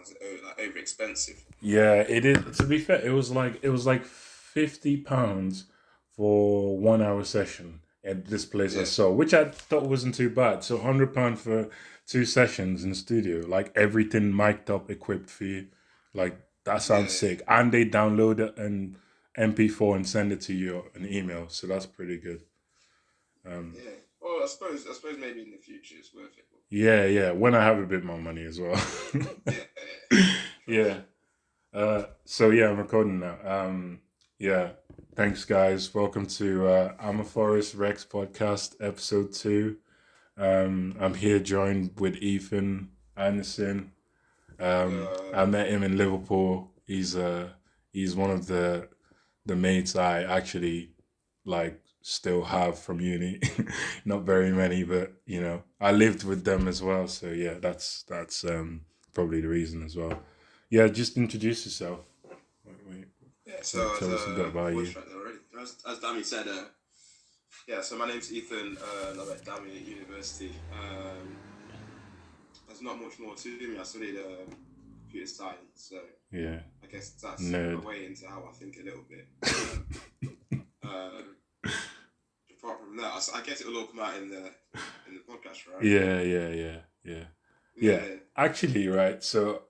was like over expensive. Yeah, it is. To be fair, it was like £50 for 1 hour session at this place I Yeah, saw, which I thought wasn't too bad. So £100 for 2 sessions in the studio, like everything mic'd up, equipped for you. Like that yeah, sounds sick. And they download an MP4 and send it to you an email. So that's pretty good. Um, yeah. Well, I suppose maybe in the future it's worth it. yeah, yeah. When I have a bit more money as well. Yeah, Yeah. So yeah, I'm recording now. Yeah. Thanks, guys. Welcome to Amorphorous Rex podcast, episode 2. I'm here joined with Ethan Anderson. I met him in Liverpool. He's one of the mates I actually like still have from uni. Not very many, but I lived with them as well. So yeah, that's probably the reason as well. Yeah, just introduce yourself. Wait, yeah. So as tell us a bit about voice you. track there already. As Dami said, yeah. So my name's Ethan. And I'm at Dami at university. There's not much more to me. I studied computer science, so Yeah, I guess that's a nerd. way into how I think a little bit. Uh, Apart from that, I guess it will all come out in the podcast, right? Yeah, yeah, yeah, yeah, yeah. Yeah. Actually, right. So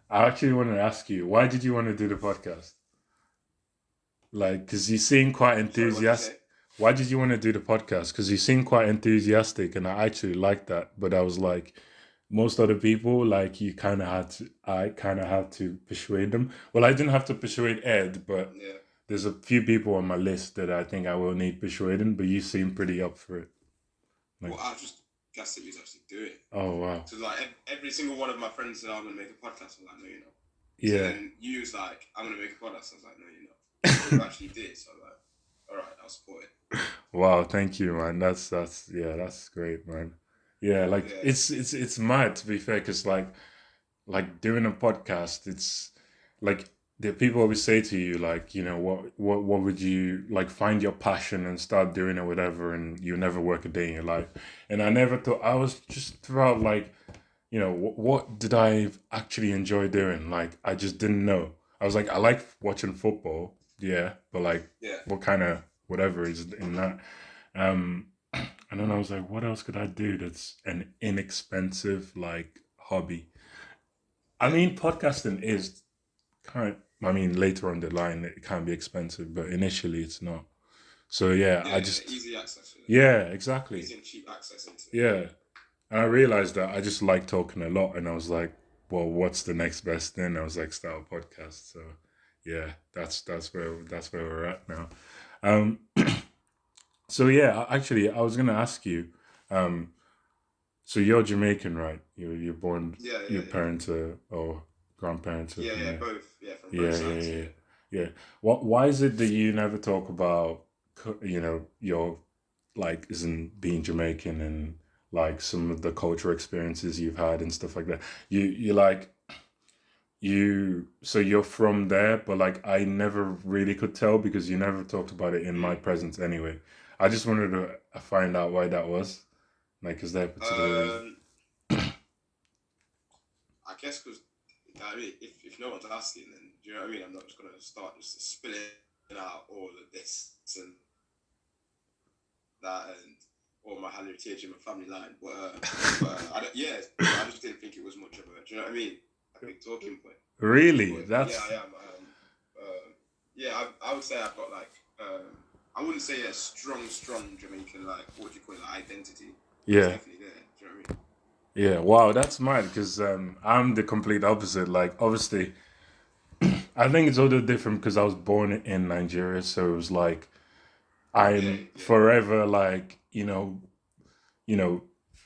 I actually want to ask you, why did you want to do the podcast? Like, because you seem quite Sorry, what did you say? enthusiastic. Why did you want to do the podcast? Because you seem quite enthusiastic, and I actually like that. But I was like, most other people, like, I kind of had to persuade them. Well, I didn't have to persuade Ed, but Yeah. there's a few people on my list that I think I will need persuading. But you seem pretty up for it. Like, Well, I just guessed that you actually do it. oh wow, So like every single one of my friends said, "I'm gonna make a podcast." I'm like, "No, you're not." So yeah. then you was like, "I'm gonna make a podcast." I was like, "No, you're not." And you actually did. So I was like, "All right, I'll support it." Wow, thank you, man. That's yeah, that's great, man. Yeah, like Yeah. it's mad to be fair, because like doing a podcast, it's like the people always say to you, like, what would you like, find your passion and start doing it, whatever, and you never work a day in your life. And I never thought, I was just throughout, like, what did I actually enjoy doing? Like, I just didn't know. I was like, I like watching football, yeah, but like, Yeah. what kind of whatever is in that? Um, and then I was like, what else could I do that's an inexpensive like hobby? I Yeah. mean, podcasting is I mean, later on the line it can be expensive, but initially it's not. So yeah, Yeah. I Yeah. just Easy access. yeah, exactly. Easy and cheap access into it. Yeah. And I realized that I just like talking a lot, and I was like, well, what's the next best thing? I was like, start a podcast. So yeah, that's where we're at now. Um so yeah, actually I was gonna ask you, um, so you're Jamaican, right? You're born, Yeah. your Yeah. Yeah. parents are, or grandparents are Yeah. from Yeah. there. Both. Yeah. From both Yeah, yeah, sides. yeah, Yeah. yeah. Why is it that you never talk about, your like isn't being Jamaican and like some of the cultural experiences you've had and stuff like that? You like so you're from there, but like I never really could tell because you never talked about it in my Mm. presence anyway. I just wanted to find out why that was. Like, is there a particular reason? Um. I guess because I mean, if no one's asking, then do you know what I mean? I'm not just gonna start just spilling out all of this and that and all my heritage and my family line. But I don't, yeah, I just didn't think it was much of a. Do you know what I mean? A big talking point. Really? But yeah, That's I am. Yeah, I would say I've got like. I wouldn't say a strong Jamaican like what do you call it, like, identity. But it's yeah, definitely there. Do you know what I mean? yeah. Wow, that's mad because I'm the complete opposite. Like, obviously, I think it's a little different because I was born in Nigeria, so it was like Yeah, I'm yeah, forever like you know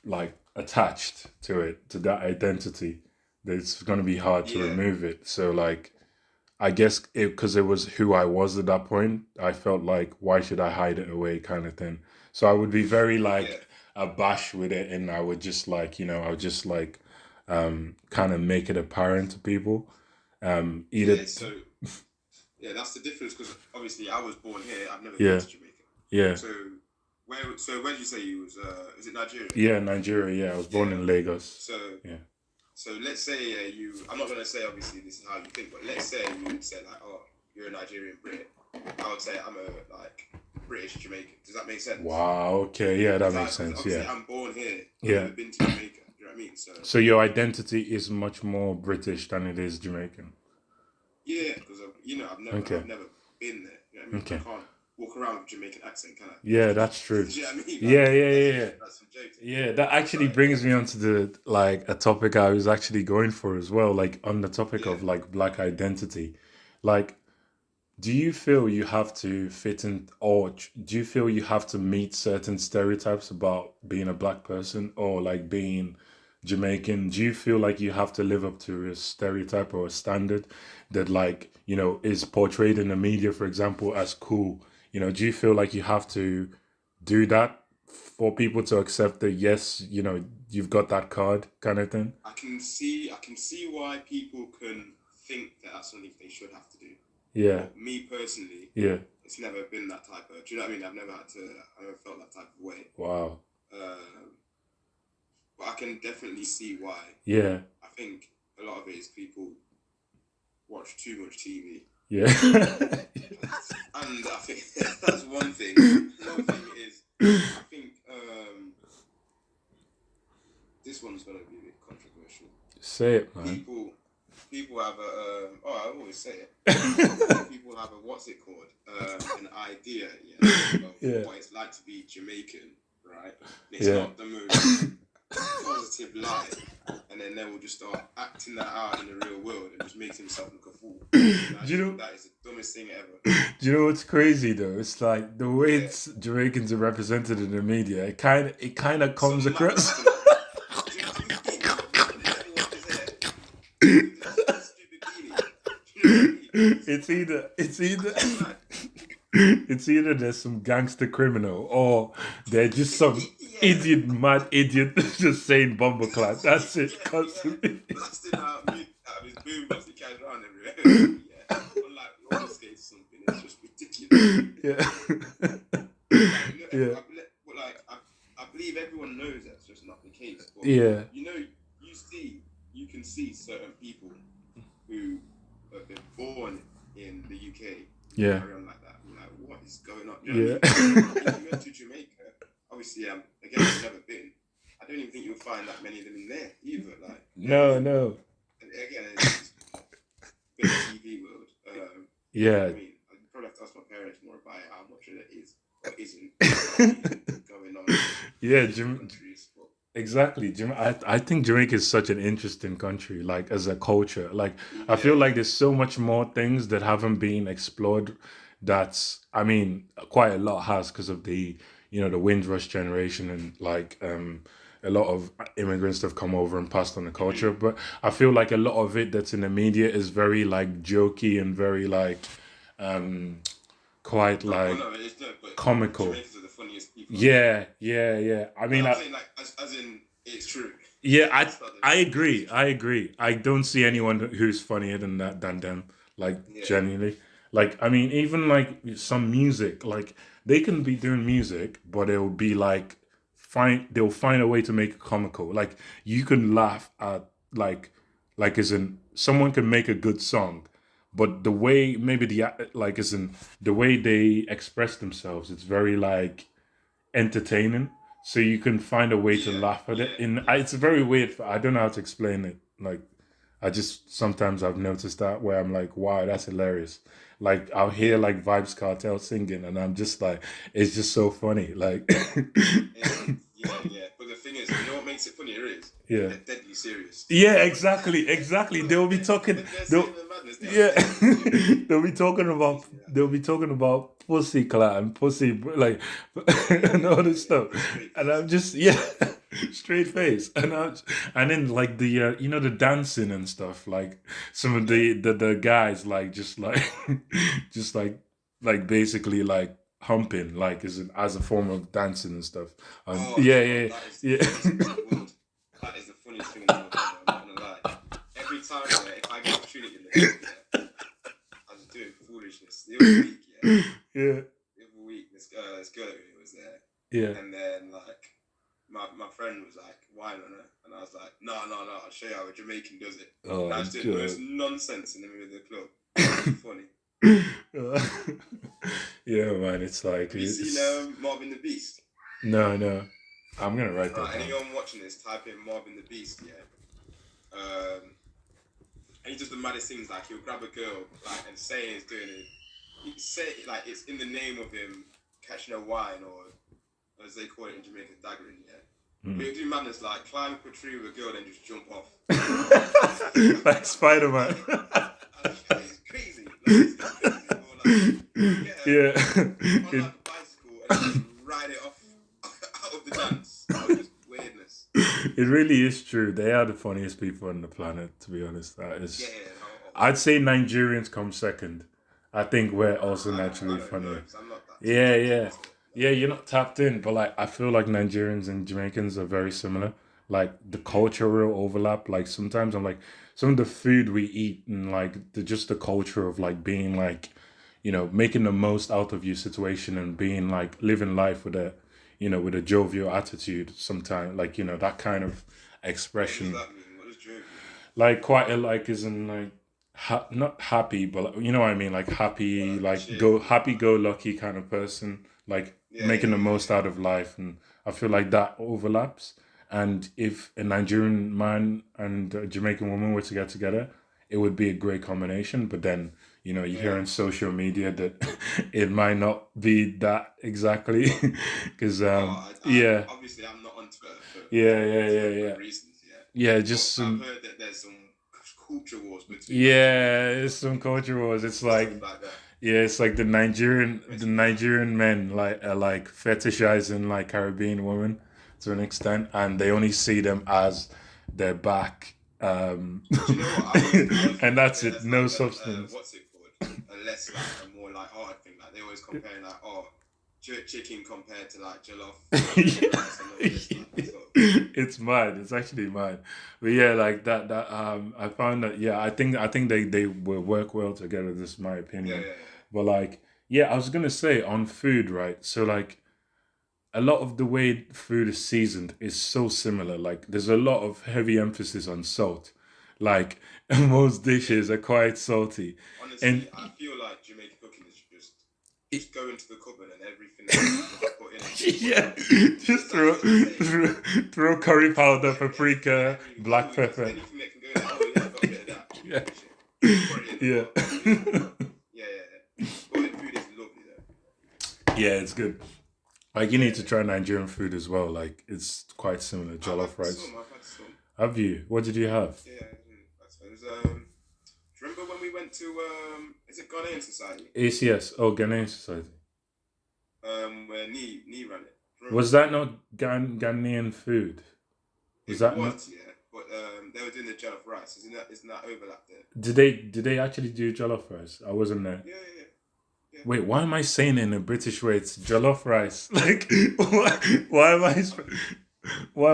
like attached to it, to that identity. That it's gonna be hard to yeah, remove it. So like, I guess because it was who I was at that point, I felt like, why should I hide it away, kind of thing. So I would be very yeah, like abashed with it, and I would just like, I would just like kind of make it apparent to people. Either yeah. So yeah, that's the difference because obviously I was born here. I've never been yeah, to Jamaica. yeah, So where did you say you was? Is it Nigeria? yeah, Nigeria. Yeah, I was born Yeah. in Okay. Lagos. So Yeah, So let's say I'm not going to say obviously this is how you think, but let's say you would say like, oh, you're a Nigerian Brit. I would say I'm a like British Jamaican. Does that make sense? Wow. Okay. Yeah, that makes sense. Obviously, Yeah. I'm born here. I've Yeah. never been to Jamaica. You know what I mean? So your identity is much more British than it is Jamaican. Yeah, because I've never been there. You know what I mean? Okay. I can't walk around with a Jamaican accent, can I? Yeah, that's true. Do you know what I mean? Yeah. That's some jokes. Yeah, that actually brings me onto the like a topic I was actually going for as well, like on the topic of like black identity. Like, do you feel you have to fit in, or do you feel you have to meet certain stereotypes about being a black person or like being Jamaican? Do you feel like you have to live up to a stereotype or a standard that, like, is portrayed in the media, for example, as cool? Do you feel like you have to do that for people to accept that, yes, you've got that card kind of thing? I can see why people can think that that's something they should have to do. Yeah. But me personally, Yeah. it's never been that type of. Do you know what I mean? I never felt that type of way. Wow. But I can definitely see why. Yeah. I think a lot of it is people watch too much TV. Yeah. And I think that's one thing. Another thing is, I think this one's going to be a bit controversial. Say it, man. People have a, I always say it. People have a, what's it called? An idea, of what it's like to be Jamaican, right? And it's not the most positive light, and then they will just start acting that out in the real world and just makes himself look a fool. That is the dumbest thing ever. Do you know what's crazy though? It's like the way Jamaicans are represented in the media. It kind of comes across. It's either there's some gangster criminal or they're just some mad idiot just saying bumbleclad. That's it. Constantly. Blasting out of his boombox, he carries around everywhere. Unlike roller skates or something, it's just ridiculous. I believe everyone knows that's just not the case. But you can see certain people who have been born in the UK. Carry on like that. You're like, what is going on? You know what I mean? If you go to Jamaica, obviously, again, I've never been. I don't even think you'll find that many of them in there either. Like, no. And again, it's just a bit of TV world. I mean, I'd probably have to ask my parents more about it, how much of it is or isn't going on. Countries. Exactly. I think Jamaica is such an interesting country, like as a culture. Like I feel like there's so much more things that haven't been explored. I mean, quite a lot has because of the the Windrush generation and like a lot of immigrants that have come over and passed on the culture. But I feel like a lot of it that's in the media is very like jokey and very like quite like comical. Jamaicans are the funniest people. Yeah. I mean, I'm saying like as in it's true. Yeah, I agree. I don't see anyone who's funnier than them. Like genuinely. Like I mean, even like some music, like they can be doing music, but it'll be like they'll find a way to make it comical. Like you can laugh at like as in someone can make a good song, but the way maybe the way they express themselves, it's very like entertaining. So you can find a way to laugh at it. It's very weird. I don't know how to explain it. Like, I just sometimes I've noticed that where I'm like, wow, that's hilarious. Like I'll hear like Vibes Cartel singing, and I'm just like, it's just so funny. Like, But the thing is, you know what makes it funnier is they're deadly serious. Yeah, exactly. They'll be talking. They'll be talking about pussy clat and pussy like and all this stuff, and I'm just straight face, and then like the the dancing and stuff, like some of the guys like just like just like basically like humping like as a form of dancing and stuff. That is the funniest thing in the world. I'm not gonna lie. Every time, if I get an opportunity in the world, I was doing foolishness. The other week, the other week, this girl was there. And then like my friend was like whining on her, and I was like, no, I'll show you how a Jamaican does it. Oh, and I was doing the most nonsense in the middle of the club. Funny. Yeah, man, it's like... Have you seen Marvin the Beast? No. I'm going to write that down. Anyone watching this, type in Marvin the Beast, yeah? And he does the maddest things, like he'll grab a girl, like, and say he's doing it. He say, like, it's in the name of him catching a wine, or as they call it in Jamaica, daggering, yeah? But he'll do madness like climb up a tree with a girl and just jump off. Like Spider-Man. It's crazy. Like, Yeah. On like a bicycle and just ride it off out of the dance. That was just weirdness. It really is true. They are the funniest people on the planet, to be honest. That is. Yeah. I'd say Nigerians come second. I think we're also naturally funnier. Yeah. Yeah, you're not tapped in, but like I feel like Nigerians and Jamaicans are very similar. Like the cultural overlap. Like sometimes I'm like some of the food we eat and like just the culture of like being like, you know, making the most out of your situation and being like living life with a, you know, with a jovial attitude. Sometimes like, you know, that kind of expression. What does that mean? What does jovial mean? Like quite a like isn't like not happy, but you know what I mean, like happy, like happy go lucky kind of person, like making the most out of life. And I feel like that overlaps. And if a Nigerian man and a Jamaican woman were to get together, it would be a great combination. But then, you know, you hear on social media that it might not be that exactly. Because, obviously I'm not on Twitter for reasons, Yeah, just some... I've heard that there's some culture wars between... Yeah, it's some culture wars. It's like it's like the Nigerian men like are like fetishizing like Caribbean women to an extent, and they only see them as their back. Do you know what? And that's it. No substance. What's it called? A less like a more like hearted thing. Like they always compare like jerk chicken compared to like jollof. It's mad. It's actually mad. But yeah, like that I found that I think they will work well together. This is my opinion. Yeah. But like I was gonna say on food, right? So like a lot of the way food is seasoned is so similar. Like there's a lot of heavy emphasis on salt. Like most dishes are quite salty. Honestly, and I feel like Jamaican cooking is just go into the cupboard and everything put in it. Just throw curry powder, paprika, black pepper. Anything that can go in there. Got a bit of that. Yeah. But food is lovely though. Yeah, it's good. Like you need to try Nigerian food as well. Like it's quite similar. Jollof rice. I've had some. Have you? What did you have? Yeah, it was, do you remember when we went to is it Ghanaian Society? ACS. Oh, Ghanaian Society. Where Nee ran it. Remember? Was that not Ghanaian food? Was that not? Yeah, but they were doing the jollof rice. Isn't that overlap there? Did they actually do jollof rice? I wasn't there. Yeah. Wait, why am I saying it in a British way? It's jollof rice. Like, why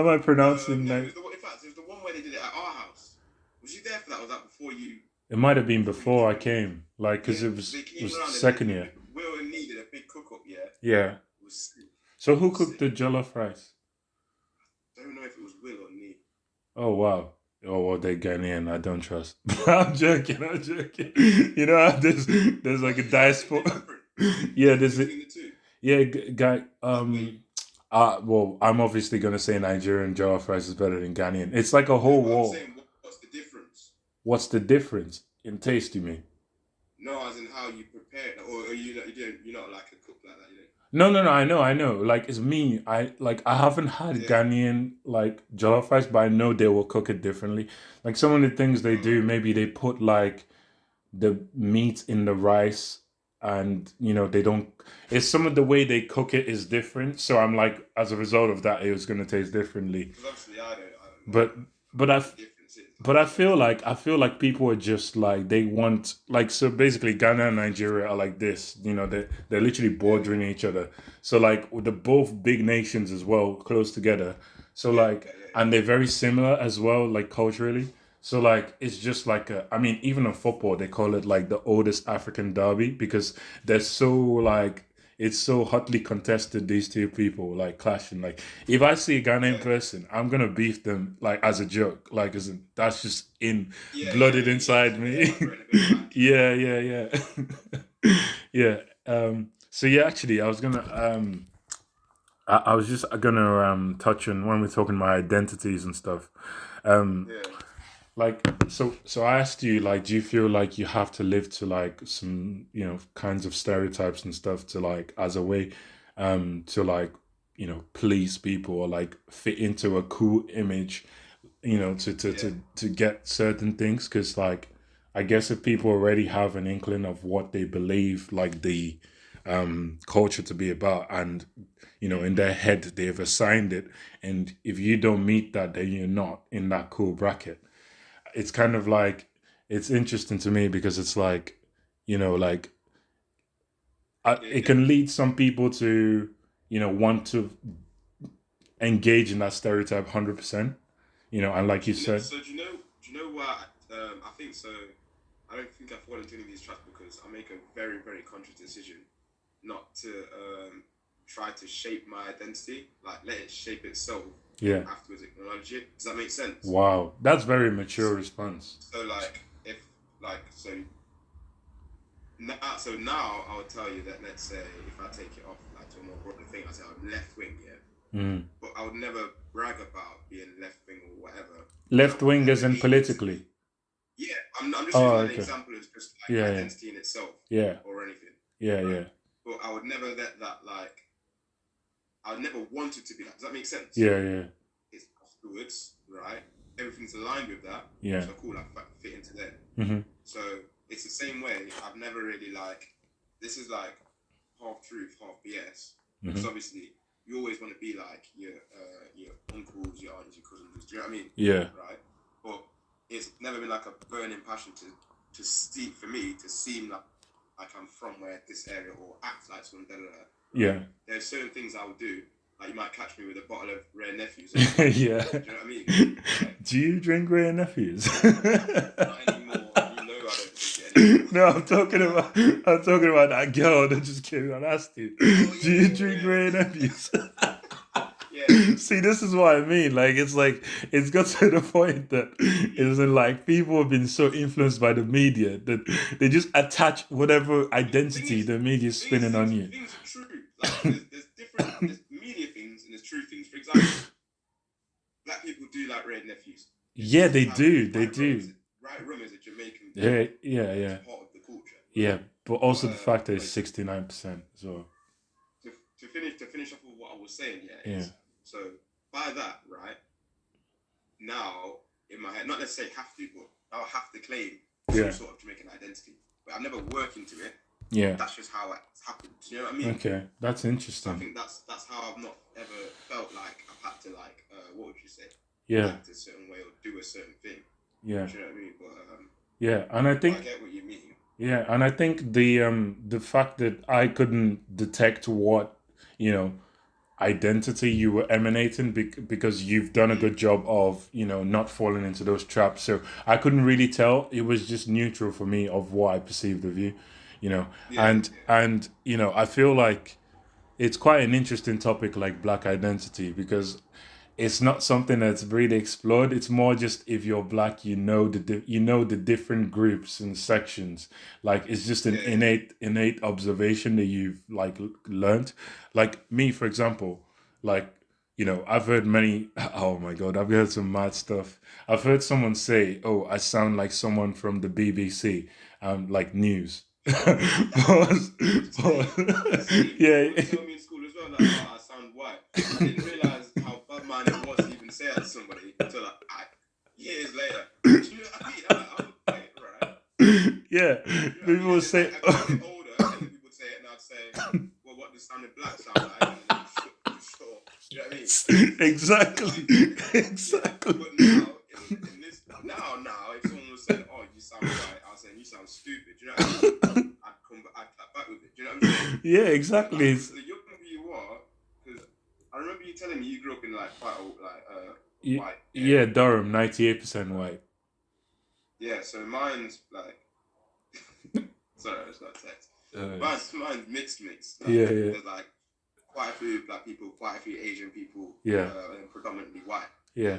am I pronouncing that? In fact, it was the one where they did it at our house. Was you there for that? Or was that before you? It might have been before I came. Like, because it was second year. Will and needed a big cook-up, yeah? Yeah. So who cooked the jollof rice? I don't know if it was Will or Nee. Oh, wow. Oh, well, they're Ghanaian. I don't trust. I'm joking. You know, there's like a diaspora. Yeah, there's a... Yeah, guy... well, I'm obviously going to say Nigerian jollof rice is better than Ghanaian. It's like a whole war. I'm saying, what's the difference? What's the difference? In taste, you mean? No, as in how you prepare it. Or are you're not like a cook like that, you know? No, I know. Like, it's me. I haven't had Ghanaian, like, jollof rice, but I know they will cook it differently. Like, some of the things they do, maybe they put, like, the meat in the rice and, you know, they don't... It's some of the way they cook it is different. So I'm like, as a result of that, it was going to taste differently. Because obviously I don't But I feel like people are just like they want like so basically Ghana and Nigeria are like this, you know, they're literally bordering each other. So like the both big nations as well close together. So and they're very similar as well, like culturally. So like it's just like even in football they call it like the oldest African derby because they're so like it's so hotly contested, these two people like clashing. Like if I see a Ghanaian person, I'm gonna beef them like as a joke. Like as in, that's just blooded inside me. Yeah. Yeah. So yeah, actually I was gonna I was just gonna touch on when we're talking about identities and stuff. Like so I asked you, like, do you feel like you have to live to like some, kinds of stereotypes and stuff to like as a way to like, please people or like fit into a cool image, to get certain things? Because like I guess if people already have an inkling of what they believe like the culture to be about, and in their head they've assigned it, and if you don't meet that, then you're not in that cool bracket. It's kind of like, it's interesting to me because it's like, like it can lead some people to, want to engage in that stereotype 100%, and like you said. So do you know what? I think so. I don't think I fall into any of these traps because I make a very, very conscious decision not to try to shape my identity, like let it shape itself. Yeah. Afterwards acknowledge it. Does that make sense? Wow, that's very mature response. So like if like so now I would tell you that, let's say if I take it off like to a more broader thing, I say I'm left wing, but I would never brag about being left wing or whatever. Left wing as in politically. Yeah, I'm just using an example as just like identity in itself. Yeah. Or anything. Yeah, right? yeah. But I would never let that like. I would never want it to be that. Does that make sense? Yeah, yeah. It's afterwards, right? Everything's aligned with that. Yeah. So cool, like fit into there. Mm-hmm. So it's the same way. I've never really like. This is like half truth, half BS. Because obviously you always want to be like your uncles, your aunts, your cousins. Do you know what I mean? Yeah. Right. But it's never been like a burning passion to seem like I'm from where this area or act like someone. Yeah. There's certain things I will do. Like you might catch me with a bottle of Rare Nephews. Yeah. Do you know what I mean? Like, do you drink Rare Nephews? Not anymore. I don't drink it anymore. No, I'm talking about that girl that just came and asked you. Do you drink Rare Nephews? Yeah. See, this is what I mean. Like, it's got to the point that it's like people have been so influenced by the media that they just attach whatever identity the media is spinning on you. Things are true. Like, there's different there's media things and there's true things. For example, black people do like Red Nephews. Yeah, they do. They do. Right Rum is a Jamaican. Yeah. Part of the culture. Yeah, but also the fact that it's 69% as well. To finish off with what I was saying, yeah. So by that, right, now in my head, not necessarily have to, but I'll have to claim some sort of Jamaican identity. But I've never worked into it. Yeah. That's just how it's happened. Do you know what I mean? Okay, that's interesting. So I think that's how I've not ever felt like I've had to like what would you say? Yeah. Act a certain way or do a certain thing. Yeah. Do you know what I mean? But yeah, and I think I get what you mean. Yeah, and I think the fact that I couldn't detect what identity you were emanating because you've done a good job of not falling into those traps, so I couldn't really tell. It was just neutral for me of what I perceived of you, and I feel like it's quite an interesting topic, like black identity, because it's not something that's really explored. It's more just if you're black, the different groups and sections. Like it's just an innate observation that you've like learned. Like me, for example, like I've heard many. Oh my god, I've heard some mad stuff. I've heard someone say, "Oh, I sound like someone from the BBC," like news. Yeah. I sound white. I didn't realize how bad man it was to even say that to somebody until years later. Do you know what I mean? I was like, right. Yeah. People would say. I got older, and people would say it, and I'd say, "Well, what does sounding black sound like?" And you sure. Do you know what I mean? Exactly. But now, in this, if someone was saying, "Oh, you sound white," I was saying, "You sound stupid." Do you know what I mean? I'd clap back with it. Do you know what I'm saying? Yeah, exactly. The younger you are, because I remember you telling me you grew up in like quite old, white. Yeah, Durham, 98% white. Yeah, so mine's like. Sorry, it's not text. Mine's mixed. Like, Yeah. There's like quite a few black people, quite a few Asian people, and predominantly white. Yeah.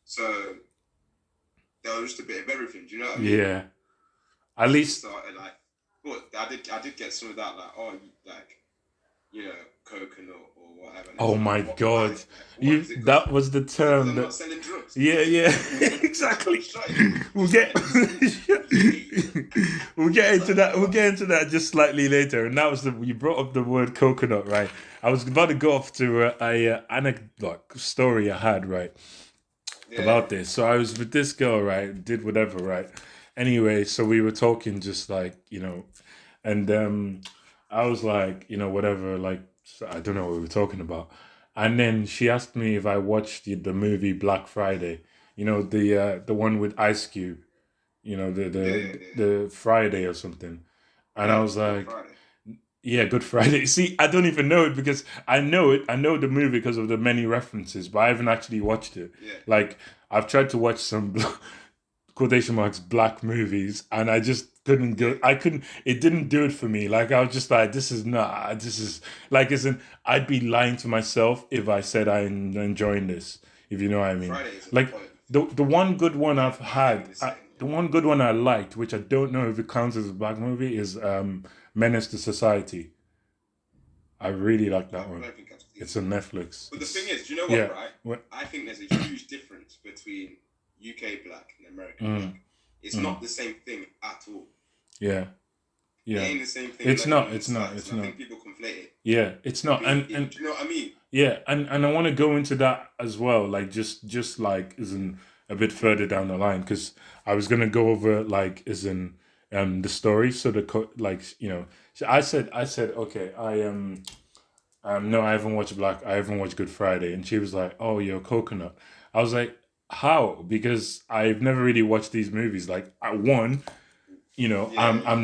So there was just a bit of everything. Do you know what I mean? Yeah. At least. So, like, but I did get some of that, coconut or whatever. Oh my God! That was the term. I'm not selling drugs. Yeah, exactly. We'll get into that. We'll get into that just slightly later. And that was you brought up the word coconut, right? I was about to go off to a anecdote story I had, right, about this. So I was with this girl, right, did whatever, right. Anyway, so we were talking, just like, and I was like, whatever, like, I don't know what we were talking about. And then she asked me if I watched the movie Black Friday, the one with Ice Cube, the Friday or something. And I was like, yeah, Good Friday. See, I don't even know it because I know it. I know the movie because of the many references, but I haven't actually watched it. Yeah. Like, I've tried to watch some quotation marks black movies, and I just couldn't go. It didn't do it for me. Like, I was just like, this is like, I'd be lying to myself if I said I'm enjoying this, if you know what I mean. Like, the one good one I've had, the one good one I liked, which I don't know if it counts as a black movie, is Menace to Society. I really like that one. It's on Netflix. But the thing is, do you know what, right? I think there's a huge difference between UK black and American black. It's not the same thing at all. Yeah. It ain't the same thing. It's not. I think people conflate it. Yeah, it's not. And do you know what I mean? Yeah, and I want to go into that as well, like just like isn't a bit further down the line, because I was gonna go over like isn't the story. So so I said okay, no, I haven't watched I haven't watched Good Friday, and she was like, oh, you're coconut. I was like, how? Because I've never really watched these movies. Like, I'm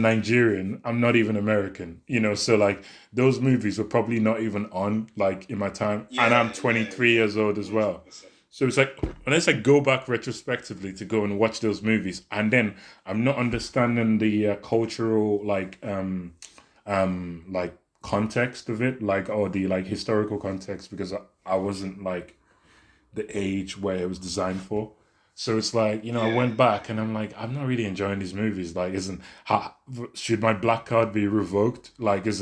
Nigerian. I'm not even American. So like those movies were probably not even on like in my time, and I'm 23 years old as well. 100%. So it's like unless I go back retrospectively to go and watch those movies, and then I'm not understanding the cultural like context of it, like, or the like historical context, because I wasn't like the age where it was designed for. So it's like, I went back and I'm like, I'm not really enjoying these movies. Like, should my black card be revoked? Like, that's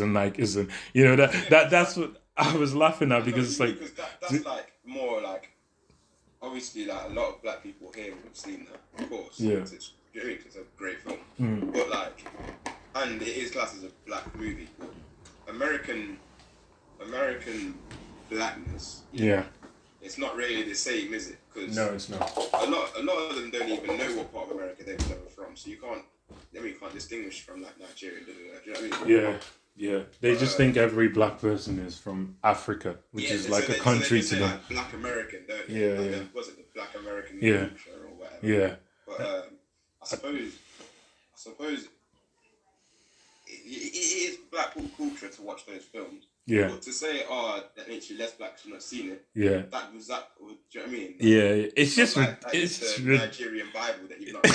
what I was laughing at, because it's like, because that's like more like, obviously, like a lot of black people here would have seen that, of course. Yeah. It's a great film. But like, and it is classed as a black movie. But American blackness. Yeah. It's not really the same, is it? Because no, it's not. A lot of them don't even know what part of America they were from, so you can't distinguish from like Nigeria. Do you know what I mean? Yeah. They just think every black person is from Africa, which is like a country to them. Like Black American, don't they? Yeah, like, was it the Black American culture or whatever? Yeah. But I suppose it is black culture to watch those films. Yeah. But to say, that literally less blacks have not seen it. Yeah. Do you know what I mean? Yeah. It's just it's the Nigerian Bible that you've not read.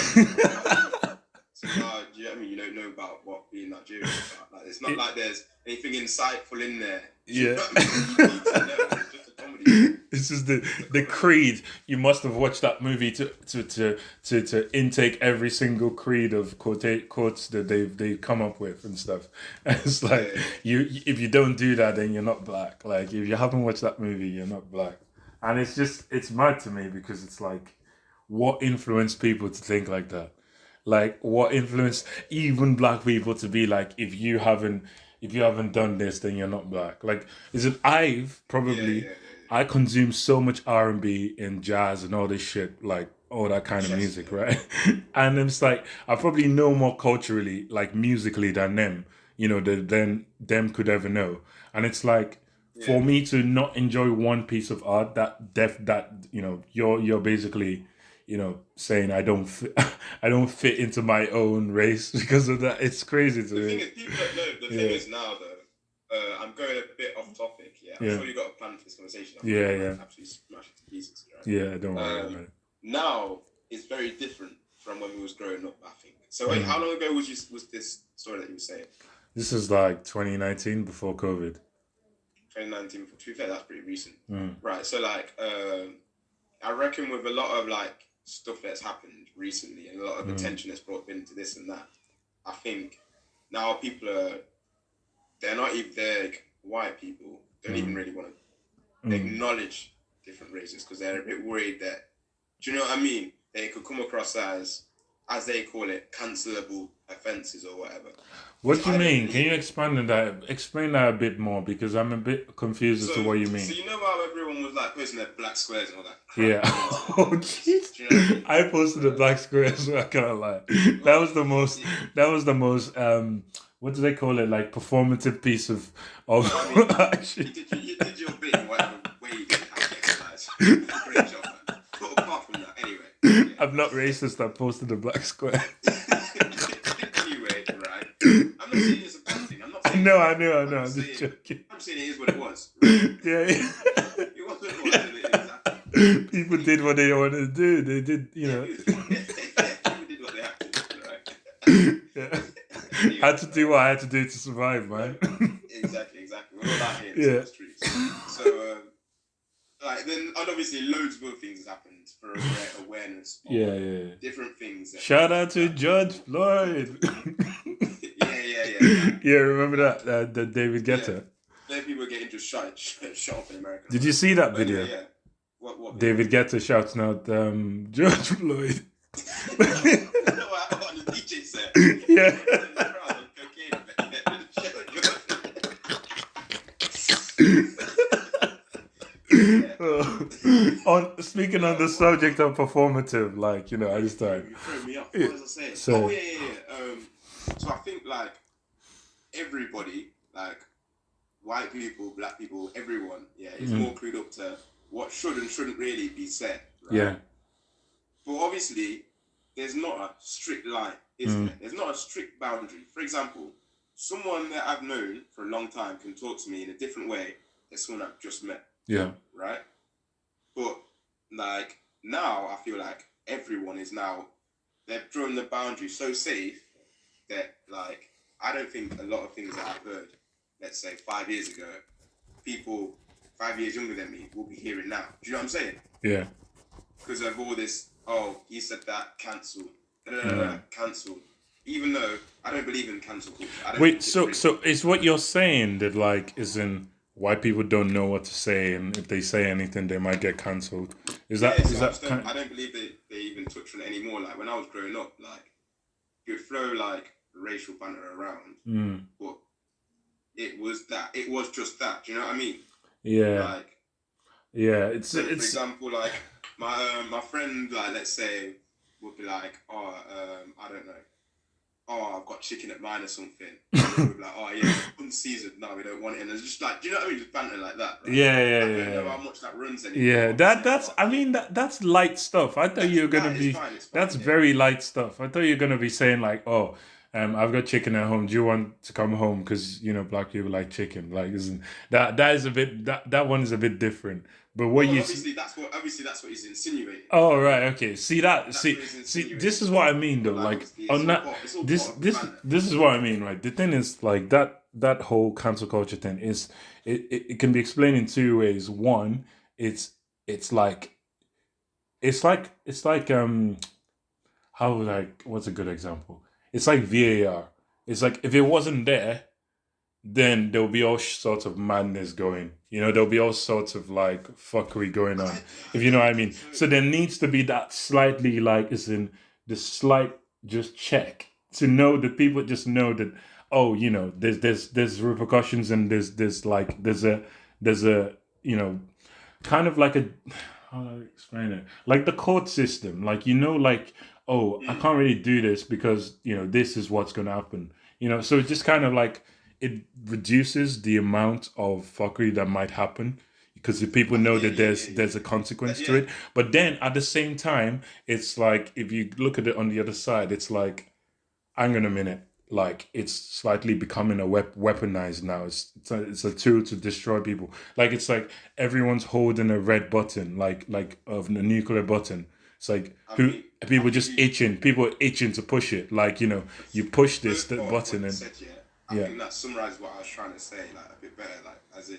So now, do you know what I mean? You don't know about what being Nigerian is about. Like, it's not like there's anything insightful in there. Yeah. You know what I mean? You need to know. It's just a comedy. This is the creed. You must have watched that movie to intake every single creed of quotes that they've come up with and stuff. And it's like if you don't do that, then you're not black. Like, if you haven't watched that movie, you're not black. And it's mad to me, because it's like, what influenced people to think like that? Like, what influenced even black people to be like, if you haven't done this, then you're not black? Like, I consume so much R&B and jazz and all this shit, like all that kind of music, right? And it's like, I probably know more culturally, like musically, than them, than them could ever know. And it's like, for me to not enjoy one piece of art, you're basically, saying I don't fit into my own race because of that. It's crazy to me. The thing is, people don't know. The thing is now, though, I'm going a bit off topic. I'm sure you got a plan for this conversation. Absolutely smash it to pieces. Right? Yeah, don't worry about it. Now it's very different from when we was growing up, I think. So wait, how long ago was this story that you were saying? This is like 2019 before COVID. 2019. To be fair, that's pretty recent. Mm. Right. So like, I reckon with a lot of like stuff that's happened recently and a lot of attention that's brought into this and that, I think now people they're not even, they're like, white people don't even really want to acknowledge different races because they're a bit worried that, do you know what I mean? They could come across as they call it, cancelable offences or whatever. What do you mean? Can you expand on that? Explain that a bit more because I'm a bit confused as to what you mean. So you know how everyone was like posting their black squares and all that crap? Yeah. Oh, jeez. You know what I mean? I posted the black squares, so I can't lie. That was the most, what do they call it? Like performative piece of action. You did your bit in whatever way you did. I exercise. Great job, man. But apart from that, anyway. Yeah. I'm not racist. I posted the black square. Anyway, right. I'm not saying it's a bad thing. I'm not saying. No, I know. I'm just joking. I'm saying it is what it was. Right? Yeah. It was what it was. And it exactly. People did what they wanted to do. They did, you know. People did what they had to do, right? Yeah. Anyway, had to do what I had to do to survive, man. Exactly. We're all out here in the streets. So, like, then obviously loads of other things happened for awareness. Yeah. Different things. Shout out to Judge Floyd. Yeah. Yeah, remember that the David Guetta? Then people were getting just shot off in America. Did you see that video? Yeah. What David Guetta shouting out George Floyd. No, on the DJ set. Yeah. Speaking on the subject of performative, like, you know, I just started. You throw me up. What was I saying? So, so I think like everybody, like white people, black people, everyone, is more clued up to what should and shouldn't really be said. Right? Yeah. But obviously, there's not a strict line, is there? There's not a strict boundary. For example, someone that I've known for a long time can talk to me in a different way than someone I've just met. Yeah. Right? But like now I feel like everyone is now, they've drawn the boundary so safe that like I don't think a lot of things that I've heard, let's say 5 years ago, people 5 years younger than me will be hearing now. Do you know what I'm saying? Yeah. Because of all this, he said that, cancelled. Cancelled. Even though I don't believe in cancel culture. Wait, so is what you're saying that like is in white people don't know what to say, and if they say anything, they might get cancelled? Is that? I don't believe they even touch on it anymore. Like when I was growing up, like you would throw like racial banter around, but it was just that. Do you know what I mean? Yeah. Like, yeah. For example, like my friend, like let's say, would be like, I don't know. I've got chicken at mine or something. And we'd be like, unseasoned. No, we don't want it. And it's just like, do you know what I mean? Just banter like that. Right? Yeah. I don't know how much that runs anymore. Yeah, that's light stuff. I thought you were gonna be. That's very light stuff. I thought you were gonna be saying like, I've got chicken at home. Do you want to come home? Because you know black people like chicken. Like, isn't that is a bit that one is a bit different. But what obviously that's what he's insinuating. Oh right, okay. See, this is what I mean though. Like on that, this is what I mean, right? The thing is like that whole cancel culture thing is it can be explained in two ways. One, it's like how like what's a good example? It's like VAR. It's like if it wasn't there, then there'll be all sorts of madness going. You know, there'll be all sorts of like fuckery going on, if you know what I mean. So there needs to be that slightly like, is in the slight just check to know that people just know that, you know, there's repercussions and there's a you know, kind of like a, how do I explain it? Like the court system, like, you know, like, I can't really do this because, you know, this is what's going to happen. You know, so it's just kind of like, it reduces the amount of fuckery that might happen because the people know that there's a consequence to it. But then at the same time, it's like, if you look at it on the other side, it's like, hang on a minute, like it's slightly becoming a weaponized now. It's a tool to destroy people. Like it's like everyone's holding a red button, like of the nuclear button. It's like people itching to push it. Like, you know, you push this button and I think that summarizes what I was trying to say, like a bit better, like as in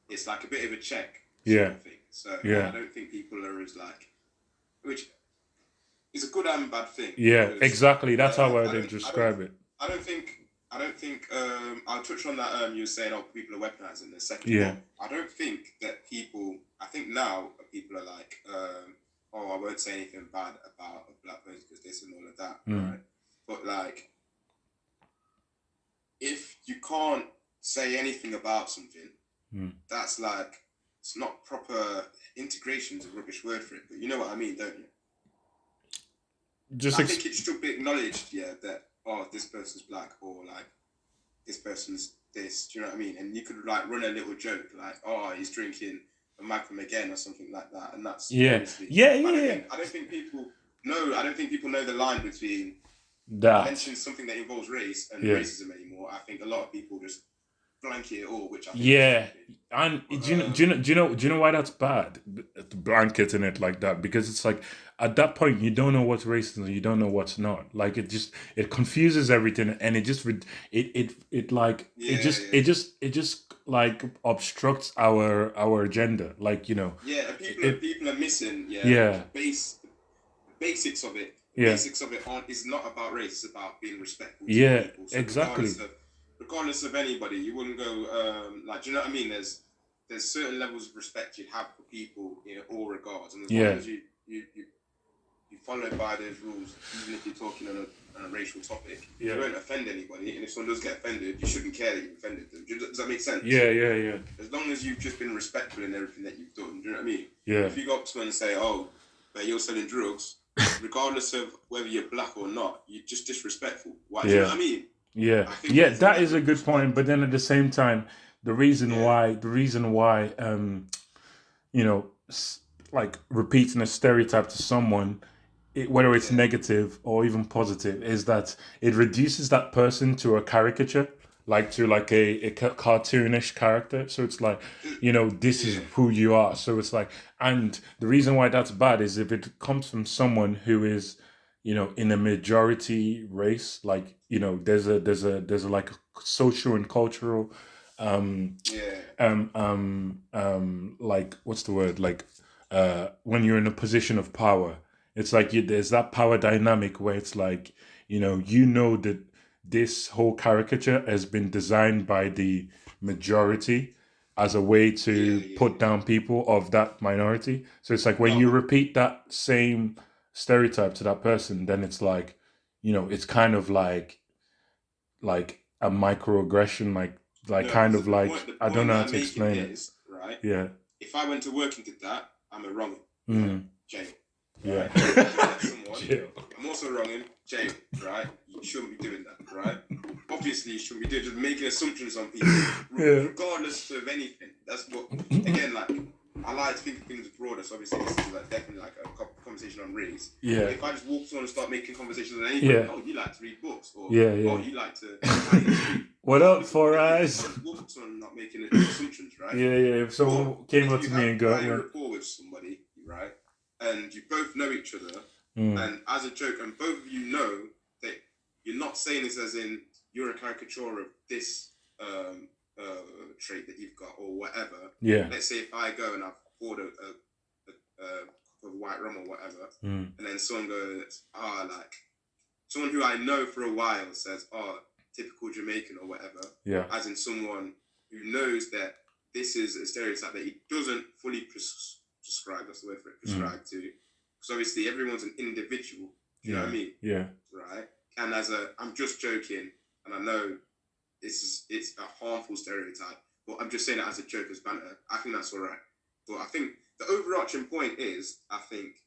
it's like a bit of a check sort of thing. So I don't think people are as like, which is a good and bad thing. Yeah, Because, exactly. That's how I would describe it. I don't think. I'll touch on that. You were saying, oh, people are weaponizing in a second. Yeah. But I don't think that people. I think now people are like, oh, I won't say anything bad about a black person because this and all of that, right? But like, if you can't say anything about something, that's like, it's not proper. Integration's a rubbish word for it, but you know what I mean, don't you? I think it should be acknowledged, that this person's black, or like this person's this. Do you know what I mean? And you could like run a little joke like, oh, he's drinking a Magnum again or something like that, and that's I don't think people know. I don't think people know the line between that mentioning something that involves race and racism anymore. I think a lot of people just blanket it all, which I think and do you know why that's bad? Blanketing it like that, because it's like at that point you don't know what's racism, you don't know what's not. Like it confuses everything, and it just like obstructs our agenda. Like, you know. Yeah, and people are missing. Basics of it. Basics of it is not about race. It's about being respectful to people. So exactly. Regardless of anybody, you wouldn't go like. Do you know what I mean? There's certain levels of respect you'd have for people in all regards, and as long as you follow by those rules, even if you're talking on a racial topic, you won't offend anybody. And if someone does get offended, you shouldn't care that you offended them. Does that make sense? Yeah. As long as you've just been respectful in everything that you've done, do you know what I mean? Yeah. If you go up to someone and say, "Oh, but you're selling drugs," regardless of whether you're black or not, you're just disrespectful. Why? Do you know what I mean? Yeah, that is a good point. But then at the same time, the reason why, you know, like repeating a stereotype to someone, whether it's negative or even positive, is that it reduces that person to a caricature, like to like a cartoonish character. So it's like, you know, this is who you are. So it's like, and the reason why that's bad is if it comes from someone who is, you know, in a majority race, like, you know, there's a like a social and cultural, like, what's the word? Like, when you're in a position of power, it's like there's that power dynamic where it's like, you know that this whole caricature has been designed by the majority as a way to put down people of that minority. So it's like when you repeat that same stereotype to that person, then it's like, you know, it's kind of like a microaggression, I don't know how to explain it. Right? Yeah. If I went to work and did that, I'm a wrong. Jail. Yeah. Jail. I'm also wronging jail, right? You shouldn't be doing that, right? Obviously, you shouldn't be doing just making assumptions on people, regardless of anything. That's what, again, like, I like to think of things broader, so obviously this is like definitely like a conversation on race. Yeah. But if I just walk on and start making conversations on anything, oh, you like to read books, or oh, you like to what up, Four Eyes? Walk on not making assumptions, right? Yeah. If someone came up to me and got a rapport with somebody, right, and you both know each other, and as a joke, and both of you know that you're not saying this as in you're a caricature of this trait that you've got or whatever. Yeah. Let's say if I go and I've poured a cup of white rum or whatever, and then someone goes, like someone who I know for a while says, typical Jamaican or whatever. Yeah. As in someone who knows that this is a stereotype that he doesn't fully prescribe. That's the word for it. Prescribe to. Because obviously everyone's an individual. Do you know what I mean? Yeah. Right. And I'm just joking, and I know it's a harmful stereotype, but I'm just saying it as a joke, as banter. I think that's all right. But I think the overarching point is, I think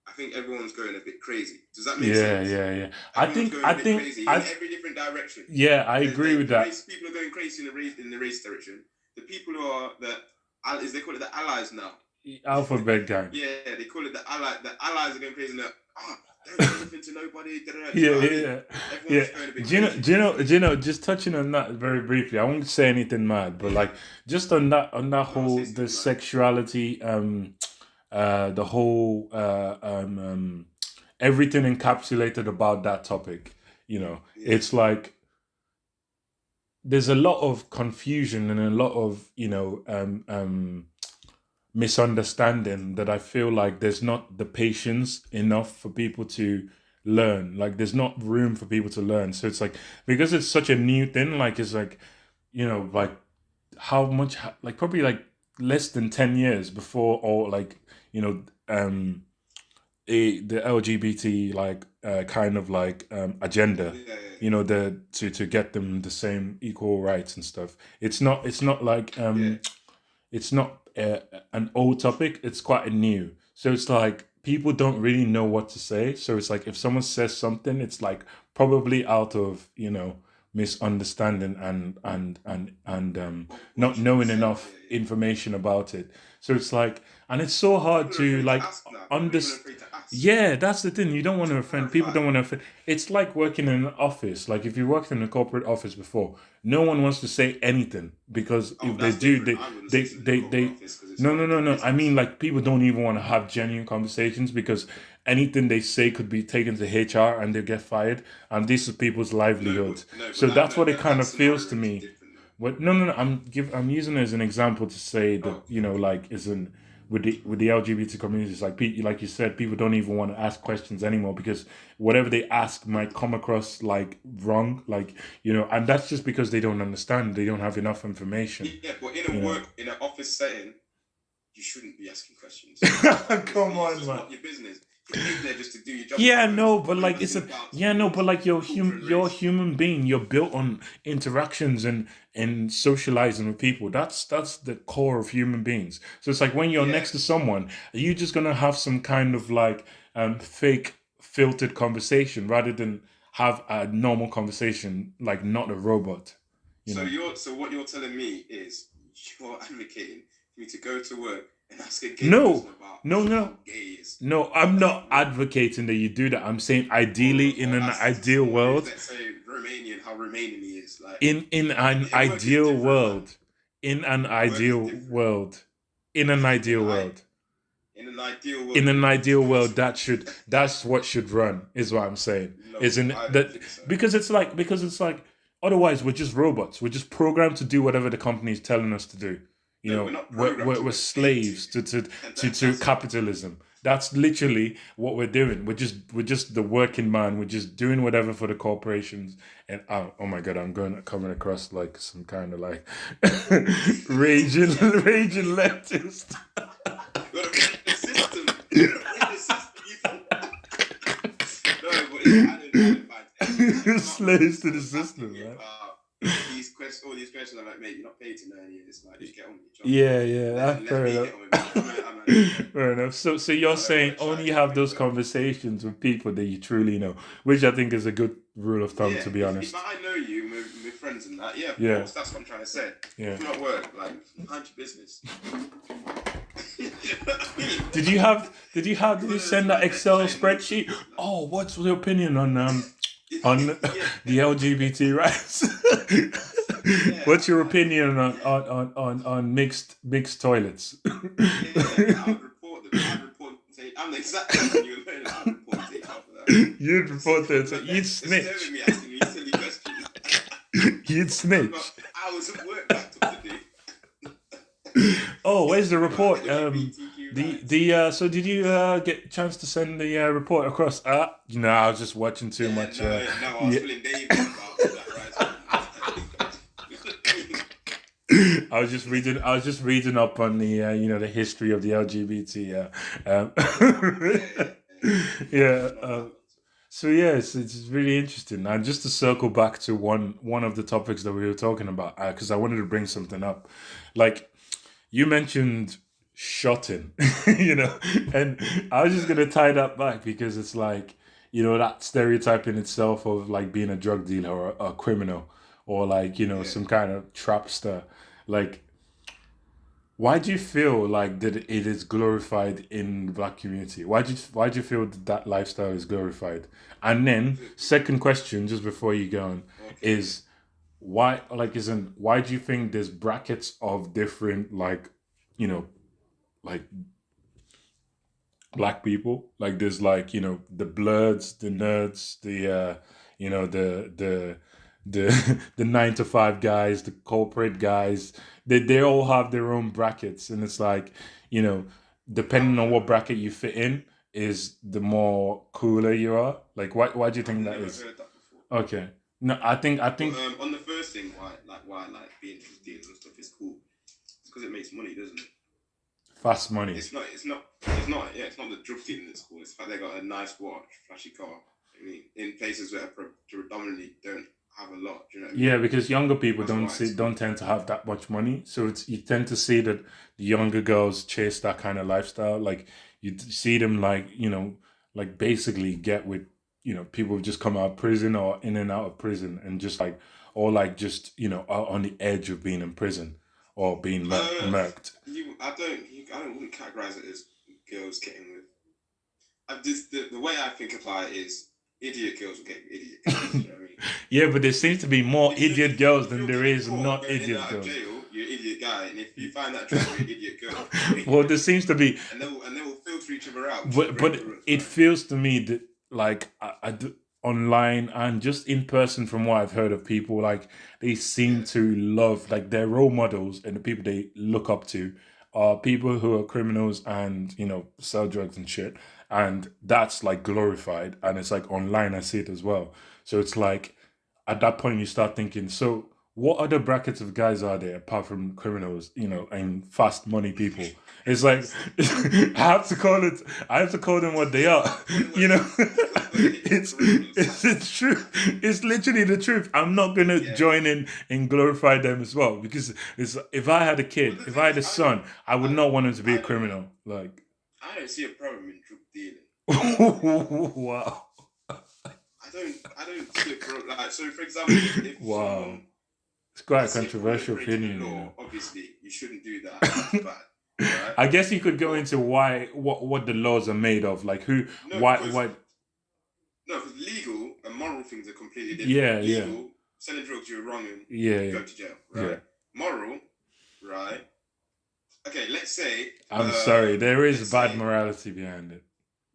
I think everyone's going a bit crazy. Does that make sense? Yeah. I think crazy in every different direction. Yeah, I agree with that. People are going crazy in the race direction. The people who are they call it the allies now. Alphabet gang. Yeah, they call it the ally. The allies are going crazy now. Don't do anything to nobody. Yeah. Do you know? Just touching on that very briefly. I won't say anything mad, but like just on that whole the sexuality, the whole everything encapsulated about that topic. it's like there's a lot of confusion and a lot of misunderstanding that I feel like there's not the patience enough for people to learn. Like there's not room for people to learn. So it's like, because it's such a new thing, like it's like, like how much, like probably like less than 10 years before, or like, the LGBT like kind of like agenda, the to get them the same equal rights and stuff. It's not like it's not an old topic. It's quite a new. So it's like people don't really know what to say. So it's like if someone says something, it's like probably out of misunderstanding and not knowing enough information about it. So it's like, and it's so hard to like understand. Yeah, that's the thing. You don't want to offend people. Don't want to offend. It's like working in an office. Like if you worked in a corporate office before, no one wants to say anything because if they do, they no. I mean, like people don't even want to have genuine conversations because anything they say could be taken to HR and they get fired. And this is people's livelihoods. So that's what it kind of feels to me. What? No. I'm using it as an example to say that like isn't with the LGBT communities, like you said, people don't even want to ask questions anymore because whatever they ask might come across like wrong, like and that's just because they don't understand, they don't have enough information. Yeah, but in an office setting, you shouldn't be asking questions. Come on, man. Not your business. You're in there just to do your job. Yeah, no, but like but like you're a human being. You're built on interactions and socializing with people. That's the core of human beings. So it's like when you're next to someone, are you just gonna have some kind of like fake filtered conversation rather than have a normal conversation, like not a robot? So what you're telling me is you're advocating for me to go to work and ask a gay No, person about no. gay is. No, I'm not advocating that you do that. I'm saying ideally in an ideal world. Let's say Romanian, how Romanian he is. Like in an ideal world. In an ideal world. In an ideal world. In an ideal world. In an ideal world, that's what should run, is what I'm saying. No, Isn't that so. Because it's like otherwise we're just robots. We're just programmed to do whatever the company is telling us to do. We're slaves to capitalism. That's literally what we're doing. We're just the working man. We're just doing whatever for the corporations. And oh my god, I'm coming across like some kind of like raging leftist. Slaves to the system, right? All these questions are like, mate, you're not paid to learn here. It's like, just get on with your job. Yeah, fair enough. Fair enough. So you're saying only have those conversations with people that you truly know, which I think is a good rule of thumb, to be honest. If I know you, we're friends and that, of course, that's what I'm trying to say. Yeah. If not work, like, mind your business. Did you send that Excel spreadsheet? Oh, what's your opinion on the LGBT rights? What's your opinion on mixed toilets? I would report them. I'm the exact person you were I'd report it after that. You'd report them. So you'd snitch. Instead of me asking you silly questions. You'd snitch. I was at work back up today. Oh, where's the report? So did you get a chance to send the report across? I was just watching too much. No, I was feeling Dave about that, right? I was just reading up on the the history of the LGBT. So it's really interesting. And just to circle back to one of the topics that we were talking about, because I wanted to bring something up, like you mentioned shotting, and I was just gonna tie that back because it's like that stereotype in itself of like being a drug dealer or a criminal or like some kind of trapster. Like, why do you feel like that it is glorified in the Black community? Why do you feel that lifestyle is glorified? And then second question, just before you go on, is why do you think there's brackets of different like Black people? Like there's like the bloods, the nerds, the you know, the 9 to 5 guys, the corporate guys. They all have their own brackets, and it's like, you know, depending on what bracket you fit in, is the more cooler you are. Like, why do you think that is? I've never heard that before. Okay. No, I think But, on the first thing, why being drug dealers and stuff is cool. It's because it makes money, doesn't it? fast money. It's not the drug dealing that's cool. It's the fact they got a nice watch, flashy car. I mean, in places where predominantly don't have a lot. Do you know what I mean? Yeah, because younger people That's don't tend to have that much money, so you tend to see that the younger girls chase that kind of lifestyle. Like, you see them, like, you know, like basically get with, you know, people who just come out of prison or in and out of prison, and just like, or like, just, you know, are on the edge of being in prison or being murked. I wouldn't categorize it as girls getting with. The way I think about it is idiot girls will get with idiot girls. You know what I mean? Yeah, but there seems to be more idiot girls than If there you're is caught not going in idiot and out girls. of jail, you're an idiot guy, and if you find that drug, you're an idiot girl. Well, there seems to be, and they will filter each other out. but it feels to me that, like, I do, online and just in person, from what I've heard of people, like, they seem to love, like, their role models and the people they look up to are people who are criminals and, you know, sell drugs and shit, and that's like glorified, and it's like online I see it as well. So it's like, at that point you start thinking, so what other brackets of guys are there apart from criminals, you know, and fast money people? It's like, I have to call them what they are. You know, it's the truth. It's literally the truth. I'm not gonna join in and glorify them as well, because it's, if I had a kid, if I had a son, I would not want him to be a criminal. Like, I don't see a problem in drug dealing. Wow. I don't see a problem. Like, so for example, if someone, it's quite a controversial opinion. Law, you know. Obviously, you shouldn't do that. That's bad. Right? I guess you could go into what the laws are made of, like why. No, because legal and moral things are completely different. Yeah, legal, selling drugs, you're wrong and go to jail, right? Yeah. Moral, right? Okay, let's say. I'm sorry, there is bad morality behind it.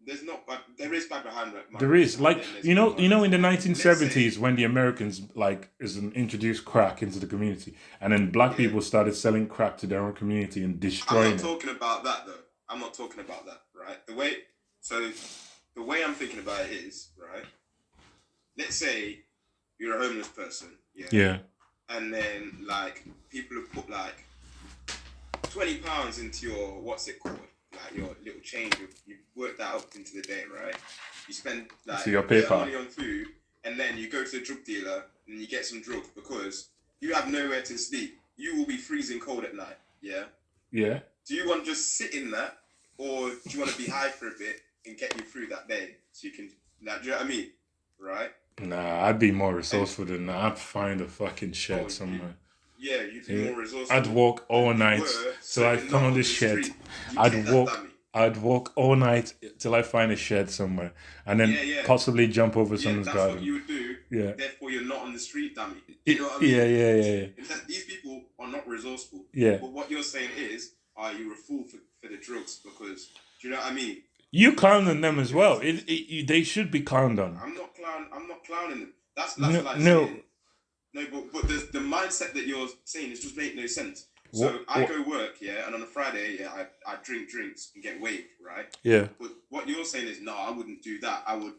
There's not. There is bad behind it. There is, like, you know, in the 1970s, when the Americans, like, introduced crack into the community, and then black people started selling crack to their own community and destroying it. I'm not talking about that though. I'm not talking about that, right? The way I'm thinking about it is, right? Let's say you're a homeless person, yeah, and then, like, people have put like £20 into your, what's it called? Like, your little change, you've worked that up into the day, right? You spend like so your PayPal money on food, and then you go to the drug dealer and you get some drugs because you have nowhere to sleep. You will be freezing cold at night. Yeah. Yeah. Do you want to just sit in that, or do you want to be high for a bit and get you through that day so you can? Like, do you know what I mean? Right. Nah, I'd be more resourceful than that. I'd find a fucking shed somewhere. You'd be more resourceful. I'd walk all night till I found this shed. I'd walk all night till I find a shed somewhere, and then possibly jump over someone's garden. That's what you would do. Yeah. Therefore, you're not on the street, dummy. You know what I mean? Yeah. These people are not resourceful. Yeah. But what you're saying is, you're a fool for the drugs because, do you know what I mean? You clown on them as well. They should be clowned on. I'm not clowning them. That's no, like no. saying, no, but the mindset that you're saying is just make no sense. So I go work, and on a Friday, I drink drinks and get waved, right? Yeah. But what you're saying is, no, I wouldn't do that. I would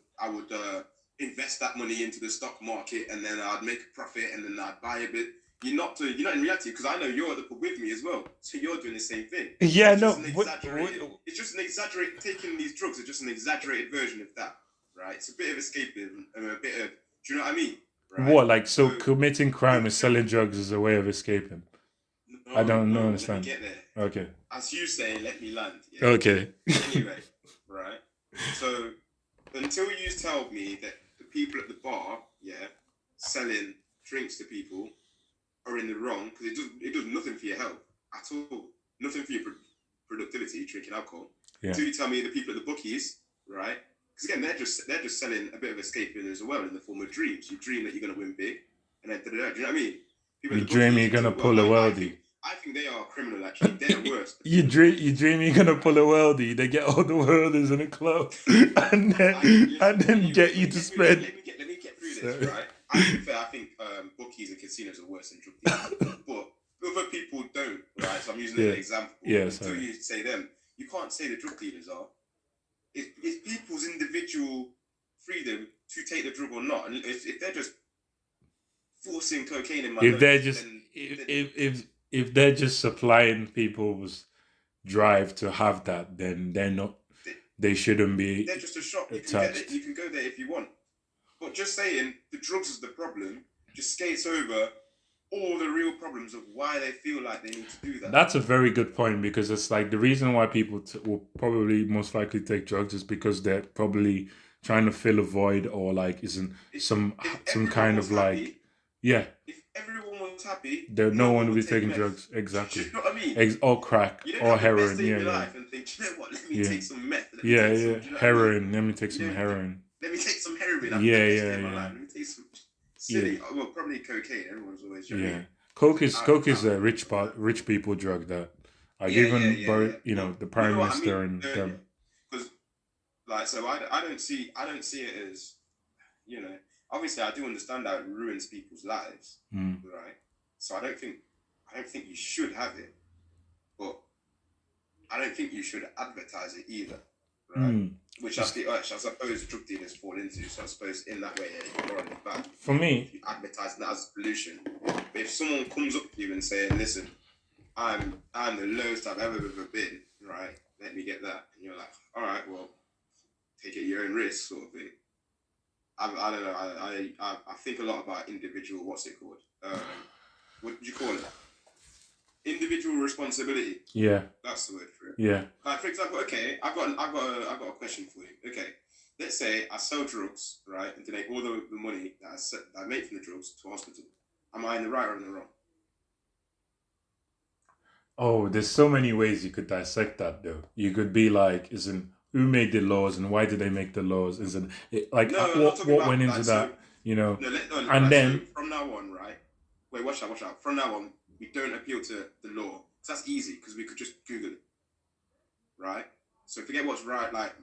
invest that money into the stock market, and then I'd make a profit, and then I'd buy a bit. You're not in reality, because I know you're at the pub with me as well. So you're doing the same thing. Yeah, it's just an exaggerated. Taking these drugs is just an exaggerated version of that, right? It's a bit of escapism and a bit of. Do you know what I mean? Right? What, like, so committing crime and selling drugs is a way of escaping? No, I don't understand. Let me get there. Okay. As you say, let me land. Yeah? Okay. Anyway, right? So, until you tell me that the people at the bar, selling drinks to people are in the wrong, because it does nothing for your health at all. Nothing for your productivity, drinking alcohol. Yeah. Until you tell me the people at the bookies, right? Because again, they're just selling a bit of escaping as well in the form of dreams. You dream that you're going to win big, and then, do you know what I mean? You dream you're going to pull a worldie. I think they are criminal, actually. They're worse. You dream you're gonna pull a worldie. They get all the worldies in a club, and then get you to spend. Let me get through dealers, right? I think bookies and casinos are worse than drug dealers, but other people don't, right? So I'm using an example. Until you say them, you can't say the drug dealers are. It's people's individual freedom to take the drug or not, and if they're just forcing cocaine in my if nose, they're just if they're just supplying people's drive to have that, then they're not. They shouldn't be. They're just a shop. You can go there if you want. But just saying the drugs is the problem just skates over all the real problems of why they feel like they need to do that. That's a very good point, because it's like the reason why people will probably most likely take drugs is because they're probably trying to fill a void, or like some kind of like happy, If everyone was happy, no one would be taking drugs. Exactly. You know what I mean? Or crack or heroin. Life and think, you know what? Let me take some meth. Heroin. Let me take some heroin. Let me take some heroin. Let me take some silly. Well, probably cocaine. Everyone's always joking. Yeah. Coke is a rich people drug that the prime minister and them. Because so I don't see it as, obviously I do understand that it ruins people's lives, right? So I don't think you should have it, but I don't think you should advertise it either, right? Which I suppose drug dealers fall into. So I suppose in that way, it's morally bad. For me, if you advertise that as pollution. But if someone comes up to you and saying, "Listen, I'm the lowest I've ever been, right? Let me get that," and you're like, "All right, well, take it at your own risk," sort of thing. I don't know. I think a lot about individual. What's it called? What do you call it? Individual responsibility. Yeah. That's the word for it. Yeah. Like, for example, okay, I've got a question for you. Okay, let's say I sell drugs, right, and donate all the money that I make from the drugs to a hospital. Am I in the right or in the wrong? Oh, there's so many ways you could dissect that, though. You could be like, who made the laws and why did they make the laws? What went into that? So from now on, right? Wait, watch out. From now on, we don't appeal to the law. Because that's easy, because we could just Google it. Right? So forget what's right, like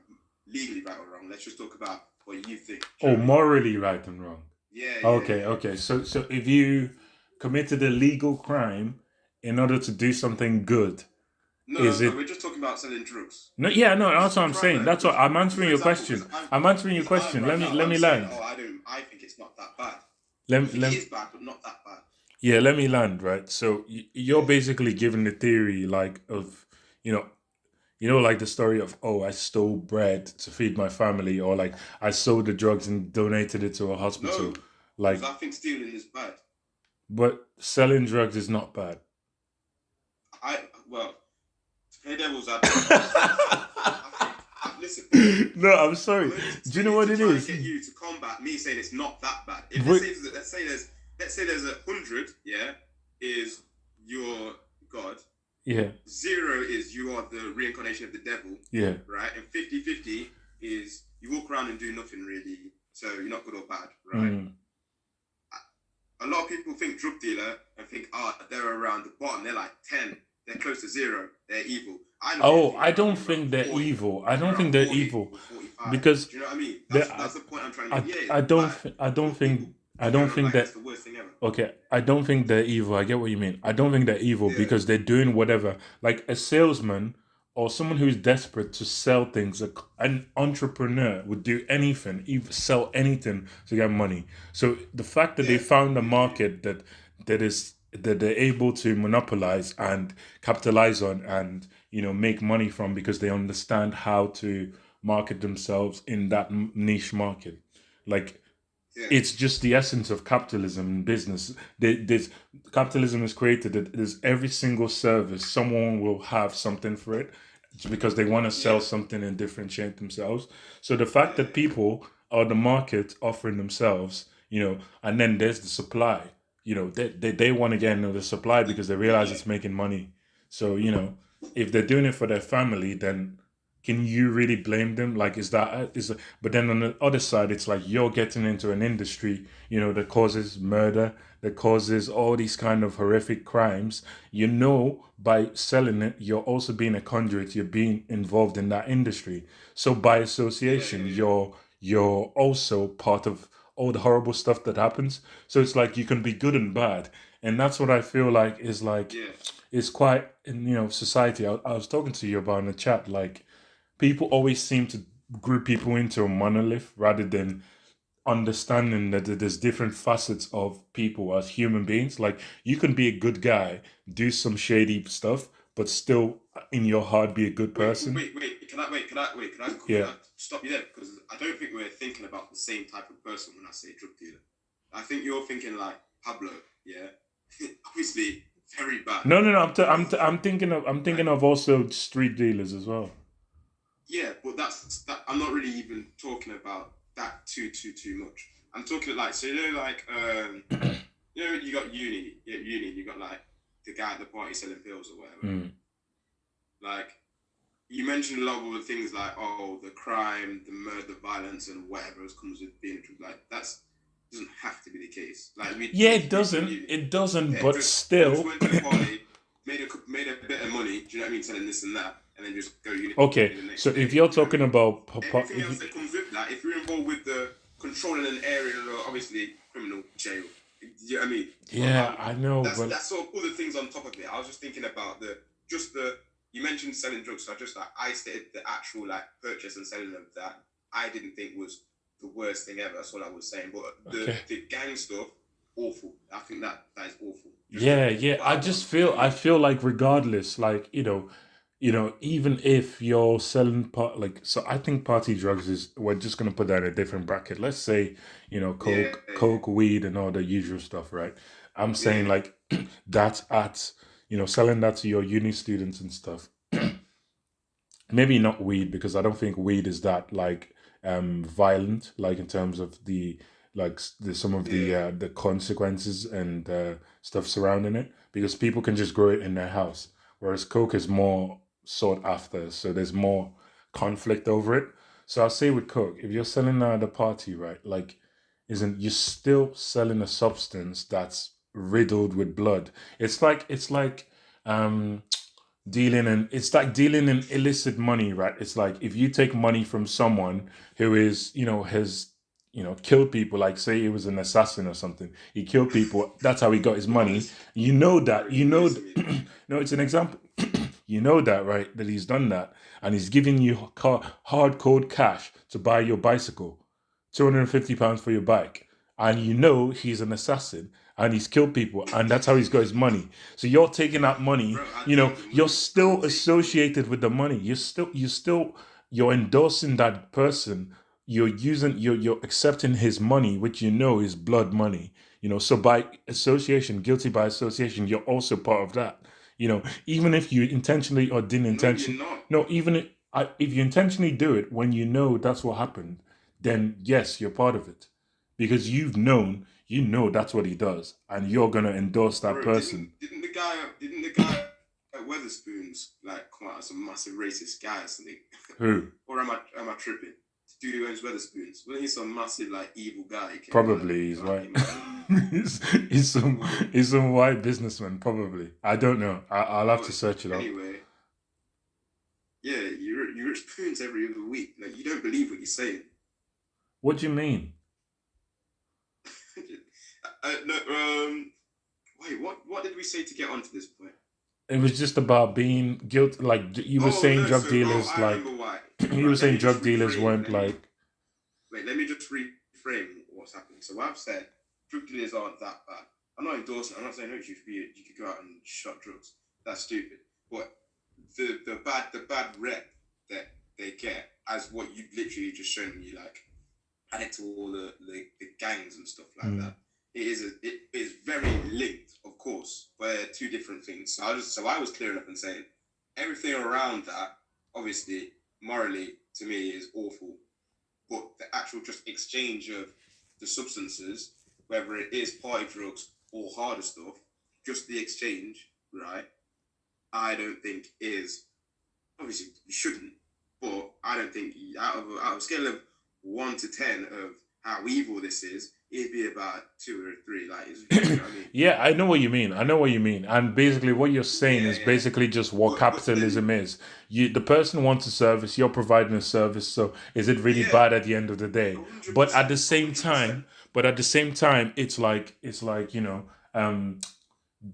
legally right or wrong. Let's just talk about what you think. Morally right and wrong. Yeah. Okay. So if you committed a legal crime in order to do something good, we're just talking about selling drugs. No, that's what I'm saying. That's what I'm answering your question. I'm answering your question. Let me land. I think it's not that bad. It is bad, but not that bad. Yeah, let me land, right? So you're basically giving the theory like of, like the story of, I stole bread to feed my family, or like I sold the drugs and donated it to a hospital. No, I think stealing is bad. But selling drugs is not bad. To play devil's advocate, listen. No, I'm sorry. Do you know what it is? Get you to combat me saying it's not that bad. Let's say there's 100, is your God. Yeah. 0 is you are the reincarnation of the devil. Yeah. Right? And 50-50 is you walk around and do nothing really, so you're not good or bad, right? A lot of people think drug dealer and think, they're around the bottom. They're like 10. They're close to 0. They're evil. I don't think they're evil. I don't think they're evil. Because do you know what I mean? That's the point I'm trying to make. I don't think that. That's the worst thing ever. Okay, I don't think they're evil. I get what you mean. I don't think they're evil because they're doing whatever. Like a salesman or someone who's desperate to sell things, an entrepreneur would do anything, even sell anything to get money. So the fact that they found a market that they're able to monopolize and capitalize on and make money from, because they understand how to market themselves in that niche market. Like it's just the essence of capitalism and business. Capitalism is created that there's every single service someone will have something for it. It's because they want to sell something and differentiate themselves. So the fact that people are the market offering themselves, and then there's the supply. They want to get into the supply because they realize it's making money. So, if they're doing it for their family, then can you really blame them? Like, but then on the other side, it's like you're getting into an industry, that causes murder, that causes all these kind of horrific crimes. By selling it, you're also being a conduit. You're being involved in that industry. So by association, you're also part of all the horrible stuff that happens. So it's like you can be good and bad, and that's what I feel like is like it's quite in society. I was talking to you about in the chat, like people always seem to group people into a monolith rather than understanding that there's different facets of people as human beings. Like you can be a good guy, do some shady stuff, but still in your heart be a good person. Wait. Can I stop you there? Because I don't think we're thinking about the same type of person when I say drug dealer. I think you're thinking like Pablo, yeah? Obviously, very bad. No. I'm thinking of also street dealers as well. Yeah, but that. I'm not really even talking about that too much. I'm talking like you got uni. Yeah, uni. You got like the guy at the party selling pills or whatever. Like you mentioned a lot of the things like the crime, the murder, the violence, and whatever else comes with being a drug. Like doesn't have to be the case. Like it doesn't. But still, just went to the party, made a bit of money. Do you know what I mean? Selling this and that. And then just go. Okay, so if you're talking about everything else that comes with that, if you're involved with the controlling an area, obviously criminal jail. You know what I mean? Yeah, I know. That's sort of other things on top of it. I was just thinking about you mentioned selling drugs, so I stated the actual like purchase and selling of that. I didn't think was the worst thing ever. That's what I was saying. But the gang stuff, awful. I think that is awful. I feel like regardless, like even if you're selling I think party drugs we're just gonna put that in a different bracket. Let's say, coke, weed, and all the usual stuff, right? I'm saying like that's at selling that to your uni students and stuff. Maybe not weed, because I don't think weed is that like violent, like in terms of the consequences and stuff surrounding it, because people can just grow it in their house, whereas coke is more sought after, so there's more conflict over it. So I'll say with coke, if you're selling at a party, right, like you're still selling a substance that's riddled with blood. It's like dealing in illicit money, right? It's like if you take money from someone who is has killed people, like say he was an assassin or something, he killed people, that's how he got his money. No, it's an example. You know that, right? That he's done that, and he's giving you hard cold cash to buy your bicycle, £250 for your bike, and he's an assassin and he's killed people, and that's how he's got his money. So you're taking that money, you're still associated with the money. You're endorsing that person. You're accepting his money, which is blood money. So by association, guilty by association, you're also part of that. Even if you intentionally or didn't intentionally, if you intentionally do it when that's what happened, then yes, you're part of it, because you've known, that's what he does, and you're gonna endorse that person. Didn't the guy at Weatherspoons like come out as a massive racist guy or something? Who? Or am I tripping? Dude who owns Weatherspoons, wasn't he some massive like evil guy? Probably he's white. he's some white businessman, probably. I don't know. I'll have to search it up. Anyway, yeah, you rich spoons every other week. Like, you don't believe what you're saying. What do you mean? Wait, what did we say to get onto this point? It was just about being guilty. Like you were saying, drug dealers. I remember why. You were saying drug dealers weren't like. Wait, let me just reframe what's happening. So what I've said, drug dealers aren't that bad. I'm not endorsing. I'm not saying you could go out and shot drugs. That's stupid. But the bad rep that they get, as what you literally just shown me, like added to all the gangs and stuff like that. It is very linked, of course, but they're two different things. So I was clearing up and saying everything around that, obviously, morally to me is awful. But the actual just exchange of the substances, whether it is party drugs or harder stuff, just the exchange, right? I don't think is, obviously you shouldn't, but I don't think out of a scale of 1 to 10 of how evil this is, it'd be about 2 or 3. Like, you know what I mean? Yeah, I know what you mean. And basically what you're saying is basically just what capitalism is. The person wants a service, you're providing a service, so is it really bad at the end of the day? 100%, But at the same time, but at the same time, it's like the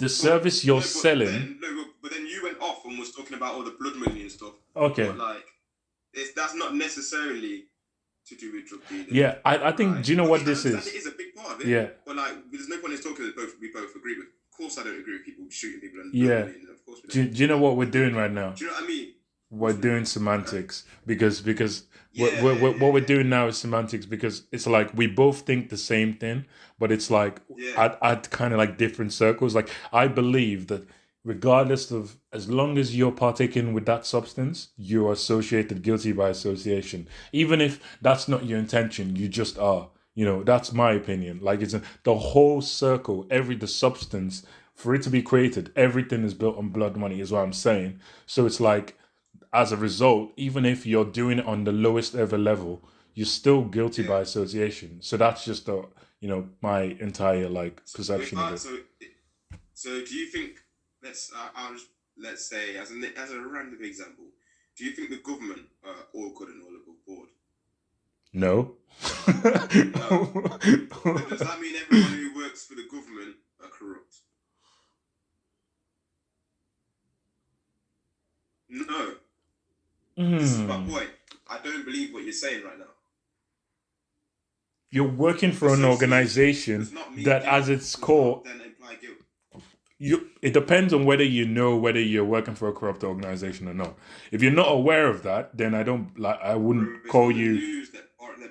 service you're selling. But then you went off and was talking about all the blood money and stuff. Okay. But like, that's not necessarily to do with drug dealing. Yeah, I think. Right? Do you know what this is? It is a big part of it. Yeah. But like, there's no point in talking that we both agree with. Of course, I don't agree with people shooting people and yeah. Money, and of course do you know what we're doing right now? Do you know what I mean? We're doing semantics because what we're doing now is semantics, because it's like we both think the same thing, but it's like at kind of like different circles. Like I believe that regardless of, as long as you're partaking with that substance, you're associated guilty by association. Even if that's not your intention, you just are. You know, that's my opinion. Like it's the whole circle, the substance, for it to be created, everything is built on blood money, is what I'm saying. So it's like, as a result, even if you're doing it on the lowest ever level, you're still guilty by association. So that's just my entire like perception of it. So do you think, let's say as a random example, do you think the government are all good and all above board? No. No. Does that mean everyone who works for the government are corrupt? No. This is my point. I don't believe what you're saying right now. You're working for an organization that, as its core, then imply guilt. It depends on whether you're working for a corrupt organization or not. If you're not aware of that, then I wouldn't call you. News that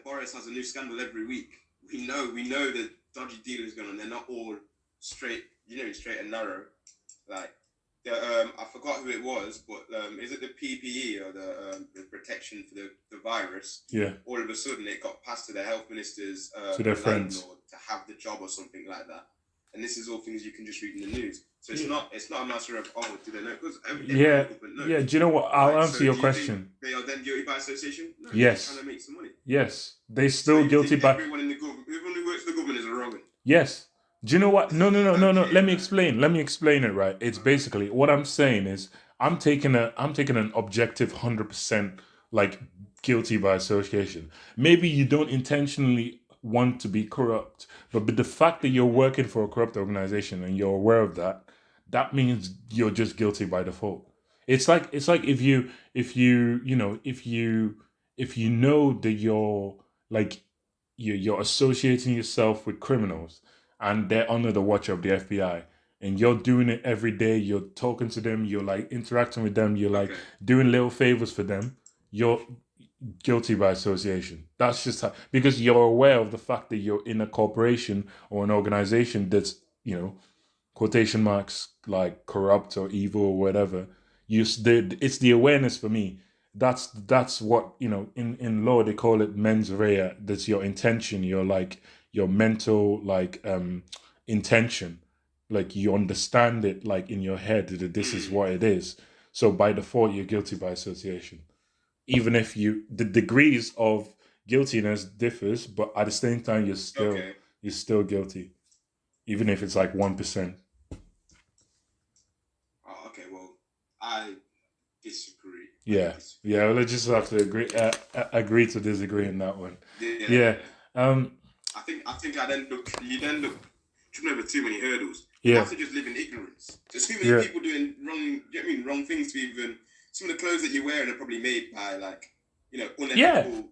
Boris has a new scandal every week. We know that dodgy dealings going on. They're not all straight and narrow. Like, I forgot who it was, but is it the PPE or the protection for the virus? Yeah. All of a sudden, it got passed to the health minister's to their friends to have the job or something like that. And this is all things you can just read in the news. So it's not a matter of, do they know? Because yeah. Do you know what? I'll answer your question. They are then guilty by association? No, yes. They're trying to make some money. Yes. They still guilty by. Everyone in the government, everyone who works for the government is a wrong one. Yes. Do you know what? No. Let me explain it right. It's basically, what I'm saying is, I'm taking an objective 100% like guilty by association. Maybe you don't intentionally want to be corrupt, but the fact that you're working for a corrupt organization and you're aware of that means you're just guilty by default. It's like if you know that you're like you're associating yourself with criminals and they're under the watch of the FBI, and you're doing it every day, you're talking to them, you're like interacting with them, you're like doing little favors for them, you're guilty by association. That's just how, because you're aware of the fact that you're in a corporation or an organization that's, quotation marks, like corrupt or evil or whatever. It's the awareness for me. That's what, in law they call it mens rea. That's your intention, your mental intention. Like you understand it like in your head that this is what it is. So by default you're guilty by association. Even if the degrees of guiltiness differs, but at the same time you're still guilty. Even if it's like 1%. Oh, okay, well, I disagree. Yeah. Well, let's just have to agree to disagree in that one. Yeah. I think you'd end up tripping over too many hurdles. You have to just live in ignorance. There's too many people doing wrong things to even. Some of the clothes that you're wearing are probably made by unethical kids,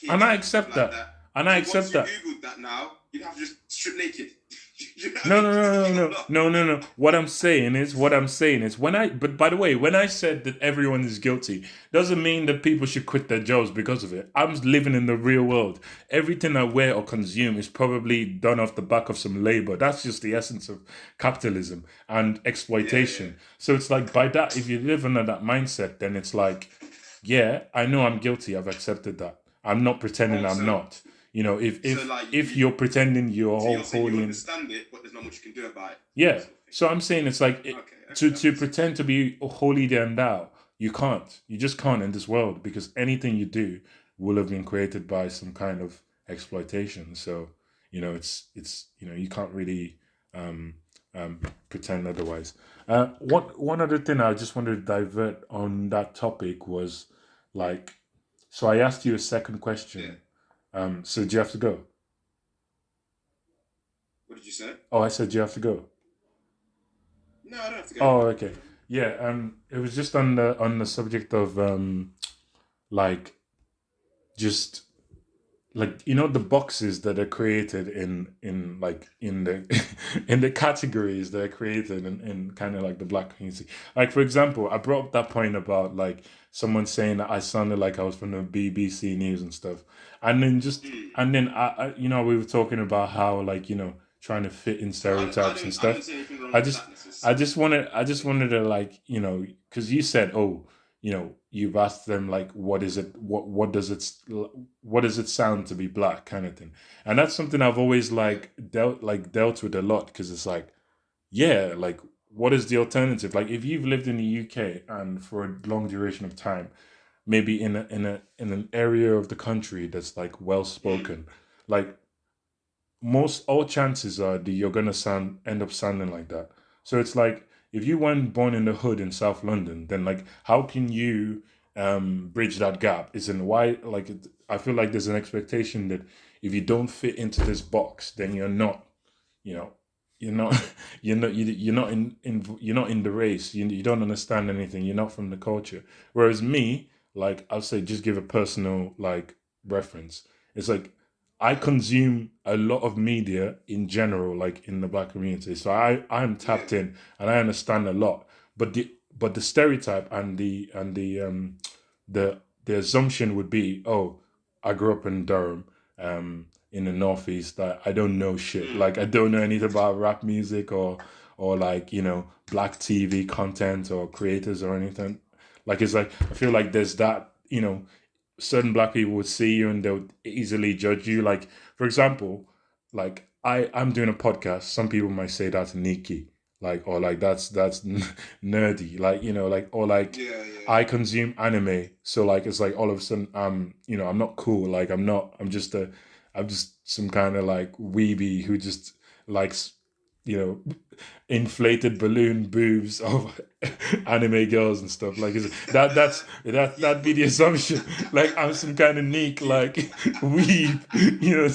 and I accept that. And I accept that. Once you Googled that now, you'd have to just strip naked. No. What I'm saying is but by the way, when I said that everyone is guilty, doesn't mean that people should quit their jobs because of it. I'm living in the real world. Everything I wear or consume is probably done off the back of some labor. That's just the essence of capitalism and exploitation. Yeah. So it's like, by that, if you live under that mindset, then it's like, I know I'm guilty. I've accepted that. I'm not pretending I'm not. If you're pretending you're all holy, you understand it, but there's not much you can do about it. Yeah. So I'm saying it's like to pretend to be holy than thou, you can't. You just can't in this world, because anything you do will have been created by some kind of exploitation. So it's you can't really pretend otherwise. One other thing I just wanted to divert on that topic was so I asked you a second question. Yeah. So do you have to go? What did you say? Oh, I said you have to go. No, I don't have to go. Oh, okay. Yeah, it was just on the subject of like just like the boxes that are created in like in the in the categories that are created in kind of like the black community. Like for example, I brought up that point about like someone saying that I sounded like I was from the BBC News and stuff, and then I we were talking about how like trying to fit in stereotypes and I don't stuff. see anything wrong I with just that I necessarily. just wanted to like because you said you've asked them like what is it what does it sound to be black kind of thing, and that's something I've always like dealt with a lot, because it's like like what is the alternative? Like if you've lived in the UK and for a long duration of time, maybe in an area of the country that's like well spoken, like most all chances are that you're gonna end up sounding like that. So it's like if you weren't born in the hood in South London, then like how can you bridge that gap? Isn't why like I feel like there's an expectation that if you don't fit into this box, then you're not, you know, you're not you're not in the race. You don't understand anything. You're not from the culture. Whereas me, like I'll say, just give a personal like reference. It's like I consume a lot of media in general, like in the black community. So I'm tapped in and I understand a lot. But the stereotype and the assumption would be, oh, I grew up in Durham, in the Northeast. That I don't know shit. Like I don't know anything about rap music or like black TV content or creators or anything. Like it's like I feel like there's that certain black people would see you and they'll easily judge you. Like, for example, like I'm doing a podcast. Some people might say that's Nikki, like, or like that's nerdy, like like, or like I consume anime, so like it's like all of a sudden I'm not cool. Like I'm just some kind of like weeby who just likes you know inflated balloon boobs of anime girls and stuff. Like that'd be the assumption. Like I'm some kind of neek like weeb,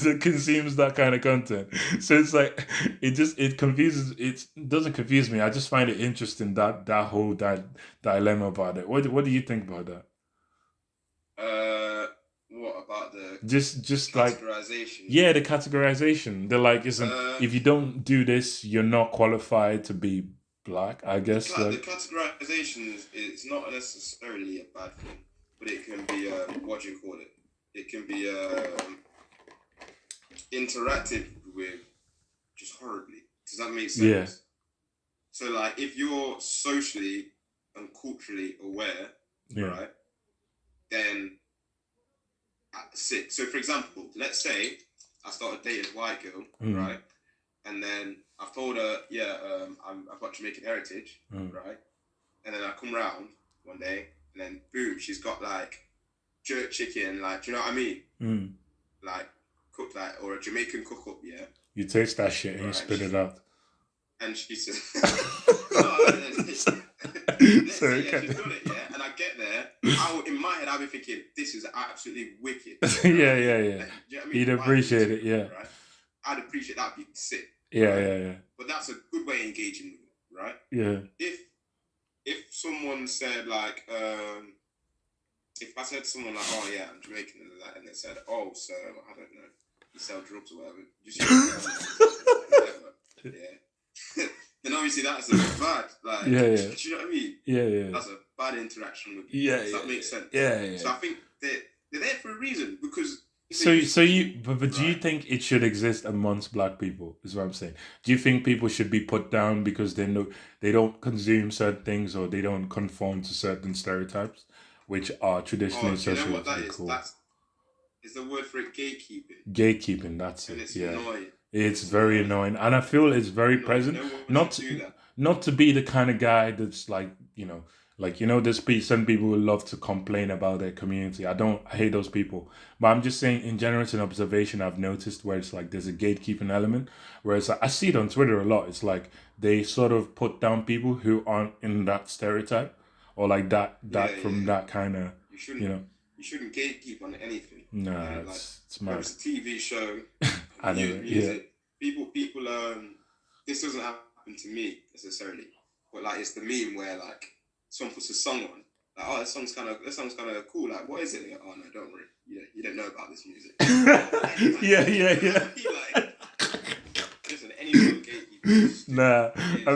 that consumes that kind of content. So it's like it confuses. It doesn't confuse me. I just find it interesting that whole dilemma about it. What do you think about that? What about the Just like categorization? yeah, the categorization. They're like, isn't if you don't do this, you're not qualified to be black. I guess the categorization is not necessarily a bad thing, but it can be what do you call it? It can be interactive with just horribly. Does that make sense? Yeah. So like if you're socially and culturally aware, right, then so for example, let's say I started dating a white girl, right, and then I've told her, I've got Jamaican heritage, right, and then I come round one day and then boom, she's got like jerk chicken, like, do you know what I mean? Like cooked like, or a Jamaican cook up, yeah. You taste that shit and you spit it out. And she said, she's done it, yeah. And I get there, in my head, I'll be thinking, this is absolutely wicked. Right? yeah. You know what I mean? You'd appreciate it, yeah. Right? I'd appreciate that'd be sick. Yeah, right? yeah. But that's a good way of engaging with it, right? Yeah. If someone said like, if I said to someone like, oh yeah, I'm Jamaican and they said, oh, so I don't know, you sell drugs or whatever, just whatever, yeah. Then obviously that's a bit bad. Like, do you know what I mean? Yeah. That's a bad interaction with you. Does that make sense? Yeah. So I think they're there for a reason, because. So do you think it should exist amongst black people? Is what I'm saying. Do you think people should be put down because they know they don't consume certain things or they don't conform to certain stereotypes, which are traditionally associated with cool? Is the word for it gatekeeping? Gatekeeping, that's and it. It's yeah. Annoying. It's very annoying, and I feel it's very present. Not to be the kind of guy that's like there's some people who love to complain about their community. I hate those people, but I'm just saying in general, it's an observation I've noticed where it's like there's a gatekeeping element. Where it's like I see it on Twitter a lot. It's like they sort of put down people who aren't in that stereotype or like that kind of you shouldn't gatekeep on anything. No, it's mad. It's a TV show, music. people this doesn't happen to me necessarily, but like it's the meme where like someone puts a song on, like, oh, that song's kind of cool, like, what is it? Like, oh no, don't worry, you don't know about this music. Yeah. Like, listen, any little gatekeeper. Nah, I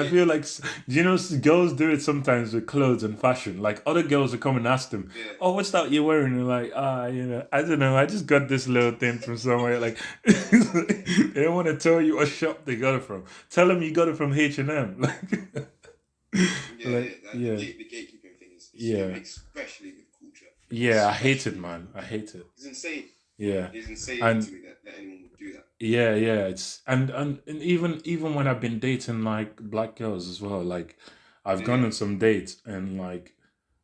feel like, you know, girls do it sometimes with clothes and fashion. Like other girls will come and ask them, "Oh, what's that you're wearing?" And they're like, I don't know. I just got this little thing from somewhere. Like they don't want to tell you what shop they got it from. Tell them you got it from H&M. The gatekeeping thing is especially with culture. Yeah, I hate it, man. I hate it. It's insane. Yeah, it's insane to me that anyone would do that. Yeah. It's and even when I've been dating like black girls as well, like I've gone on some dates and like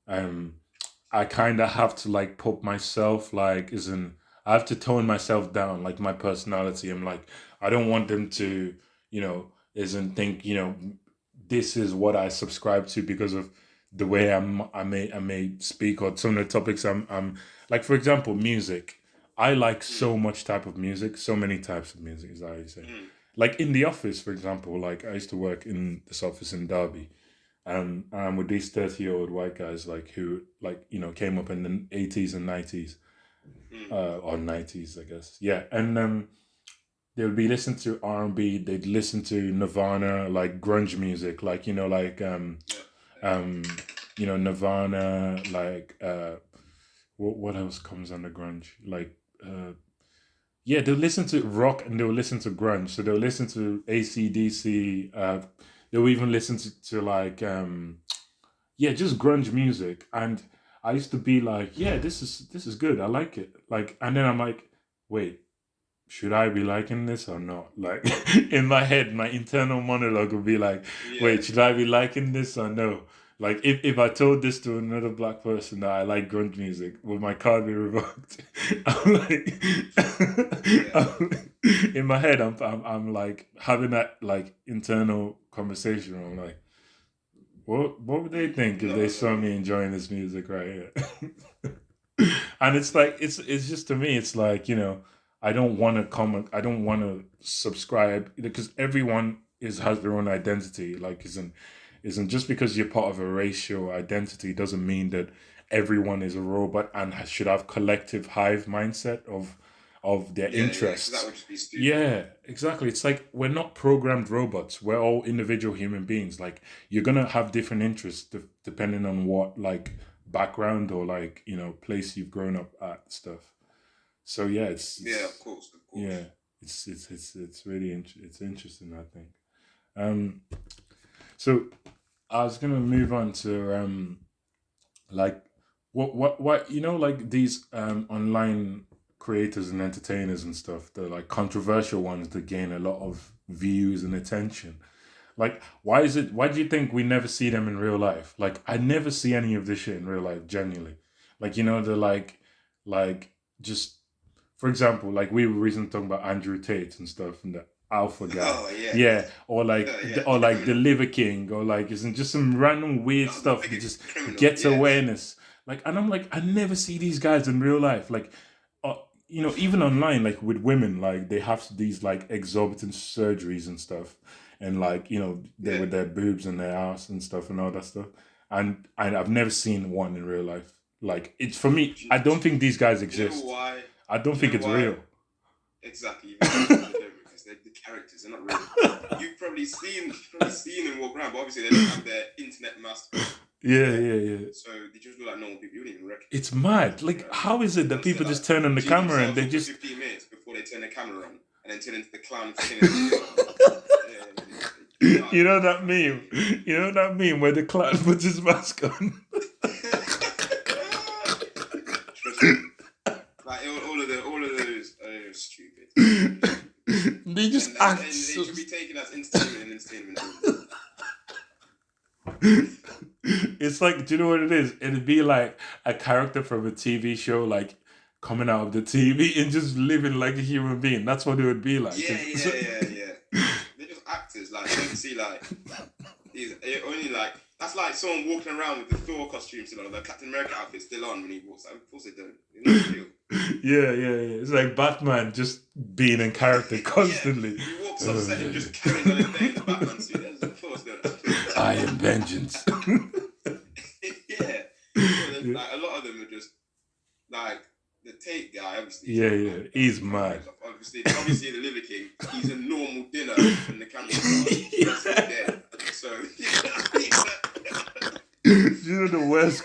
I kind of have to like put myself like I have to tone myself down, like my personality. I'm like, I don't want them to, think, this is what I subscribe to because of the way I may speak or some of the topics I'm like, for example, music. I like so much type of music, so many types of music, is that how you say. Like in the office, for example, like I used to work in this office in Derby, and with these 30-year-old white guys, like who, like, came up in the 80s and 90s, or 90s, I guess. Yeah, and they would be listening to R&B, they'd listen to Nirvana, like grunge music, like, Nirvana, like, what else comes under grunge? Like, they'll listen to rock and they'll listen to grunge. So they'll listen to AC/DC. They'll even listen to like, just grunge music. And I used to be like, this is good. I like it. Like, and then I'm like, wait, should I be liking this or not? Like in my head, my internal monologue would be like, wait, should I be liking this or no? Like, if I told this to another black person that I like grunge music, would my card be revoked? I'm like, in my head, I'm like having that like internal conversation. I'm like, what would they think if they saw me enjoying this music right here? And it's like, it's just, to me, it's like, I don't want to comment. I don't want to subscribe, because everyone has their own identity. Like, isn't just because you're part of a racial identity doesn't mean that everyone is a robot and should have collective hive mindset of their interests. That would just be stupid. Yeah, exactly. It's like, we're not programmed robots. We're all individual human beings. Like, you're gonna have different interests depending on what like background or like place you've grown up at, stuff. So yeah, it's of course. Yeah, it's really it's interesting, I think. So I was gonna move on to like what like these online creators and entertainers and stuff, the like controversial ones that gain a lot of views and attention. Like, why do you think we never see them in real life? Like, I never see any of this shit in real life, genuinely. Like, they're like just, for example, like we were recently talking about Andrew Tate and stuff, and the alpha guy. Oh, yeah. Or like the Liver King, or like isn't just some random weird stuff that just gets awareness. Like, and I'm like, I never see these guys in real life. Like, even online, like with women, like they have these like exorbitant surgeries and stuff, and like they with their boobs and their ass and stuff and all that stuff. And I've never seen one in real life. Like, it's, for me, I don't think these guys exist. Why? I don't think it's real. Exactly. Because the characters are not real. You've probably seen them walk around, but obviously they don't have their internet mask. Yeah. So they just look like normal people. You don't even recognize. It's mad. Like, how is it that people just turn on the camera and they just 15 minutes before they turn the camera on and then turn into the clown? You know that meme? You know that meme where the clown puts his mask on? Like all of those are stupid. They just act. And they should be taken as entertainment. It's like, do you know what it is? It'd be like a character from a TV show, like coming out of the TV and just living like a human being. That's what it would be like. Yeah. They're just actors. Like, you don't see like these only like, that's like someone walking around with the Thor costume still on, the Captain America outfit still on when he walks out. Of course they don't. They're not real. yeah. It's like Batman just being in character constantly. He walks off set and just carrying on a day in the Batman suit. That's of course going to happen. I am vengeance. Yeah. Like, a lot of them are just like the Tate guy, obviously. Yeah. He's mad. Obviously, the Liver King, he's a normal dinner when the camera's on. Dead. So, You know the worst.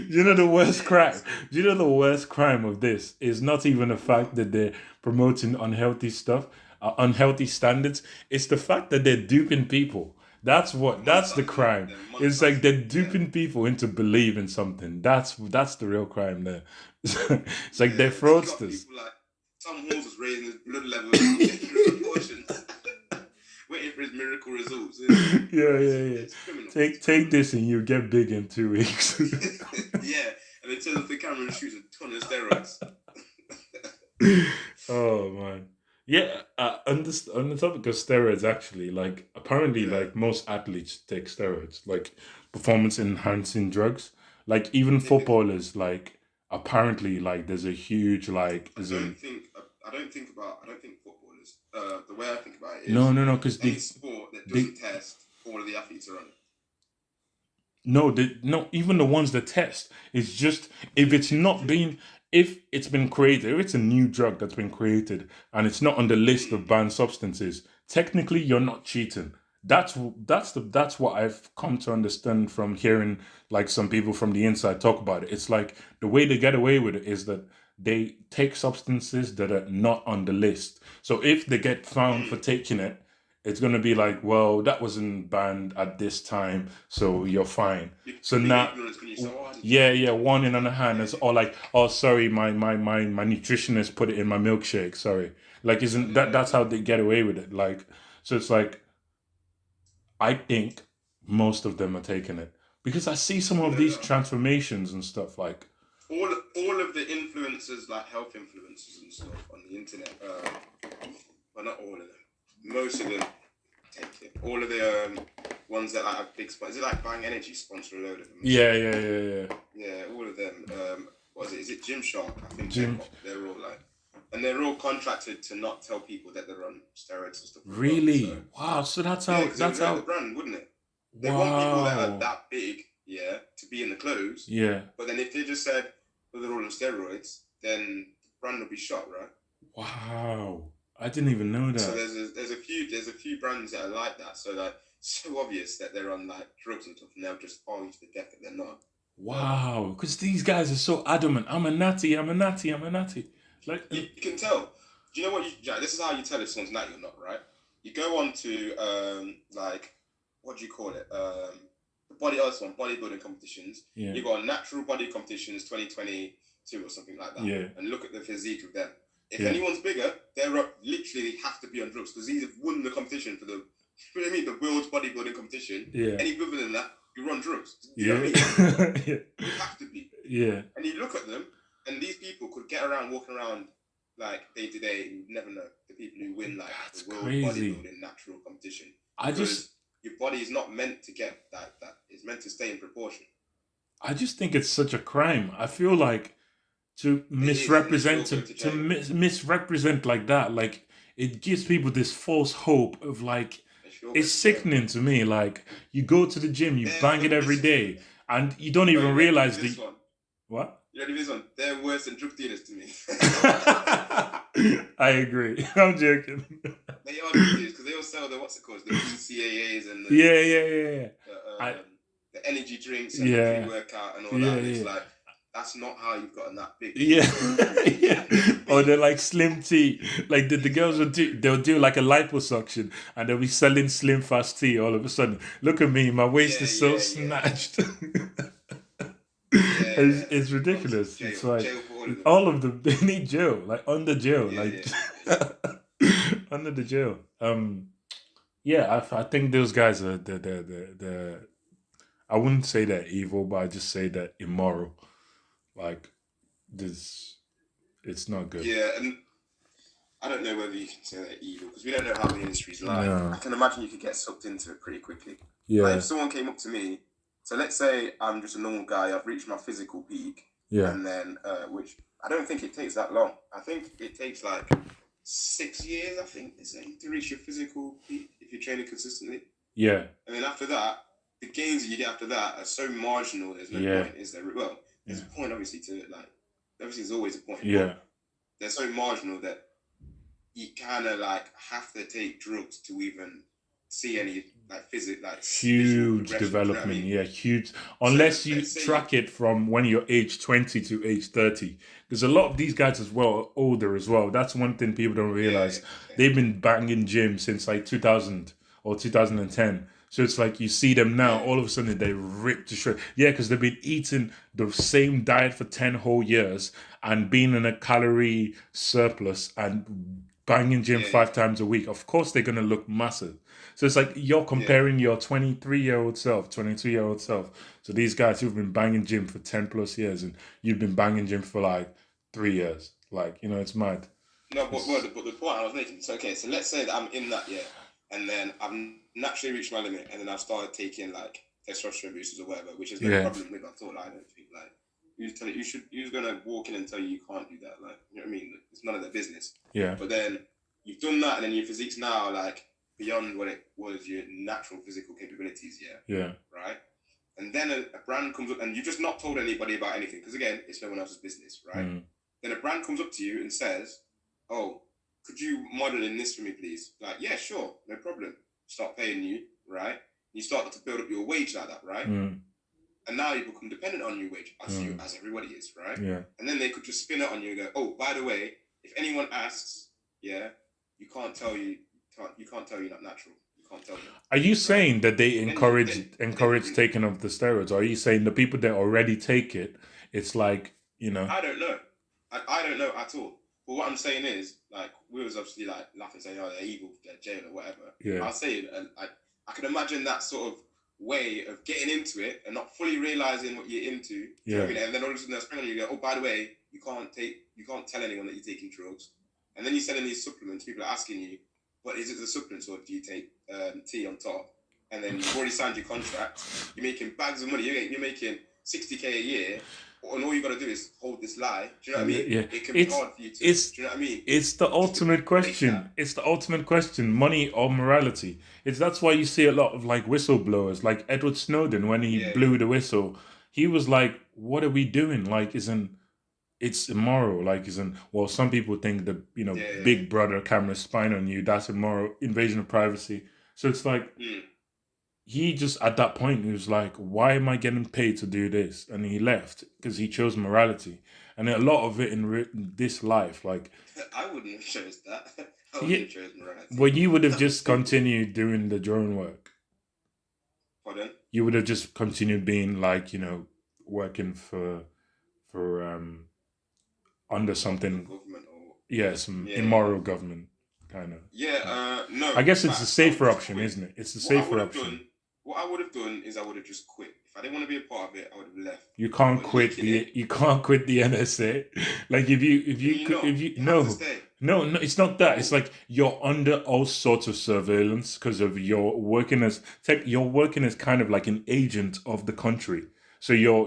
You know the worst crime. You know the worst crime of this is not even the fact that they're promoting unhealthy stuff, unhealthy standards. It's the fact that they're duping people. That's the crime. It's like they're duping people into believing something. That's the real crime there. It's like they're fraudsters. Like, Tom Halls was raising his blood levels in proportion, waiting for his miracle results. Yeah. Take this and you get big in 2 weeks. Yeah, and it turns off the camera and shoots a ton of steroids. Oh man. Yeah, on the topic of steroids, actually, like apparently, like most athletes take steroids, like performance enhancing drugs. Like even footballers, like apparently, like there's a huge like. I don't think footballers. The way I think about it is no, because any sport that doesn't test, all of the athletes are on it. No, even the ones that test, it's just if it's been created, if it's a new drug that's been created and it's not on the list of banned substances, technically you're not cheating. That's what I've come to understand from hearing like some people from the inside talk about it. It's like the way they get away with it is that they take substances that are not on the list. So if they get found for taking it, it's going to be like, well, that wasn't banned at this time, so you're fine. So now, one in on the hand is all like, oh, sorry, my nutritionist put it in my milkshake. Sorry, like, isn't that's how they get away with it? Like, so it's like, I think most of them are taking it because I see some of these transformations and stuff like. All of the influencers, like health influencers and stuff on the internet, well, not all of them. Most of them take it. All of the ones that like have big sponsors. Is it like Bang Energy sponsor a load of them? Yeah. Yeah, all of them. What is it? Is it Gymshark? I think they're all like, and they're all contracted to not tell people that they're on steroids and stuff. Really? So, wow. So that's how. That's how the brand, wouldn't it? They want people that are that big, to be in the clothes. Yeah. But then if they just said, well, they're all on steroids, then the brand will be shot, right? Wow. I didn't even know that. So there's a few brands that are like that. So like so obvious that they're on like drugs and stuff, and they'll just argue to the death that they're not. Wow, because these guys are so adamant. I'm a natty. Like you can tell. Do you know what? Jack, this is how you tell if someone's natty or not, right? You go on to like what do you call it? The bodybuilding competitions. Yeah. You got natural body competitions 2022 or something like that. Yeah. And look at the physique of them. If anyone's bigger, they're literally have to be on drugs because these have won the competition for the, you know what I mean, the world's bodybuilding competition. Yeah. Any bigger than that, you're on drugs. You know what I mean? You have to be. Yeah. And you look at them, and these people could get around, walking around like day to day, and you'd never know the people who win like the world bodybuilding natural competition. Your body is not meant to get that. It's meant to stay in proportion. I just think it's such a crime. I feel like to misrepresent like that, like it gives people this false hope of like it's sickening to me. Like you go to the gym, you bang it every day, and you don't even realize what? You know this one? They're worse than drug dealers to me. I agree. I'm joking. They are drug dealers because they all sell the the BCAAs and the energy drinks and the pre-workout and all that. And it's like, that's not how you've gotten that big. Yeah. Or they're like slim tea. Like the girls they'll do like a liposuction and they'll be selling slim fast tea all of a sudden. Look at me, my waist is so snatched. It's ridiculous. Jail, it's like jail all of them they need jail. Like under jail. Under the jail. I think those guys are the I wouldn't say they're evil, but I just say they're immoral. Like this, it's not good. Yeah, and I don't know whether you can say they're evil because we don't know how the industry's like. I can imagine you could get sucked into it pretty quickly. Yeah. Like if someone came up to me, so let's say I'm just a normal guy, I've reached my physical peak, and then which I don't think it takes that long. I think it takes like 6 years, I think, they say, to reach your physical peak if you're training consistently. Yeah. And then after that, the gains that you get after that are so marginal, there's no point, is there? Well, there's a point, obviously, to like, obviously, there's always a point. Yeah. They're so marginal that you kind of like have to take drugs to even see any like huge development. You know what I mean? Yeah, huge. Unless you track it from when you're age 20 to age 30, because a lot of these guys as well are older as well. That's one thing people don't realize. They've been banging gym since like 2000 or 2010. So it's like you see them now, all of a sudden they rip to shred. Yeah, because they've been eating the same diet for 10 whole years and being in a calorie surplus and banging gym 5 times a week. Of course they're going to look massive. So it's like you're comparing your 23-year-old self, 22-year-old self. So these guys who've been banging gym for 10 plus years and you've been banging gym for like 3 years. Like, you know, it's mad. No, but the point I was making, so okay, so let's say that I'm in that year and then I've naturally reached my limit and then I've started taking like testosterone boosters or whatever, which is no problem with at all. I don't think like who's gonna walk in and tell you can't do that, like, you know what I mean? It's none of their business. Yeah. But then you've done that and then your physique's now like beyond what it was your natural physical capabilities, yeah, right? And then a brand comes up and you've just not told anybody about anything because again, it's no one else's business, right? Then a brand comes up to you and says, "Oh, could you model in this for me, please?" Like, yeah, sure, no problem. Start paying you, right? You start to build up your wage like that, right? And now you become dependent on your wage, as everybody is, right? Yeah. And then they could just spin it on you and go, "Oh, by the way, if anyone asks, you can't tell you you're not natural. You can't tell them." Are you saying that they encourage taking of the steroids? Or are you saying the people that already take it, it's like, you know? I don't know. I don't know at all. But what I'm saying is, like, we was obviously like laughing, saying, "Oh, they're evil, they're jail or whatever." Yeah. I'll say, I can imagine that sort of way of getting into it and not fully realizing what you're into. You know what I mean? And then all of a sudden they're springing on you, go, "Oh, by the way, you can't tell anyone that you're taking drugs." And then you're selling these supplements. People are asking you, "But is it the supplements or do you take tea on top?" And then you've already signed your contract. You're making bags of money. You're making 60K a year. And all you got to do is hold this lie. Do you know what I mean? Yeah. It can be hard for you to. Do you know what I mean? It's the ultimate question. It's the ultimate question: money or morality. That's why you see a lot of like whistleblowers, like Edward Snowden when he blew the whistle. He was like, "What are we doing? Like, it's immoral. Like, well, some people think that Big Brother camera spying on you, that's immoral, invasion of privacy." So it's like. He just, at that point, he was like, why am I getting paid to do this? And he left because he chose morality. And a lot of it in this life, like... I wouldn't have chose that. I wouldn't have chose morality. Well, you would have just continued doing the drone work. Pardon? You would have just continued being like, working for under something... Government or... Yeah, some immoral government, kind of. Yeah, no. I guess it's a safer option, isn't it? It's a safer option. What I would have done is I would have just quit. If I didn't want to be a part of it, I would have left. You can't quit the NSA. Like if you no, it's not that. It's like you're under all sorts of surveillance because of your working as kind of like an agent of the country. So your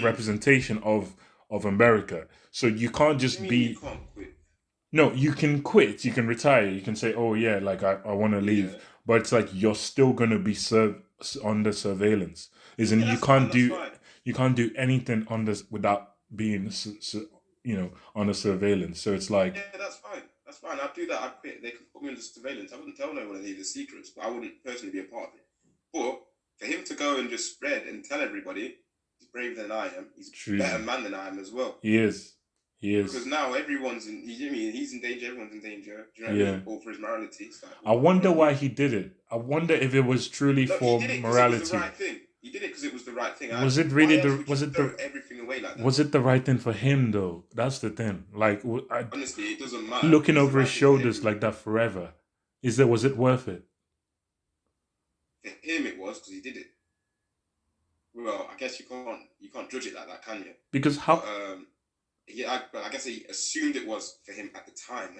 representation of America. So you can't just be. You can't quit. No, you can quit. You can retire. You can say, "Oh yeah, like I want to leave." Yeah. But it's like you're still gonna be under surveillance. You can't do anything without being under surveillance. So it's like that's fine. That's fine. I'd do that. I'd quit. They could put me under surveillance. I wouldn't tell no one any of the secrets, but I wouldn't personally be a part of it. But for him to go and just spread and tell everybody, he's braver than I am. He's a better man than I am as well. He is. Because now everyone's in. He's in danger. Everyone's in danger. Do you know what I mean? All for his morality. Like, I wonder why he did it. I wonder if it was truly for morality. It was the right thing. He did it because it was the right thing. Was it really everything away like that? Was it the right thing for him though? That's the thing. Like, honestly, it doesn't matter. Looking over his shoulders like that forever. Was it worth it? For him, it was because he did it. Well, I guess you can't judge it like that, can you? Because how? I guess he assumed it was for him at the time.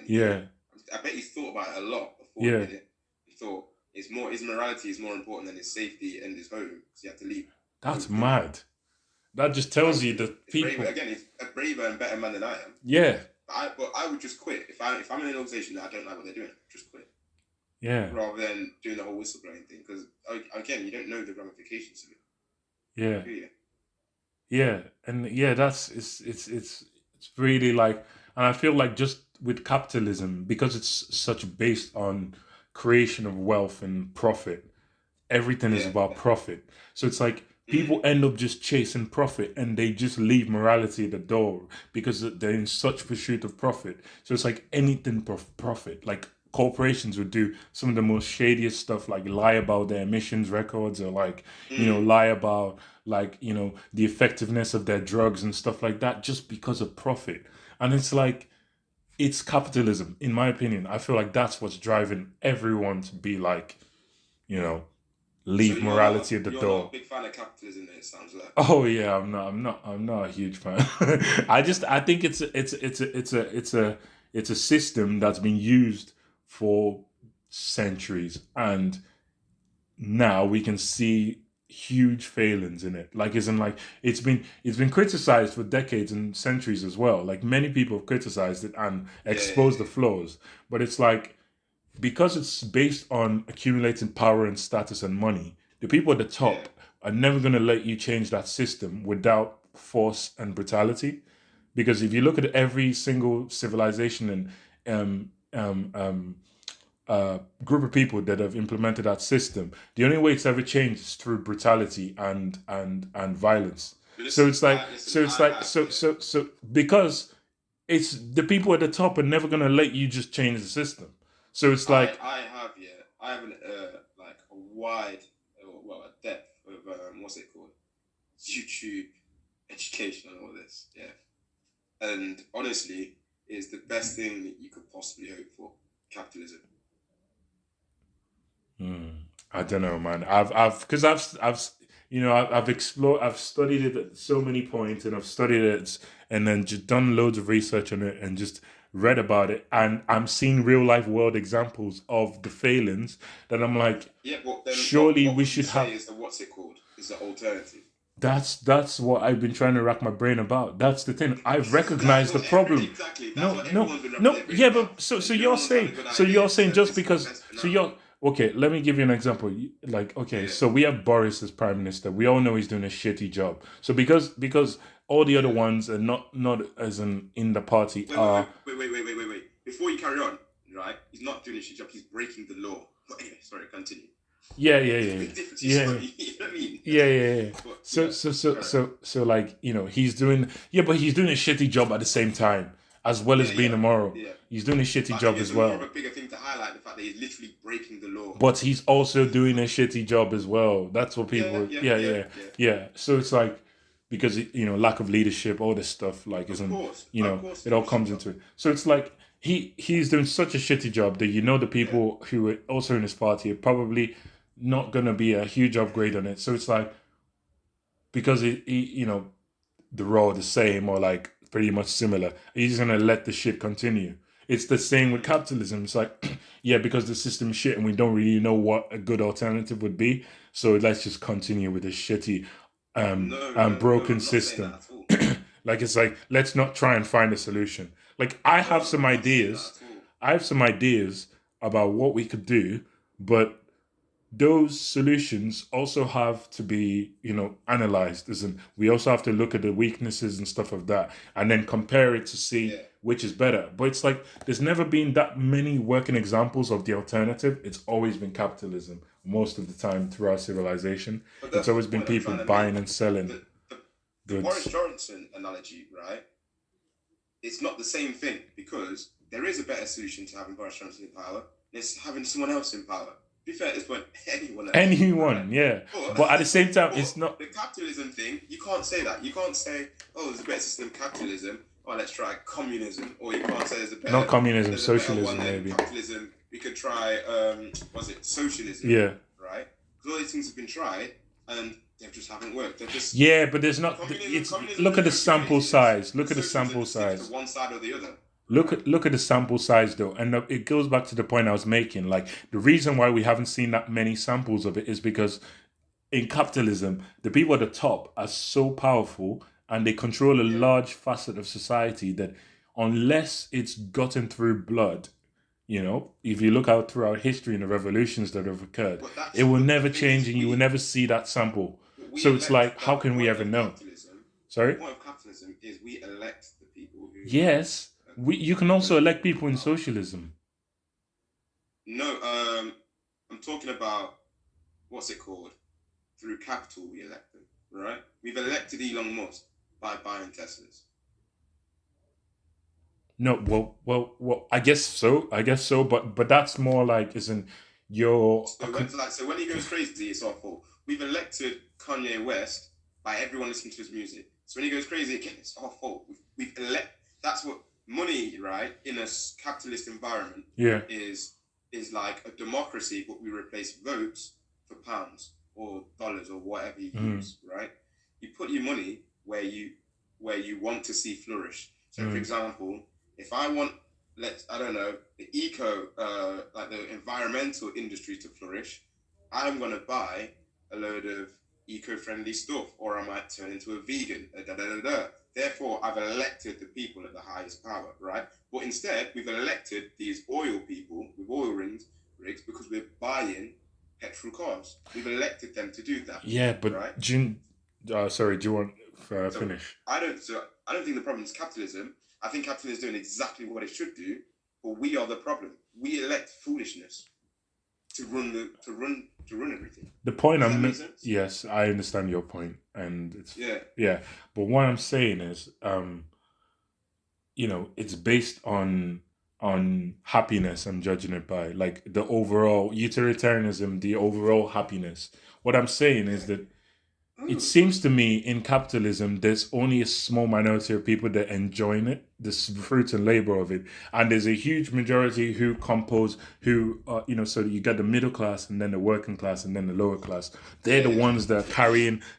I bet he thought about it a lot before he did it. He thought his morality is more important than his safety and his home because he had to leave. That's mad. That just tells you that people... He's a braver and better man than I am. Yeah. But I would just quit. If I'm in an organization that I don't like what they're doing, just quit. Yeah. Rather than doing the whole whistleblowing thing. Because, again, you don't know the ramifications of it. Yeah. Do you? Yeah. And yeah, it's really like... And I feel like just with capitalism, because it's such based on creation of wealth and profit, everything is about profit. So it's like people end up just chasing profit and they just leave morality at the door because they're in such pursuit of profit. So it's like anything profit. Like corporations would do some of the most shadiest stuff, like lie about their emissions records, or like, lie about like, the effectiveness of their drugs and stuff like that, just because of profit. And it's like, it's capitalism, in my opinion. I feel like that's what's driving everyone to be like, leave morality at the door. You're not a big fan of capitalism, then, it sounds like. Oh yeah, I'm not a huge fan. I think it's a system that's been used for centuries, and now we can see huge failings in it. Like, isn't like it's been criticized for decades and centuries as well. Like, many people have criticized it and exposed the flaws, but it's like, because it's based on accumulating power and status and money, the people at the top are never going to let you change that system without force and brutality. Because if you look at every single civilization and group of people that have implemented that system, the only way it's ever changed is through brutality and violence. So because it's the people at the top are never going to let you just change the system. So it's like I have like a wide, a depth of what's it called, YouTube education on all this, and honestly, it's the best thing that you could possibly hope for. Capitalism. I don't know, man. I've explored, I've studied it at so many points, and I've studied it and then just done loads of research on it and just read about it, and I'm seeing real life world examples of the failings that I'm like, surely we should have. Is the what's it called? Is the alternative? That's what I've been trying to rack my brain about. That's the thing. I've recognized the problem. Exactly. No. Yeah, but so you're saying just because okay, let me give you an example. Like, okay, so we have Boris as prime minister. We all know he's doing a shitty job. So because all the other ones are not as in the party are. Wait. Before you carry on, right? He's not doing a shitty job. He's breaking the law. But anyway, sorry, continue. Yeah. So like, he's doing but he's doing a shitty job at the same time, as well as being immoral. Yeah. He's doing a shitty job as well. More of a bigger thing to highlight, the fact that he's literally breaking the law. But he's also doing a shitty job as well. That's what people. Yeah. So it's like, because lack of leadership, all this stuff, like, isn't it all comes into it. So it's like he's doing such a shitty job that the people who are also in his party are probably not gonna be a huge upgrade on it. So it's like, because the role the same or like pretty much similar, he's gonna let the shit continue. It's the same with capitalism. It's like, because the system is shit and we don't really know what a good alternative would be, so let's just continue with this shitty broken system. Like, it's like, let's not try and find a solution. Like, I have some ideas about what we could do, but those solutions also have to be, analyzed. We also have to look at the weaknesses and stuff of that, and then compare it to see which is better. But it's like, there's never been that many working examples of the alternative. It's always been capitalism most of the time throughout civilization. It's always been people buying and selling. The Boris Johnson analogy, right? It's not the same thing, because there is a better solution to having Boris Johnson in power. It's having someone else in power. Be fair, it's when anyone else. Yeah. But at the same time, it's not the capitalism thing. You can't say that. You can't say, there's a better system, capitalism. Let's try communism. Or you can't say there's a better. Not communism, socialism, maybe. Capitalism. We could try. Socialism? Yeah. Right. Because all these things have been tried, and they just haven't worked. They're just. Yeah, but there's not. Look at the sample size. Look at the sample size. One side or the other. Look at the sample size though, and it goes back to the point I was making. Like, the reason why we haven't seen that many samples of it is because in capitalism, the people at the top are so powerful and they control a large facet of society that unless it's gotten through blood, if you look out throughout history and the revolutions that have occurred, it will never change and you will never see that sample. So it's like, how can we ever know? Sorry? The point of capitalism is we elect the people who... Yes. You can also elect people in socialism. No, I'm talking about, what's it called? Through capital we elect them, right? We've elected Elon Musk by buying Teslas. No, well. I guess so. But that's more like, isn't your... So when he goes crazy, it's our fault. We've elected Kanye West by everyone listening to his music. So when he goes crazy again, it's our fault. We've elected... That's what money, right, in a capitalist environment is like a democracy, but we replace votes for pounds or dollars or whatever you use, right? You put your money where you want to see flourish. So, for example, if I want, the the environmental industry to flourish, I'm going to buy a load of eco-friendly stuff, or I might turn into a vegan, Therefore, I've elected the people at the highest power, right? But instead, we've elected these oil people with oil rigs because we're buying petrol cars. We've elected them to do that. Yeah, but right? do you want to finish? I don't think the problem is capitalism. I think capitalism is doing exactly what it should do, but we are the problem. We elect foolishness to run everything. The point yes, I understand your point, and it's but what I'm saying is, it's based on happiness. I'm judging it by like the overall utilitarianism, the overall happiness. What I'm saying is that it seems to me in capitalism, there's only a small minority of people that enjoying it, the fruit and labor of it. And there's a huge majority who so you get the middle class and then the working class and then the lower class. They're the ones that are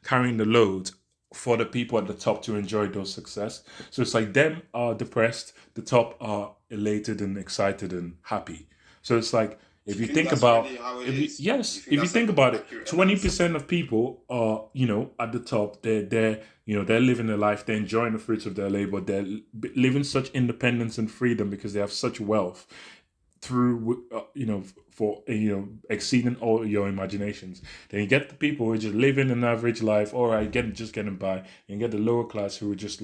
carrying the load for the people at the top to enjoy those success. So it's like them are depressed, the top are elated and excited and happy. So it's like, if you think about it, 20% of people are, at the top. They're living their life. They're enjoying the fruits of their labor. They're living such independence and freedom because they have such wealth through, exceeding all your imaginations. Then you get the people who are just living an average life, all right, just getting by. And you get the lower class who are just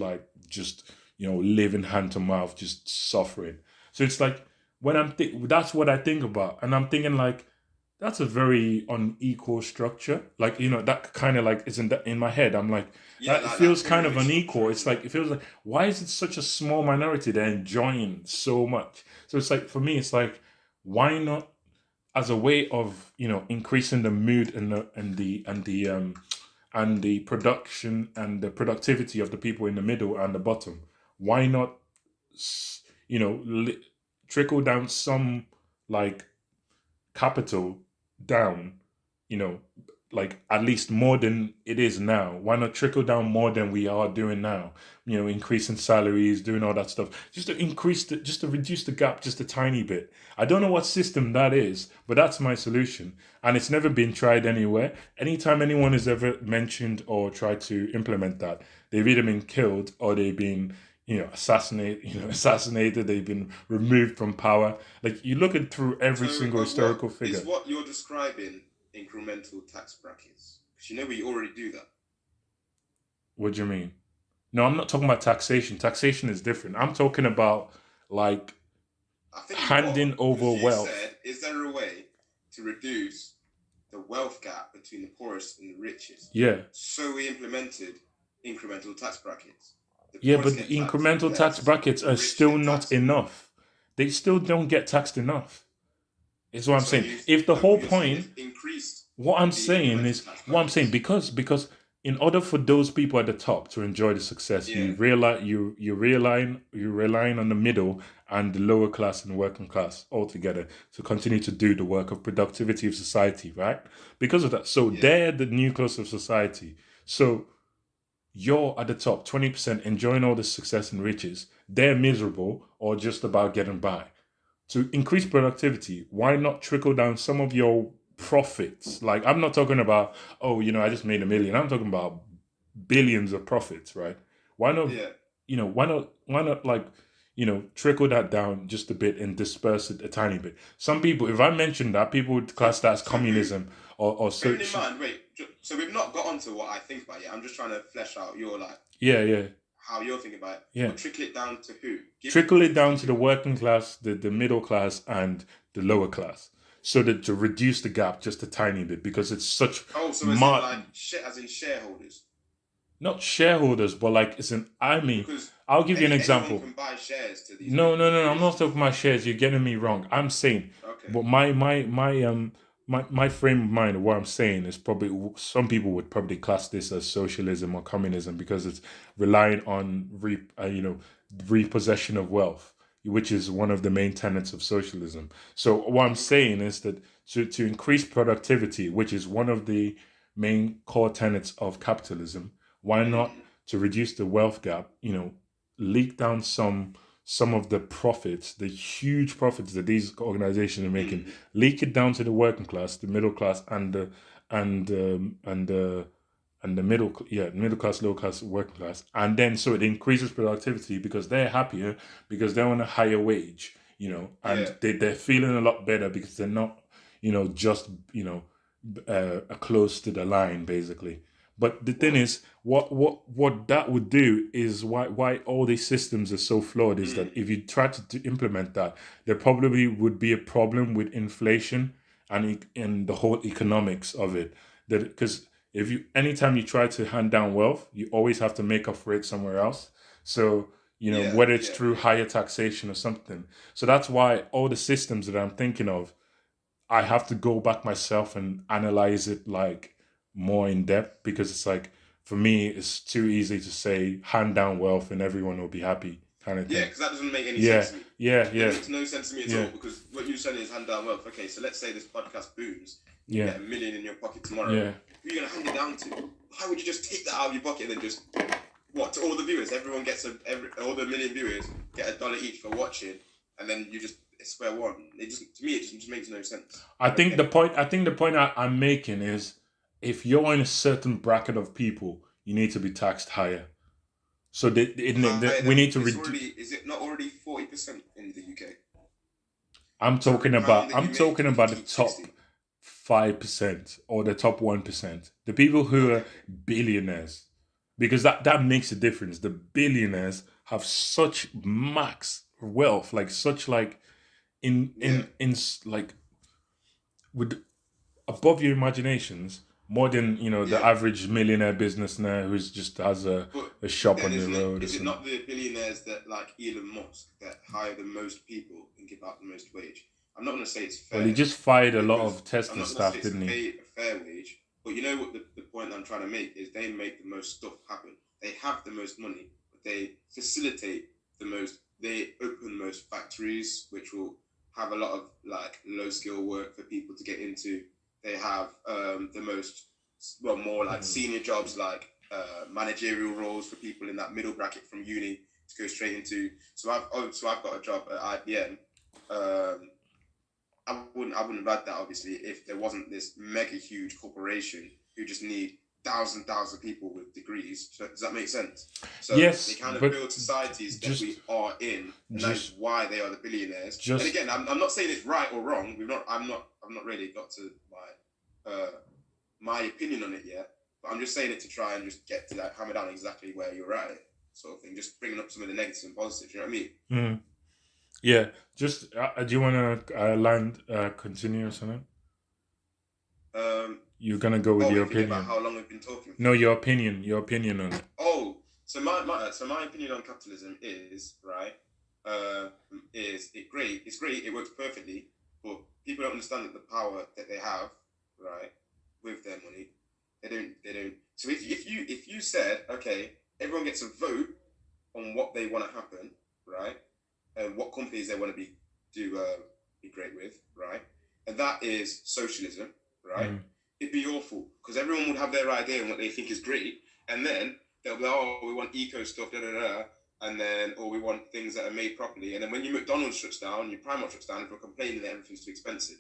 living hand to mouth, just suffering. So it's like, that's what I think about, and I'm thinking like that's a very unequal structure. Like that kind of like isn't that in my head. I'm like it feels kind of unequal. It's like it feels like why is it such a small minority they're enjoying so much? So it's like for me, it's like why not as a way of increasing the mood and the production and the productivity of the people in the middle and the bottom. Why not trickle down some like capital down, like at least more than it is now. Why not trickle down more than we are doing now? Increasing salaries, doing all that stuff, just to reduce the gap just a tiny bit. I don't know what system that is, but that's my solution. And it's never been tried anywhere. Anytime anyone has ever mentioned or tried to implement that, they've either been killed or they've been assassinated, they've been removed from power. Like you look at through every single historical figure. Is what you're describing incremental tax brackets? Because we already do that. What do you mean? No, I'm not talking about taxation. Taxation is different. I'm talking about like handing over wealth. Is there a way to reduce the wealth gap between the poorest and the richest? Yeah. So we implemented incremental tax brackets. Yeah, but the incremental tax brackets are still not enough. They still don't get taxed enough. Is what I'm saying. If the whole point, what I'm saying, because in order for those people at the top to enjoy the success, you realize you're relying on the middle and the lower class and the working class altogether to continue to do the work of productivity of society, right? Because of that, so they're the nucleus of society. So you're at the top, 20% enjoying all the success and riches. They're miserable or just about getting by. To increase productivity, why not trickle down some of your profits. Like, I'm not talking about, oh, I just made $1 million. I'm talking about billions of profits, right? Why not, why not like, trickle that down just a bit and disperse it a tiny bit. Some people, if I mentioned that, people would class that as communism or bearing in mind, so we've not got onto what I think about it. I'm just trying to flesh out your how you're thinking about it. Yeah. But trickle it down to who? Trickle it down to the working class, the middle class, and the lower class. So that to reduce the gap just a tiny bit, because it's such... Oh, so is it like as in shareholders? Not shareholders, but like because I'll give you an example. Anyone can buy shares to these. No. I'm not talking about shares. You're getting me wrong. I'm saying, but my frame of mind of what I'm saying is probably, some people would probably class this as socialism or communism, because it's relying on repossession of wealth, which is one of the main tenets of socialism. So what I'm saying is that to increase productivity, which is one of the main core tenets of capitalism, why not to reduce the wealth gap, leak down some of the profits, the huge profits that these organizations are making, leak it down to the working class, the middle class, and the middle class, low class, working class, and then so it increases productivity because they're happier, because they're on a higher wage, and they're feeling a lot better because they're not, just close to the line, basically. But the thing is, what that would do is why all these systems are so flawed is that if you try to implement that, there probably would be a problem with inflation and the whole economics of it. That because anytime you try to hand down wealth, you always have to make up for it somewhere else. So whether it's through higher taxation or something. So that's why all the systems that I'm thinking of, I have to go back myself and analyze it like more in depth, because it's like, for me, it's too easy to say hand down wealth and everyone will be happy kind of thing. Yeah, because that doesn't make any sense to me. It makes no sense to me at all, because what you're saying is hand down wealth. Okay, so let's say this podcast booms, you get $1 million in your pocket tomorrow. Who are you going to hand it down to? Why would you just take that out of your pocket and then just, to all the viewers? Everyone gets all the 1 million viewers get $1 each for watching, and then you just square one. To me, it just makes no sense. I think the point I'm making is, if you're in a certain bracket of people, you need to be taxed higher. So we need to reduce. Is it not already 40% in the UK? I'm talking about the top 5% or the top 1%. The people who are billionaires, because that makes a difference. The billionaires have such max wealth, with above your imaginations, more than the average millionaire businessman who's just has a shop on the road. Is it not the billionaires that, like Elon Musk, that hire the most people and give out the most wage? I'm not going to say it's fair. Well, he just fired a lot of Tesla staff, didn't he? A fair wage, but you know what the point I'm trying to make is, they make the most stuff happen. They have the most money, but they facilitate the most. They open the most factories, which will have a lot of low skill work for people to get into. They have the most, more senior jobs, managerial roles for people in that middle bracket from uni to go straight into. So I've got a job at IBM. I wouldn't have had that, obviously, if there wasn't this mega huge corporation who just need thousand people with degrees. So, does that make sense? So yes, they kind of build societies that we are in, and that's why they are the billionaires. And again, I'm not saying it's right or wrong. I've not really got to my opinion on it yet. But I'm just saying it to try and just get to hammer down exactly where you're at, sort of thing. Just bringing up some of the negatives and positives. You know what I mean? Yeah. Just do you want to continue or something? You're gonna go with your opinion. About how long we've been talking. No, your opinion on it. Oh, so my opinion on capitalism is right. Is it great? It's great. It works perfectly, but people don't understand that the power that they have, right, with their money. They don't. So if you said, okay, everyone gets a vote on what they want to happen, right, and what companies they want to be great with, right, and that is socialism, right. It'd be awful, because everyone would have their idea on what they think is great, and then they'll be like, oh, we want eco stuff, and then, or we want things that are made properly, and then when your McDonald's shuts down, your Primark shuts down, if we're complaining that everything's too expensive,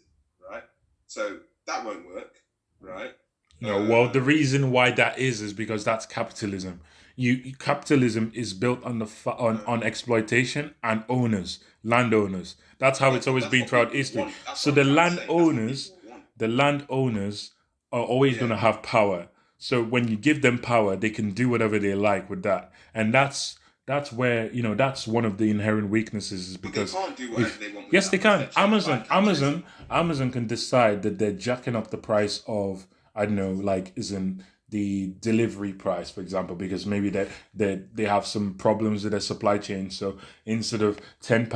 right? So that won't work, right? No, well, the reason why that is because that's capitalism. Capitalism is built on on exploitation and owners, landowners. That's how it's always been throughout history. So the landowners are always going to have power. So when you give them power, they can do whatever they like with that, and that's where that's one of the inherent weaknesses is because they can't do whatever they want. Yes, they can. Amazon can decide that they're jacking up the price of, I don't know, like isn't the delivery price, for example, because maybe they have some problems with their supply chain. So instead of £10,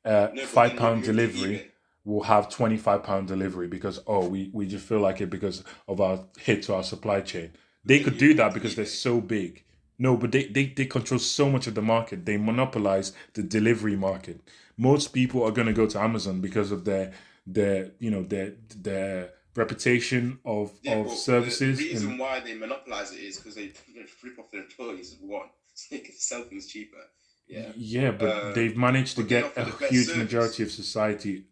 £5 delivery, we'll have £25 delivery because we just feel like it because of our hit to our supply chain. They could do that because they're so big. No, but they control so much of the market. They monopolize the delivery market. Most people are going to go to Amazon because of their reputation of services. The reason why they monopolize it is because they rip off their employees and what so they can sell things cheaper. Yeah, but they've managed to get a huge majority of society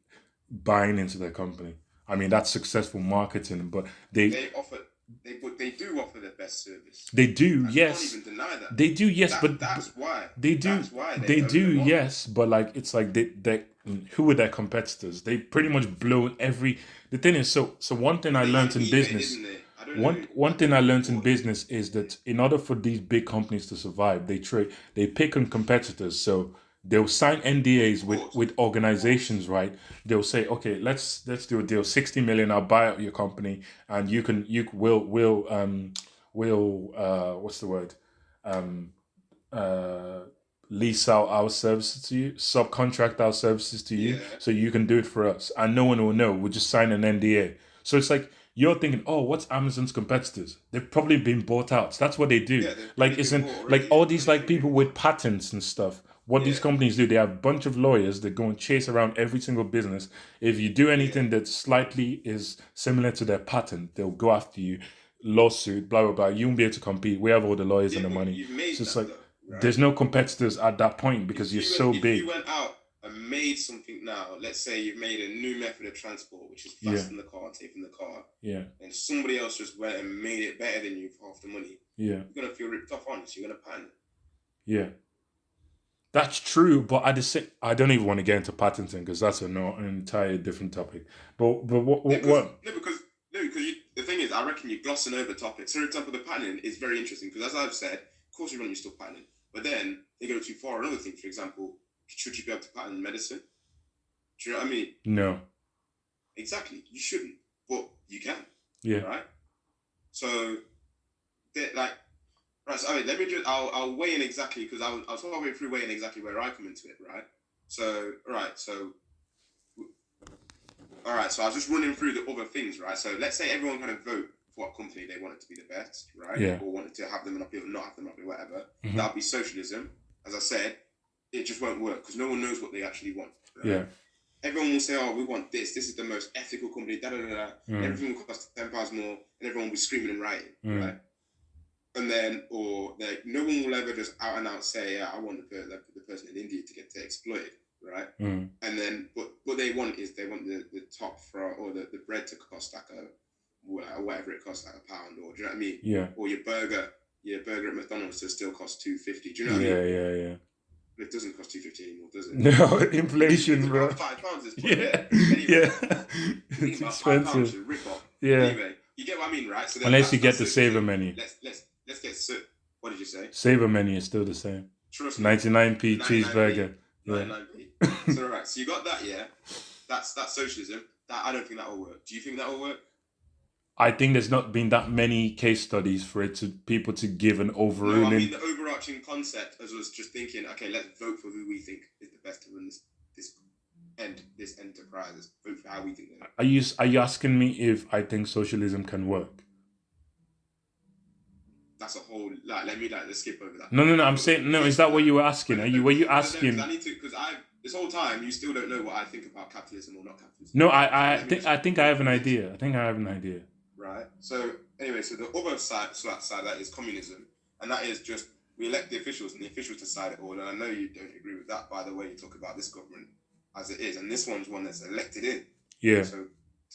buying into their company. I mean, that's successful marketing, but they do offer the best service. They do, yes. You can't even deny that. They do, yes, that's why. They do. That's why they do, yes, but like it's like they who are their competitors? They pretty much blow every. The thing is, so one thing I learned in business. One thing I learned in business is that in order for these big companies to survive, they pick on competitors. So they'll sign NDAs with organizations, right? They'll say, okay, let's do a deal, 60 million, I'll buy out your company, and what's the word? Lease out our services to you, subcontract our services to you, so you can do it for us, and no one will know. We'll just sign an NDA. So it's like you're thinking, oh, what's Amazon's competitors? They've probably been bought out. So that's what they do. Yeah, like isn't like all these like people with patents and stuff. What these companies do, they have a bunch of lawyers that go and chase around every single business. If you do anything that slightly is similar to their patent, they'll go after you. Lawsuit, blah blah blah. You won't be able to compete. We have all the lawyers and the money. So it's like there's no competitors at that point because you're so big. If you went out and made something now, let's say you've made a new method of transport, which is faster than the car and safer than the car. Yeah. And somebody else just went and made it better than you for half the money. Yeah. You're gonna feel ripped off, aren't you? You're gonna patent. Yeah. That's true, but I don't even want to get into patenting because that's an entirely different topic. But what? No, because the thing is, I reckon you're glossing over topics. So, for example, the patenting is very interesting because, as I've said, of course, you're still patenting, but then they go too far. Another thing, for example, should you be able to patent medicine? Do you know what I mean? No. Exactly, you shouldn't, but you can. Yeah. Right. So, like. Right, so I mean, let me just, I'll weigh in exactly, because I'll talk my way through weighing exactly where I come into it, right? So, I was just running through the other things, right? So, let's say everyone kind of vote for what company they wanted to be the best, right? Yeah. Or wanted to have the monopoly or not have the monopoly, whatever. Mm-hmm. That'd be socialism. As I said, it just won't work, because no one knows what they actually want, right? Yeah. Everyone will say, oh, we want this. This is the most ethical company, da-da-da-da. Mm. Everything will cost £10 more, and everyone will be screaming and writing, right? And then, or like, no one will ever just out and out say, yeah, I want the person in India to get exploited, right? Mm. And then, but what they want is the top fry or the bread to cost like whatever it costs, like £1, or do you know what I mean? Yeah. Or your burger at McDonald's to still cost $2.50. Do you know what I mean? Yeah. But it doesn't cost $2.50 anymore, does it? No, inflation, bro. It's about £5 this point. Yeah. It's expensive. £5 to rip off. Yeah. Anyway, you get what I mean, right? So unless you get the saver menu. Let's get what did you say? Saver menu is still the same. Trust me. 99p cheeseburger. 99p. So right, so you got that, yeah. That's socialism. That I don't think that will work. Do you think that will work? I think there's not been that many case studies for people to give an overruling. No, I mean the overarching concept as us just thinking, okay, let's vote for who we think is the best to run this enterprise. Vote for how we think. Are you asking me if I think socialism can work? That's a whole let's skip over that. No. I'm saying no. Is that what you were asking? Were you asking? No, I need to, because this whole time you still don't know what I think about capitalism or not capitalism. No, I think I have an idea. Right. So anyway, so the other side that is communism, and that is just we elect the officials and the officials decide it all. And I know you don't agree with that, by the way. You talk about this government as it is, and this one's one that's elected in. Yeah. So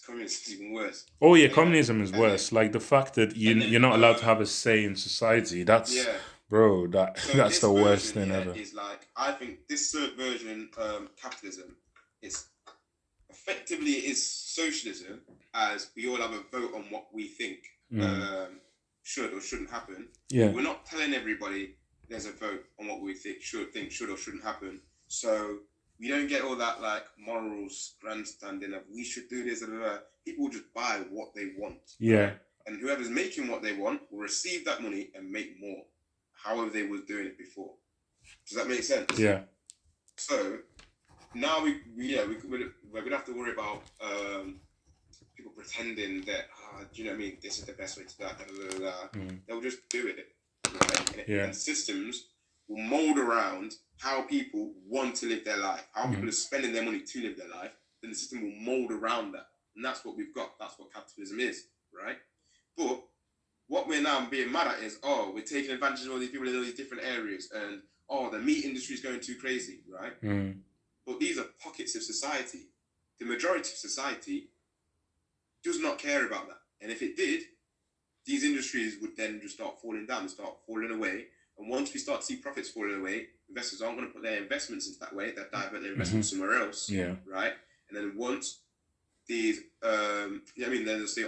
Communism is even worse. Oh yeah, communism is worse. Like the fact that you're not allowed to have a say in society. That's bro. That's the worst thing ever. Is like, I think this third version, capitalism, is effectively is socialism, as we all have a vote on what we think should or shouldn't happen. Yeah, we're not telling everybody there's a vote on what we think should or shouldn't happen. So we don't get all that like morals grandstanding of we should do this and that. People will just buy what they want. Yeah. Right? And whoever's making what they want will receive that money and make more, however they was doing it before. Does that make sense? Yeah. So now we're gonna have to worry about people pretending that do you know what I mean? This is the best way to do that. They'll just do it. Right? And systems will mold around how people want to live their life, how people are spending their money to live their life. Then the system will mold around that, and that's what we've got. That's what capitalism is, right? But what we're now being mad at is, we're taking advantage of all these people in all these different areas, and the meat industry is going too crazy, right? But these are pockets of society. The majority of society does not care about that, and if it did, these industries would then just start falling down, start falling away. And once we start to see profits falling away, investors aren't going to put their investments into that way. They'll divert their investments somewhere else, right? And then once these, then they'll say,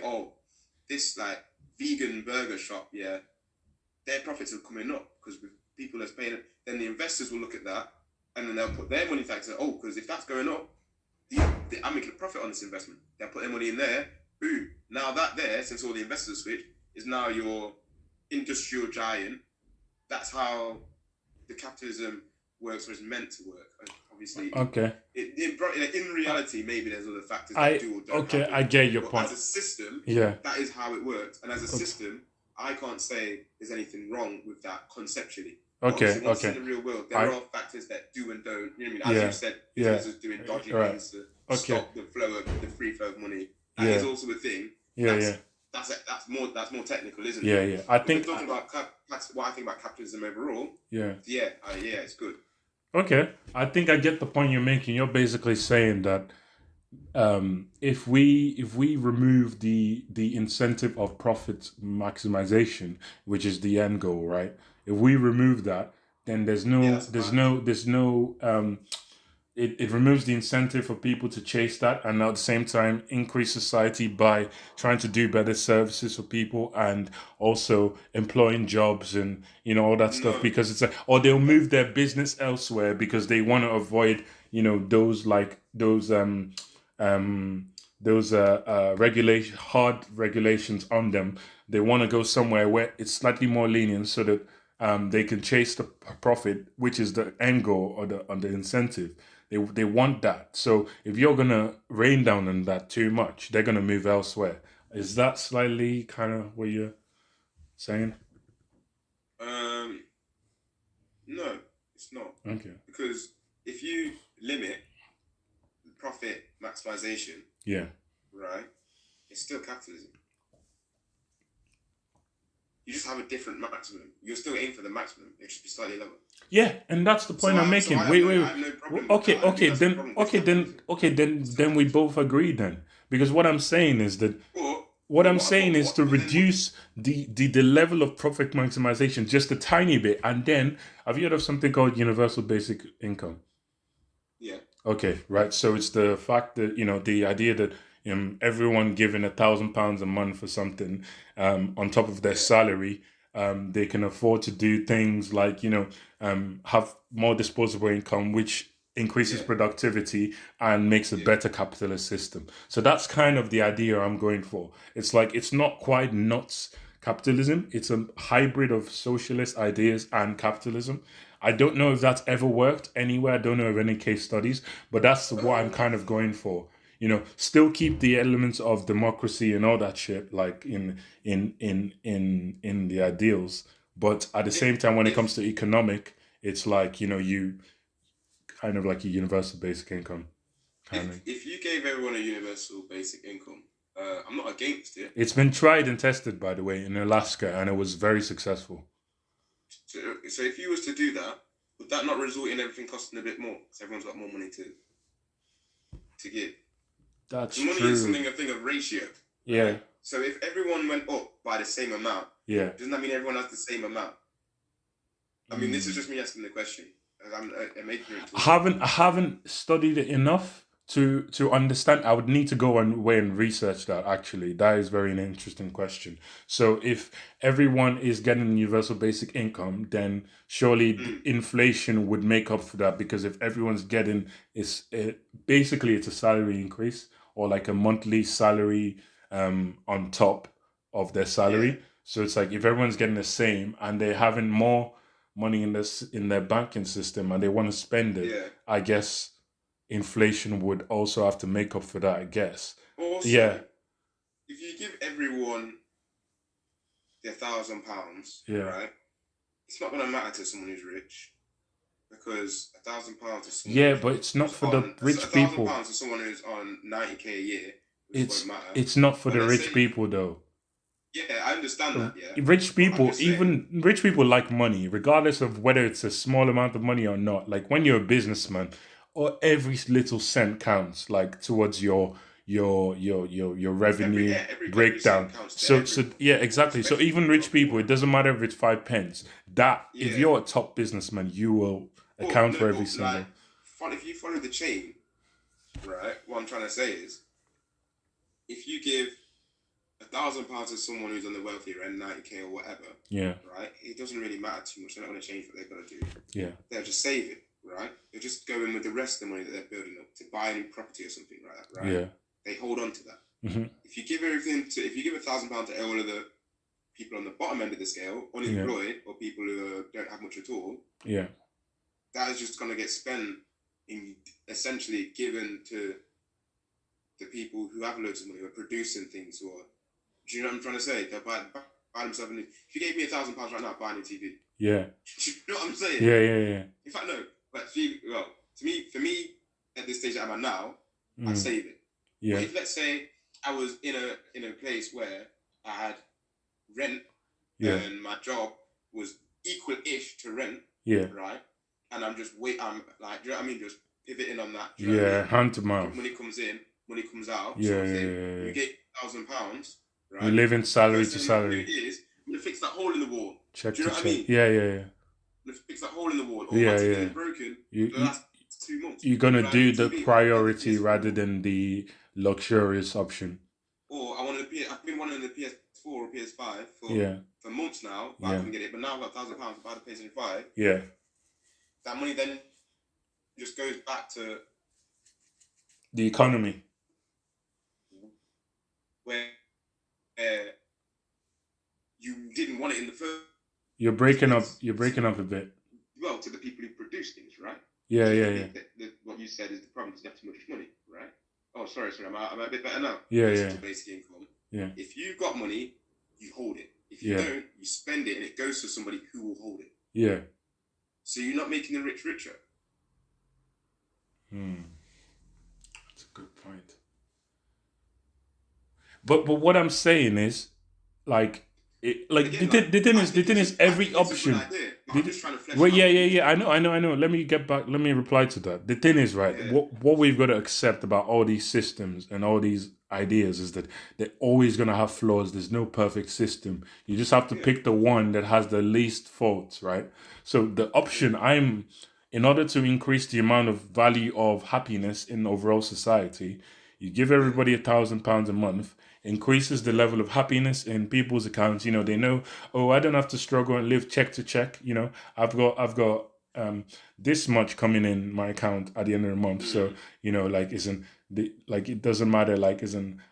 this like vegan burger shop, their profits are coming up because people are paying it. Then the investors will look at that, and then they'll put their money back and say, because if that's going up, I'm making a profit on this investment. They'll put their money in there. Boom. Now that there, since all the investors switch, is now your industrial giant. That's how the capitalism works, or is meant to work. Obviously, in reality, maybe there's other factors that do or don't happen. I get your point. As a system, that is how it works. And as a system, I can't say there's anything wrong with that conceptually. Okay. Once in the real world, there are factors that do and don't. You know what I mean? As you said, businesses doing dodgy things to stop the free flow of money. That is also a thing. That's more technical, isn't it? Yeah. I think talking about what I think about capitalism overall. It's good. Okay, I think I get the point you're making. You're basically saying that if we remove the incentive of profit maximization, which is the end goal, right? If we remove that, then there's no it removes the incentive for people to chase that, and at the same time increase society by trying to do better services for people and also employing jobs and all that stuff, because it's or they'll move their business elsewhere because they want to avoid those hard regulations on them. They want to go somewhere where it's slightly more lenient so that they can chase the profit, which is the end goal or the incentive. They want that. So if you're going to rain down on that too much, they're going to move elsewhere. Is that slightly kind of what you're saying? No, it's not. Okay. Because if you limit profit maximization, right, it's still capitalism. You just have a different maximum. You're still aiming for the maximum. It should be slightly lower. Yeah, and that's the point I'm making. Wait. Then we both agree then. Because what I'm saying is that to reduce the level of profit maximization just a tiny bit, and then have you heard of something called universal basic income? Yeah. Okay, right. So it's the fact that the idea that everyone given £1,000 a month for something on top of their salary, they can afford to do things like have more disposable income, which increases productivity and makes a better capitalist system. So that's kind of the idea I'm going for. It's like it's not quite nuts capitalism. It's a hybrid of socialist ideas and capitalism. I don't know if that's ever worked anywhere. I don't know of any case studies, but that's what I'm kind of going for. Still keep the elements of democracy and all that shit, like in the ideals. But at the same time, when it comes to economic, it's like, you kind of like a universal basic income. If you gave everyone a universal basic income, I'm not against it. It's been tried and tested, by the way, in Alaska, and it was very successful. So if you was to do that, would that not result in everything costing a bit more? Because everyone's got more money to give. That's money true. is a thing of ratio. Yeah. Right? So if everyone went up by the same amount, doesn't that mean everyone has the same amount? I mean, this is just me asking the question. I'm ignorant. I haven't studied it enough to understand. I would need to go away and research that. Actually, that is very an interesting question. So if everyone is getting universal basic income, then surely inflation would make up for that, because if everyone's getting basically it's a salary increase or like a monthly salary on top of their salary. Yeah. So it's like if everyone's getting the same and they're having more money in their banking system and they want to spend it, I guess inflation would also have to make up for that, I guess. Also, if you give everyone their £1,000, right, it's not going to matter to someone who's rich, because £1,000 to someone but it's not for the rich people. £1,000 to someone who's on 90k a year, it's won't matter. It's not for the rich people though. Yeah, I understand that. Yeah, rich people like money, regardless of whether it's a small amount of money or not. Like when you're a businessman, or every little cent counts, like towards your revenue breakdown. So yeah, exactly. So even rich people, it doesn't matter if it's 5 pence. If you're a top businessman, you will account for every single. If you follow the chain, right? What I'm trying to say is, if you give £1,000 to someone who's on the wealthier end, 90k or whatever, right? It doesn't really matter too much. They're not going to change what they're going to do. Yeah, they'll just save it, right? They'll just go in with the rest of the money that they're building up to buy a new property or something like that, right? Yeah, they hold on to that. Mm-hmm. If you give £1,000 to all of the people on the bottom end of the scale, unemployed or people who don't have much at all, that is just going to get spent in essentially given to the people who have loads of money, who are producing things, or do you know what I'm trying to say? They'll buy themselves. If you gave me £1,000 right now, I'd buy a new TV. Yeah. Do you know what I'm saying? Yeah. In fact, no. But for me, at this stage that I'm at now, I'd save it. Yeah. But if, let's say, I was in a place where I had rent and my job was equal-ish to rent, right? And I'm just do you know what I mean? Just pivoting on that. Do you know what I mean? Hand to mouth. Money comes in, money comes out. Yeah. You get £1,000, right? You live in salary to salary. I'm gonna fix that hole in the wall. Do you know what I mean? Yeah. I'm gonna fix that hole in the wall. Or my TV is broken. The last 2 months. You're gonna do the priority rather than the luxurious option. Or I've been wanting the PS4 or PS5 for months now, but I couldn't get it. But now I've got £1,000 to buy the PlayStation 5. Yeah. That money then just goes back to the economy, where you didn't want it in the first. You're breaking up a bit. Well, to the people who produce things, right? Yeah. What you said is the problem is you have too much money, right? Oh, sorry. I'm a bit better now. Yeah. Basic income. Yeah. If you've got money, you hold it. If you don't, you spend it, and it goes to somebody who will hold it. Yeah. So you're not making the rich richer. That's a good point. But what I'm saying is, the thing is every option. I know. Let me get back. Let me reply to that. The thing is, right, what we've got to accept about all these systems and all these ideas is that they're always going to have flaws. There's no perfect system. You just have to pick the one that has the least faults, right? So the option in order to increase the amount of value of happiness in overall society, you give everybody £1,000 a month, increases the level of happiness in people's accounts. You know, they know, I don't have to struggle and live check to check. You know, I've got this much coming in my account at the end of the month. So, you know, it doesn't matter,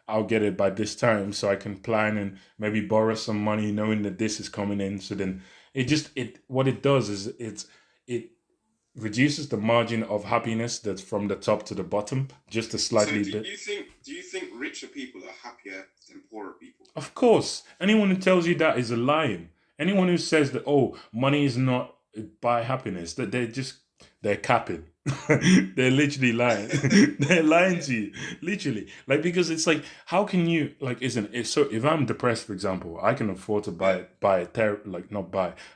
I'll get it by this time, so I can plan and maybe borrow some money knowing that this is coming in. So then what it does is it reduces the margin of happiness that's from the top to the bottom just a slightly bit. Do you think richer people are happier than poorer people? Of course. Anyone who tells you that is a lying. Anyone who says that money is not buy happiness, that they're capping. They're literally lying. They're lying to you, literally. Because it's how can you if I'm depressed, for example, I can afford to I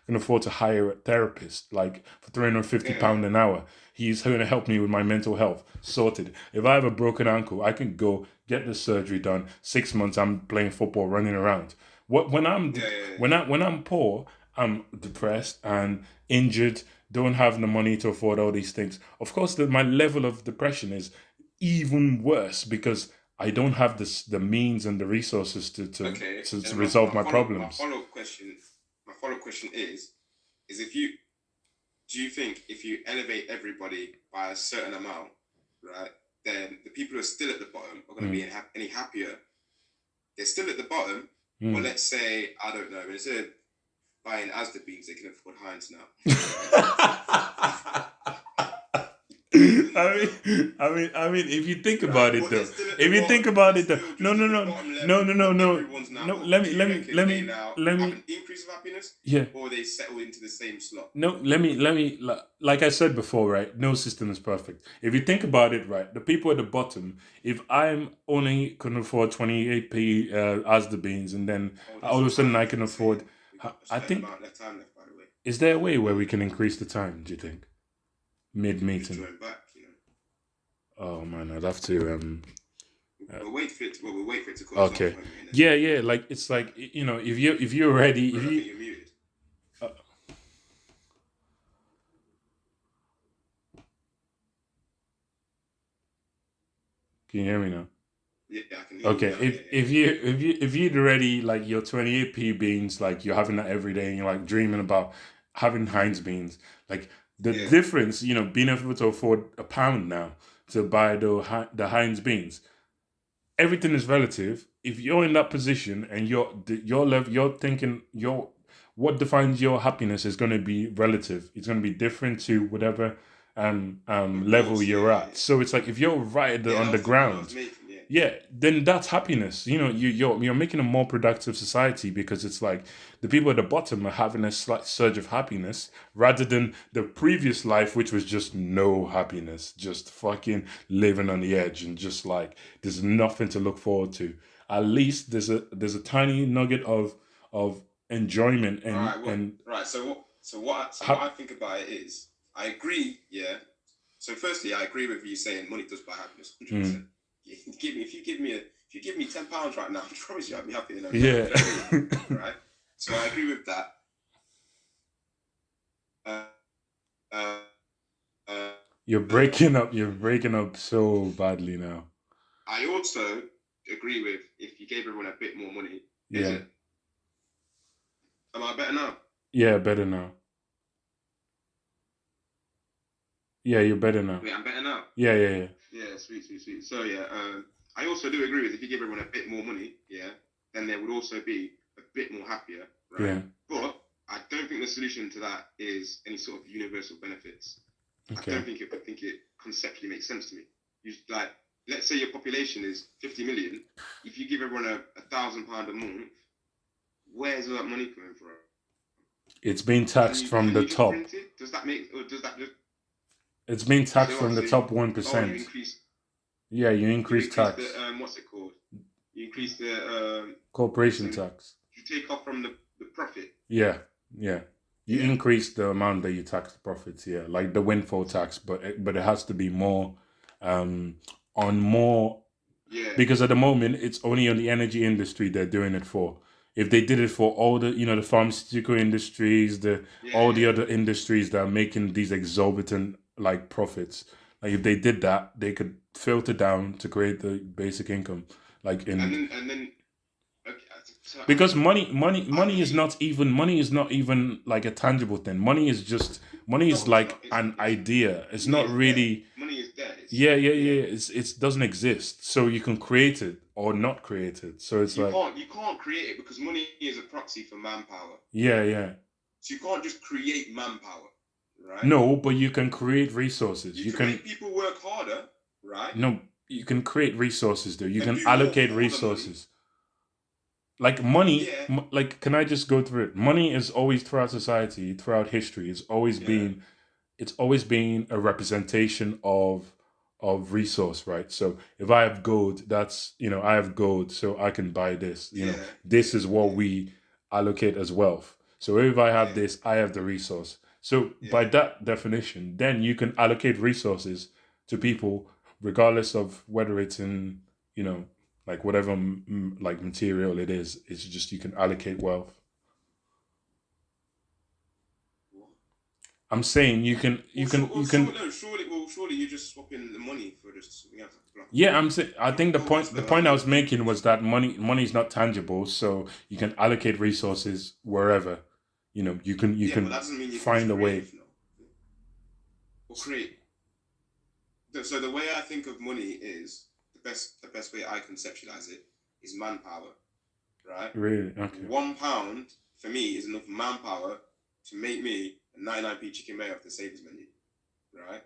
can afford to hire a therapist for £350 an hour. he's going to help me with my mental health. Sorted. If I have a broken ankle, I can go get the surgery done. 6 months, I'm playing football, running around. When I'm poor, I'm depressed and injured, don't have the money to afford all these things. Of course, my level of depression is even worse because I don't have the means and the resources to resolve my problems. My follow-up question is if you do you think if you elevate everybody by a certain amount, right, then the people who are still at the bottom are going to be any happier? They're still at the bottom, but let's say, I don't know, instead of buying Asda beans, they can afford Heinz now. I mean, if you think about it, though, no. Let me have an increase of happiness, or they settle into the same slot. No, let me. Like I said before, right? No system is perfect. If you think about it, right, the people at the bottom. If I'm only can afford 28p Asda beans, and then all of a sudden I can afford, I think. Is there a way where we can increase the time? Do you think? Mid-meeting. Oh man, I'd have to. We'll wait for it to close. Okay. Yeah. Like it's like if you're ready, you're muted. Can you hear me now? Yeah, I can hear you. Okay. If you'd already like your 28p beans, like you're having that every day, and you're like dreaming about having Heinz beans, like. The difference, being able to afford £1 now to buy the Heinz beans, everything is relative. If you're in that position and you're thinking what defines your happiness is going to be relative. It's going to be different to whatever level you're at. So it's like if you're right on the ground. Then that's happiness. You're making a more productive society because it's like the people at the bottom are having a slight surge of happiness rather than the previous life, which was just no happiness, just fucking living on the edge and just like there's nothing to look forward to. At least there's a tiny nugget of enjoyment and right. So what I think about it is I agree. Yeah. So firstly, I agree with you saying money does buy happiness. 100%. If you give me £10 right now, I promise you I'll be happy enough. Yeah. Right. So I agree with that. You're breaking up so badly now. I also agree with if you gave everyone a bit more money. Yeah. Am I better now? Yeah, better now. Yeah, you're better now. Wait, I'm better now? Yeah. Yeah, sweet. So, I also do agree with if you give everyone a bit more money, then there would also be a bit more happier, right? Yeah. But I don't think the solution to that is any sort of universal benefits. Okay. I don't think it conceptually makes sense to me. Let's say your population is 50 million. If you give everyone £1,000 a month, where's all that money coming from? It's being taxed from the top. Does that just... It's being taxed from the top 1%. You increase tax. What's it called? You increase the... corporation tax. You take off from the profit. Yeah. You increase the amount that you tax the profits, like the windfall tax, but it has to be more on more... Yeah. Because at the moment, it's only on the energy industry they're doing it for. If they did it for all the, the pharmaceutical industries, all the other industries that are making these exorbitant like profits, like if they did that, they could filter down to create the basic income, like in. And then. Okay, so because money is not even like a tangible thing. Money is like an idea. It's not really. Money is dead. It doesn't exist. So you can create it or not create it. So it's you can't create it because money is a proxy for manpower. Yeah. So you can't just create manpower, right? No, but you can create resources. You can make people work harder, right? No, you can create resources though. You can allocate resources. Like money, like can I just go through it? Money is always throughout society, throughout history, it's always been a representation of resource, right? So if I have gold, that's I have gold, so I can buy this. This is what we allocate as wealth. So if I have this, I have the resource. So by that definition, then you can allocate resources to people regardless of whether it's in, like whatever like material it is. It's just you can allocate wealth. I'm saying you can. Surely you're just swapping the money for just something else. Yeah, I'm saying. I think the point I was making was that money is not tangible, so you can allocate resources wherever. You can but that doesn't mean you find a way. Or create. So the way I think of money is the best way I conceptualize it is manpower, right? Really? Okay. £1 for me is enough manpower to make me a 99p chicken mayo off the savings menu, right?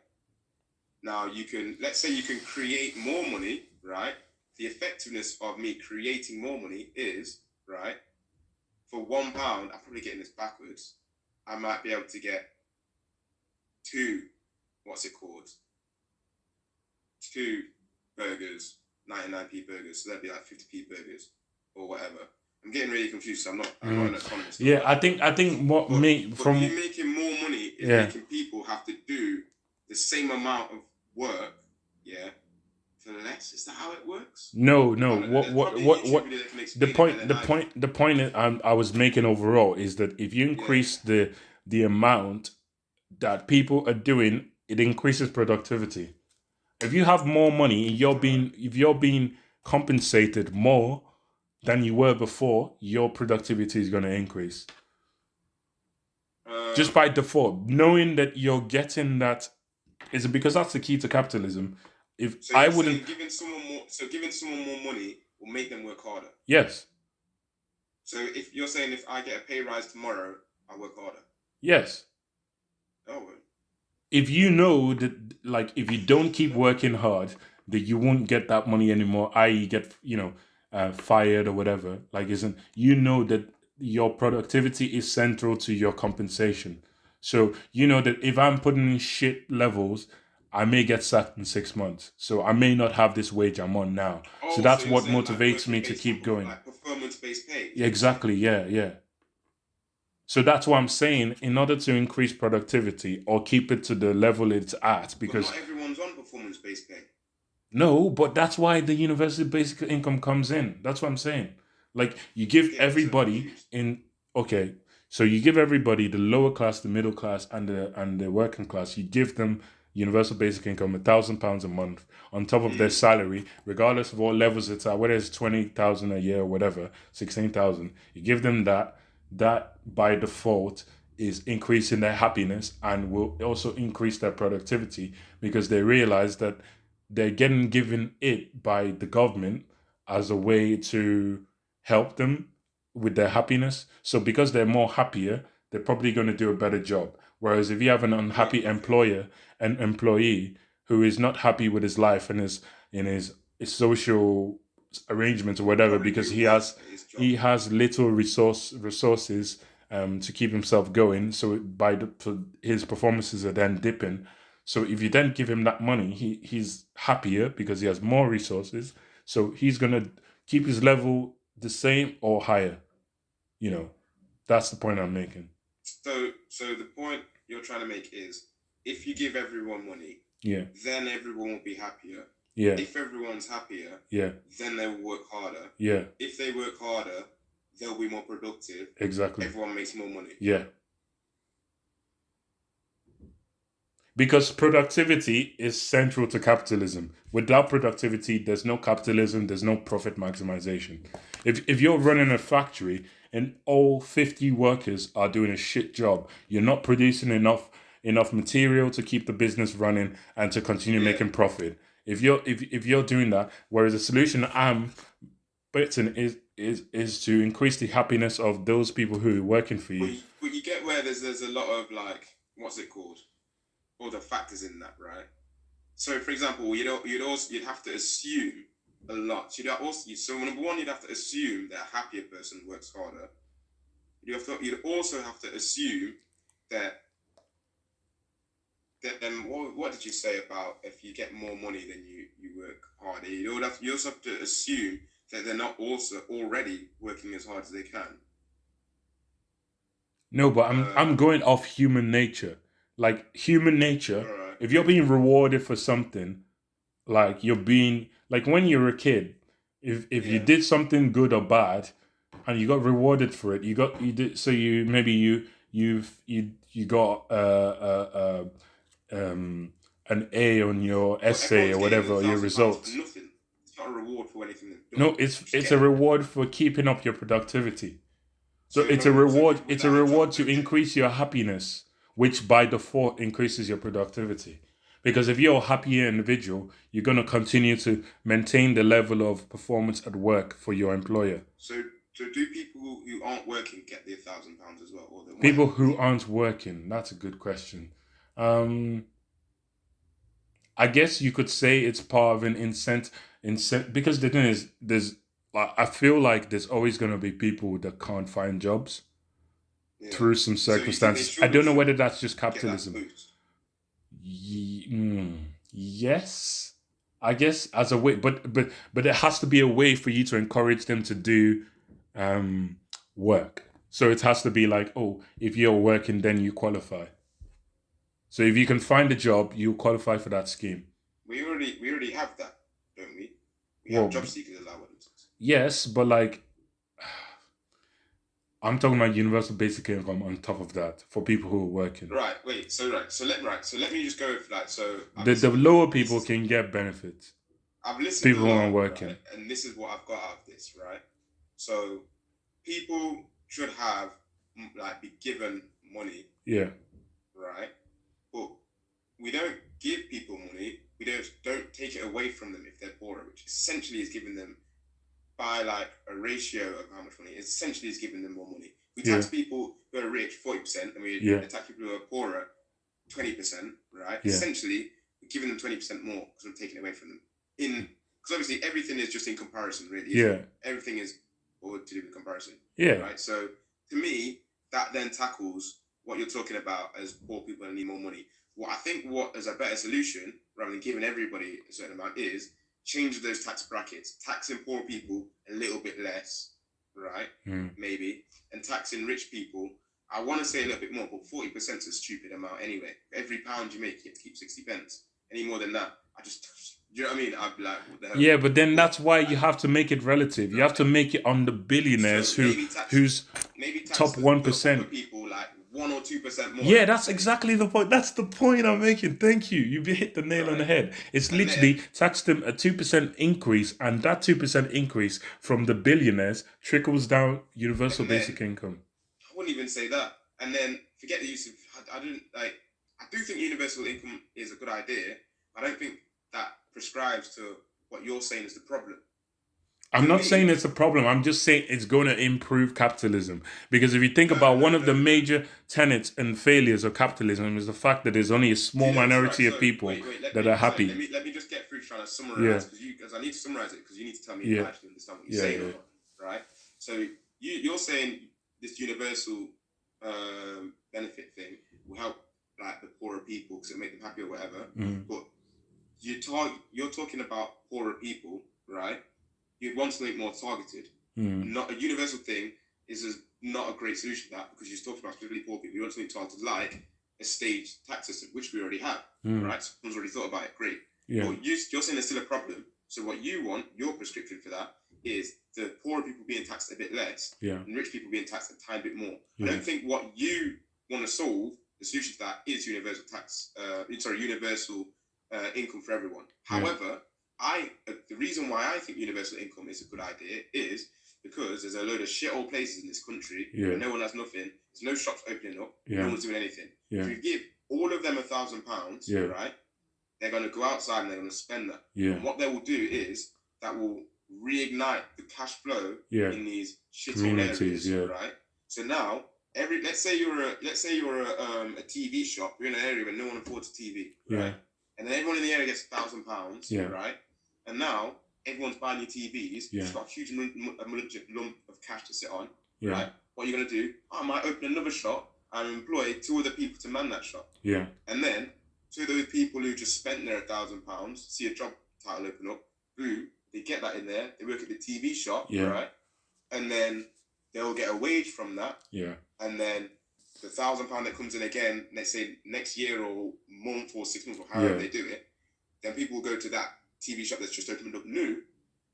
Now let's say you can create more money, right? The effectiveness of me creating more money is, right, for £1, I'm probably getting this backwards, I might be able to get two burgers, 99p burgers, so that'd be like 50p burgers or whatever. I'm getting really confused, so I'm not an economist. Yeah, I think what you making more money is making people have to do the same amount of work, for less. Is that how it works? No. The point I was making overall is that if you increase the amount that people are doing, it increases productivity. If you have more money, if you're being compensated more than you were before, your productivity is going to increase. Just by default, knowing that you're getting that, is it because that's the key to capitalism? Giving someone more money will make them work harder. Yes. So if you're saying if I get a pay rise tomorrow, I work harder. Yes. Oh. If you know that, like, if you don't keep working hard, that you won't get that money anymore, i.e., get fired or whatever. Like, that your productivity is central to your compensation. So you know that if I'm putting in shit levels, I may get sacked in 6 months. So I may not have this wage I'm on now. So that's what motivates me to keep going. Like performance-based pay. Exactly. Yeah. So that's what I'm saying. In order to increase productivity or keep it to the level it's at, because not everyone's on performance-based pay. No, but that's why the universal basic income comes in. That's what I'm saying. Like, you give everybody so you give everybody, the lower class, the middle class, and the working class, you give them universal basic income, £1,000 a month on top of their salary, regardless of what levels it's at, whether it's 20,000 a year or whatever, 16,000. You give them that. That by default is increasing their happiness and will also increase their productivity because they realize that they're getting given it by the government as a way to help them with their happiness. So because they're more happier, they're probably going to do a better job. Whereas if you have an unhappy employee who is not happy with his life and his social arrangements or whatever, because he has little resources to keep himself going. So his performances are then dipping. So if you then give him that money, he's happier because he has more resources. So he's gonna keep his level the same or higher. That's the point I'm making. So the point you're trying to make is, if you give everyone money, then everyone will be happier. Yeah. If everyone's happier, then they will work harder. Yeah. If they work harder, they'll be more productive. Exactly. Everyone makes more money. Yeah. Because productivity is central to capitalism. Without productivity, there's no capitalism, there's no profit maximization. If you're running a factory and all 50 workers are doing a shit job, you're not producing enough material to keep the business running and to continue making profit. If you're doing that, whereas the solution I'm putting is to increase the happiness of those people who are working for you. But you get where there's a lot of, like, what's it called? All the factors in that, right? So, for example, you'd have to assume a lot. So number one, you'd have to assume that a happier person works harder. You'd also have to assume that then what did you say about if you get more money then you work harder? You also have to assume that they're not also already working as hard as they can. No, but I'm going off human nature. Like human nature, Right. if you're being rewarded for something, like you're being like when you're a kid, if you did something good or bad, and you got rewarded for it, you did so you maybe you got an A on your essay or whatever, or your results. Nothing. It's not a reward for anything they've done. No, it's a reward for keeping up your productivity. So it's a reward. It's a reward to increase your happiness, which by default increases your productivity. Because if you're a happier individual, you're going to continue to maintain the level of performance at work for your employer. So do people who aren't working get the £1,000 as well? Or people who aren't working, that's a good question. I guess you could say it's part of an incentive, because the thing is, I feel like there's always going to be people that can't find jobs through some circumstances. I don't know whether that's just capitalism. Yes, I guess as a way, but it has to be a way for you to encourage them to do work. So it has to be like, oh, if you're working, then you qualify. So if you can find a job, you qualify for that scheme. We already have that, don't we? We have job seekers allowance. Yes, but like, I'm talking about universal basic income on top of that for people who are working. Right. Wait. So let me just go with that. So the lower people can get benefits. I've listened. People who aren't working, right? And this is what I've got out of this, right? So people should have be given money. Yeah. Right. But we don't give people money. We don't take it away from them if they're poorer, which essentially is giving them, by like a ratio of how much money, essentially is giving them more money. We tax people who are rich 40%, and we tax people who are poorer 20%, right? Yeah. Essentially, we're giving them 20% more because we're taking it away from them. Because obviously everything is just in comparison, really. Yeah. Everything is all to do with comparison. Yeah. Right. So to me, that then tackles what you're talking about as poor people that need more money. What I think is a better solution, rather than giving everybody a certain amount, is change those tax brackets, taxing poor people a little bit less, right? Maybe, and taxing rich people, I want to say a little bit more, but 40% is a stupid amount anyway. For every pound you make, you have to keep 60 pence. Any more than that, you know what I mean? I'd be like, what the hell? Yeah, but then that's why you have to make it relative. You have to make it on the billionaires who's top 1%. People like 1 or 2% more. Yeah, that's exactly the point. That's the point I'm making. Thank you. You hit the nail on the head. It's literally tax them a 2% increase, and that 2% increase from the billionaires trickles down universal basic income. I wouldn't even say that. And then forget the use of. I do think universal income is a good idea. I don't think that prescribes to what you're saying is the problem. I'm not saying it's a problem. I'm just saying it's going to improve capitalism. Because if you think about one of the major tenets and failures of capitalism is the fact that there's only a small minority of people that are happy. Let me just get through trying to summarize, because I need to summarize it because you need to tell me if I actually understand what you're saying. Or not, right? So you're saying this universal benefit thing will help like the poorer people because it'll make them happy or whatever. But you're talking about poorer people, right? You'd want something more targeted. Not a universal thing is not a great solution to that, because you're talking about specifically poor people. You want something targeted like a staged tax system, which we already have, right? Someone's already thought about it. Great. Yeah. But you're saying there's still a problem. So what you want, your prescription for that, is the poorer people being taxed a bit less, and rich people being taxed a tiny bit more. I don't think what you want to solve, the solution to that, is universal universal income for everyone. However, the reason why I think universal income is a good idea is because there's a load of shithole places in this country where no one has nothing. There's no shops opening up. No one's doing anything. If you give all of them £1,000, right, they're going to go outside and they're going to spend that. And what they will do is that will reignite the cash flow in these shithole areas, right? So now, let's say you're a TV shop. You're in an area where no one affords a TV, right? And then everyone in the area gets £1,000, right? And now everyone's buying new TVs. It's got a huge lump of cash to sit on, right? What are you going to do? I might open another shop and employ 2 other people to man that shop. And then 2 of those people who just spent their £1,000 see a job title open up, boom, they get that in there. They work at the TV shop, right? And then they'll get a wage from that. And then the £1,000 that comes in again, let's say next year or month or 6 months or however they do it, then people will go to that TV shop that's just opened up new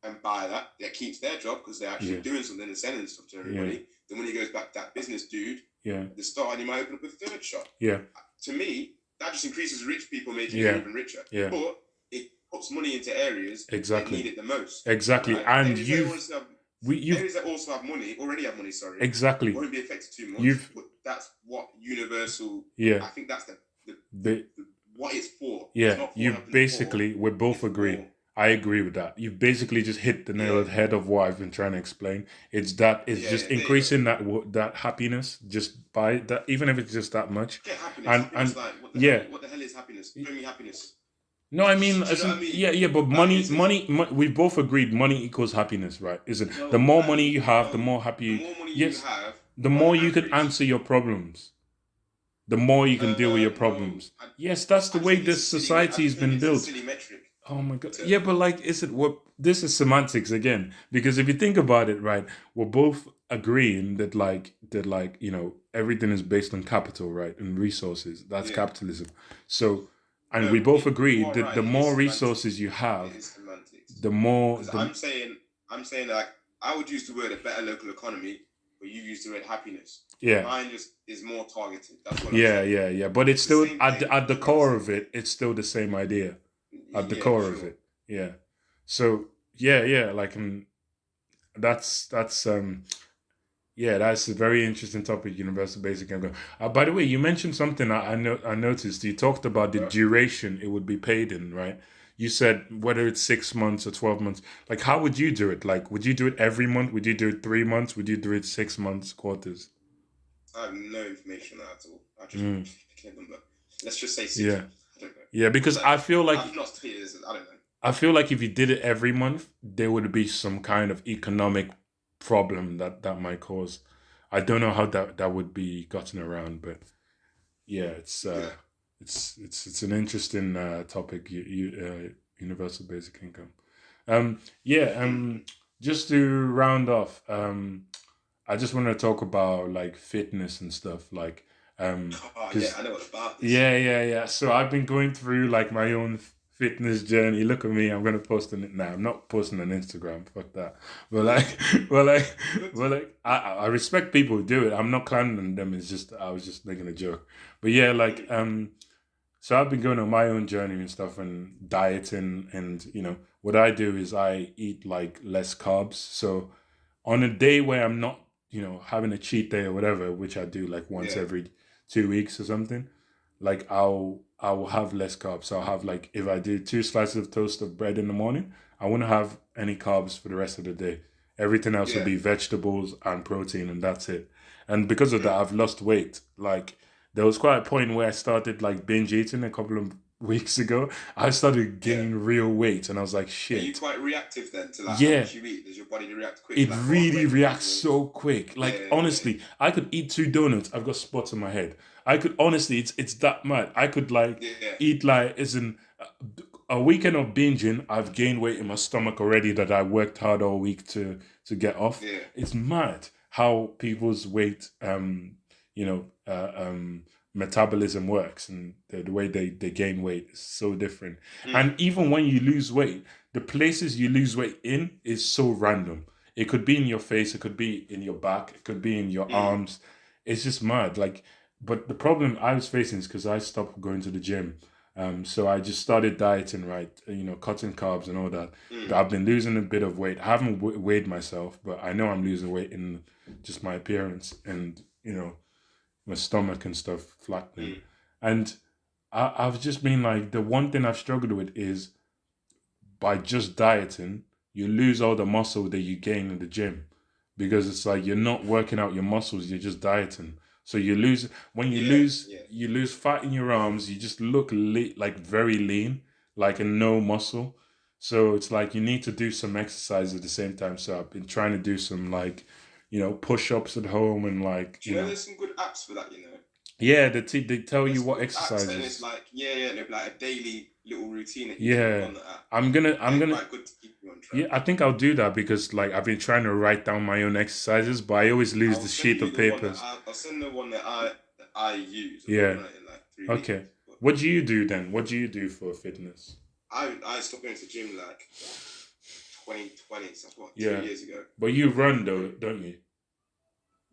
and buy that. That keeps their job because they're actually doing something and selling stuff to everybody. Yeah. Then when he goes back, that business dude, at the start, and he might open up a third shop. Yeah. To me, that just increases rich people making it even richer. Yeah. But it puts money into areas that need it the most. Exactly. Right? And areas that also have money, sorry. Exactly. Won't be affected too much. But that's what universal. Yeah. I think that's the what it's for. Yeah. We both agree. I agree with that. You've basically just hit the nail on the head of what I've been trying to explain. It's just increasing that happiness just by that, even if it's just that much. Yeah, happiness. What the hell is happiness? Bring me happiness. No, I mean, but money. We both agreed money equals happiness, right? Isn't it? The more money you have, the more happy you have. The more you can answer your problems. The more you can deal with your problems. Yes, that's the way this society has been built. Silly metric. Oh my God. Yeah, but like, this is semantics again. Because if you think about it, right, we're both agreeing that everything is based on capital, right? And resources. That's capitalism. So, and we both agree that the more resources you have, the more... I'm saying like, I would use the word a better local economy, but you use the word happiness. Yeah. Mine just is more targeted. That's what Yeah. But it's still, at the core of it, it's still the same idea. At the core of it, yeah. So like that's a very interesting topic. Universal basic income. By the way, you mentioned something I noticed. You talked about the duration it would be paid in, right? You said whether it's 6 months or 12 months. Like, how would you do it? Like, would you do it every month? Would you do it 3 months? Would you do it 6 months, quarters? I have no information on that at all. I just pick a number. Let's just say 6 months. Yeah, because I feel like I've lost years. I don't know. I feel like if you did it every month, there would be some kind of economic problem that might cause. I don't know how that would be gotten around, but yeah, it's an interesting topic. Universal basic income. Just to round off, I just want to talk about like fitness and stuff, like. I know what about this. Yeah. So I've been going through like my own fitness journey. Look at me, I'm gonna post on it now. I'm not posting on Instagram, fuck that. But I respect people who do it. I'm not clowning on them. It's just I was just making a joke. But yeah, like so I've been going on my own journey and stuff and dieting, and what I do is I eat like less carbs. So on a day where I'm not having a cheat day or whatever, which I do like once every 2 weeks or something, like I will have less carbs. So I'll have like, if I do 2 slices of toast of bread in the morning, I won't have any carbs for the rest of the day. Everything else will be vegetables and protein, and that's it. And because of that, I've lost weight. Like there was quite a point where I started like binge eating a couple of weeks ago. I started gaining real weight, and I was like, shit. Are you quite reactive then to like how much you eat? Does your body react quick? It really reacts so quick. Like honestly, I could eat 2 donuts. I've got spots on my head. I could honestly, it's that mad. I could like eat like a weekend of binging. I've gained weight in my stomach already that I worked hard all week to get off. Yeah. It's mad how people's weight, metabolism works, and the way they gain weight is so different. And even when you lose weight, the places you lose weight in is so random. It could be in your face, it could be in your back, it could be in your arms. It's just mad. Like, but the problem I was facing is because I stopped going to the gym. So I just started dieting, right? Cutting carbs and all that. I've been losing a bit of weight. I haven't weighed myself, but I know I'm losing weight in just my appearance and, my stomach and stuff flattening. And I've just been like, the one thing I've struggled with is by just dieting, you lose all the muscle that you gain in the gym, because it's like you're not working out your muscles, you're just dieting. So you lose, when you you lose fat in your arms, you just look like very lean, like a no muscle. So it's like you need to do some exercise at the same time. So I've been trying to do some like, push-ups at home and like, Do you know there's some good apps for that, Yeah, they tell you what exercises. And it's like, like a daily little routine that you can on the app. I'm gonna quite good to keep you on track. Yeah, I think I'll do that because like I've been trying to write down my own exercises, but I always lose the sheet of papers. I'll send the one that I use. Yeah. In like 3 weeks. Okay. What do you do then? What do you do for fitness? I stopped going to the gym like 2020, so what, 2 years ago. But you run though, don't you?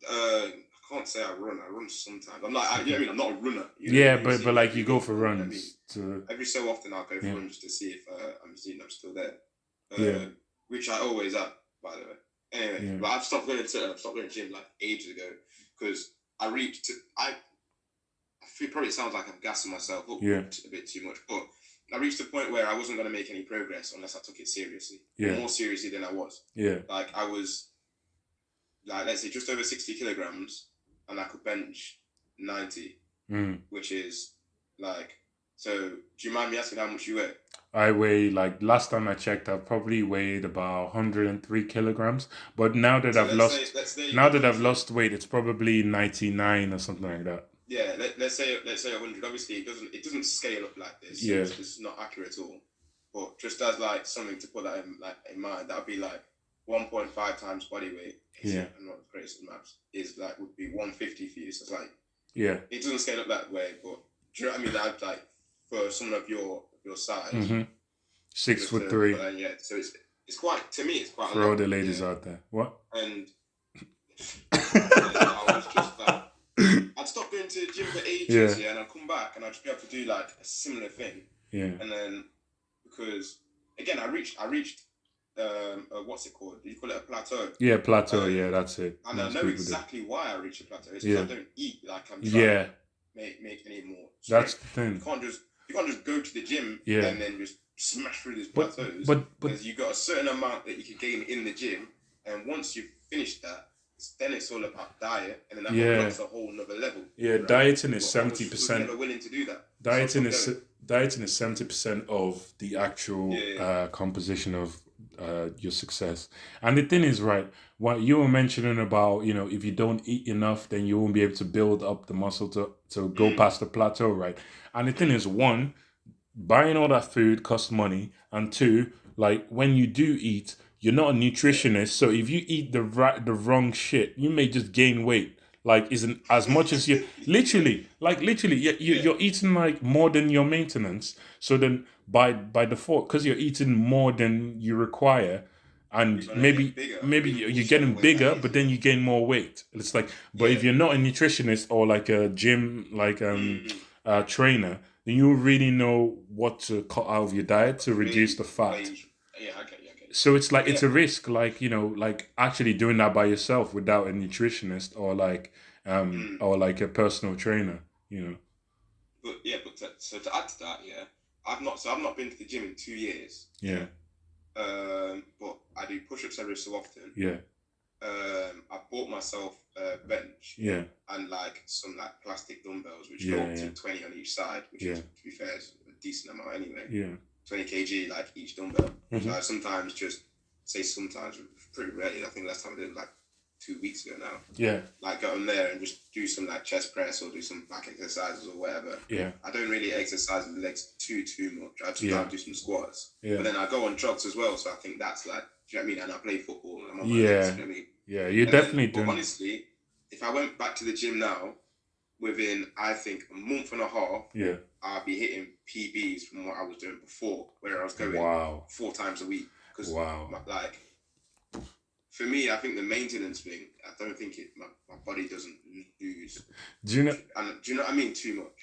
I can't say I run. I run sometimes. I'm not. You know what I mean? I'm not a runner. But like you go for runs. Every so often I'll go for runs to see if I'm still there. Which I always am, by the way. Anyway, but I've stopped going to gym like ages ago because I feel probably sounds like I'm gassing myself up a bit too much, but I reached a point where I wasn't going to make any progress unless I took it seriously. More seriously than I was. Like I was, like let's say just over 60 kilograms, and I could bench 90, which is like. So, do you mind me asking how much you weigh? I weigh, like, last time I checked, I probably weighed about 103 kilograms. But now that I've lost weight, it's probably 99 or something like that. Yeah, let's say 100. Obviously, it doesn't scale up like this. So it's not accurate at all. But just as like something to put that in mind, that would be like 1.5 times body weight. I'm not the greatest at maths. Would be 150 for you. So it's like it doesn't scale up that way. But do you know what I mean? I'd like. For someone of your size, 6'3". So it's quite, to me, it's quite. For all the ladies out there, what? And I was just like, I'd stop going to the gym for ages, and I'd come back and I'd just be able to do like a similar thing, and then because again I reached what's it called? Do you call it a plateau? Yeah, plateau. That's it. And I know exactly why I reached a plateau. It's because I don't eat like I'm trying to make any more. That's the thing. You can't just go to the gym and then just smash through these plateaus. But because you've got a certain amount that you can gain in the gym, and once you've finished that, then it's all about diet, and then that unlocks a whole nother level. Yeah, right? Dieting is 70%. I was never willing to do that. Dieting is 70% of the actual composition of your success. And the thing is, right, what you were mentioning about, if you don't eat enough, then you won't be able to build up the muscle to go past the plateau, right? And the thing is, one, buying all that food costs money, and two, like when you do eat, you're not a nutritionist, so if you eat the wrong shit, you may just gain weight. Like, isn't as much as you literally, you're eating like more than your maintenance. So then by default, because you're eating more than you require, and maybe you're getting bigger, but then you gain more weight. It's like, but if you're not a nutritionist or like a gym trainer, then you really know what to cut out of your diet to reduce the fat. So it's like it's a risk, like like actually doing that by yourself without a nutritionist or like a personal trainer, But to add to that, I've not been to the gym in 2 years. But I do push-ups every so often. I bought myself a bench. And like some like plastic dumbbells, which go up to 20 on each side, which is, to be fair, is a decent amount anyway. 20 kg like each dumbbell. So I sometimes pretty rarely. I think last time I did it like 2 weeks ago now. Like go on there and just do some like chest press or do some back exercises or whatever. I don't really exercise the legs too much. I just do some squats. But then I go on jogs as well, so I think that's like, do you know what I mean? And I play football and I'm on my legs, you know what I mean? You're definitely doing. But honestly, if I went back to the gym now, within I think a month and a half, I'll be hitting PBs from what I was doing before, where I was going 4 times a week. Because like for me, I think the maintenance thing, I don't think my body doesn't lose. Do you know what I mean? Too much.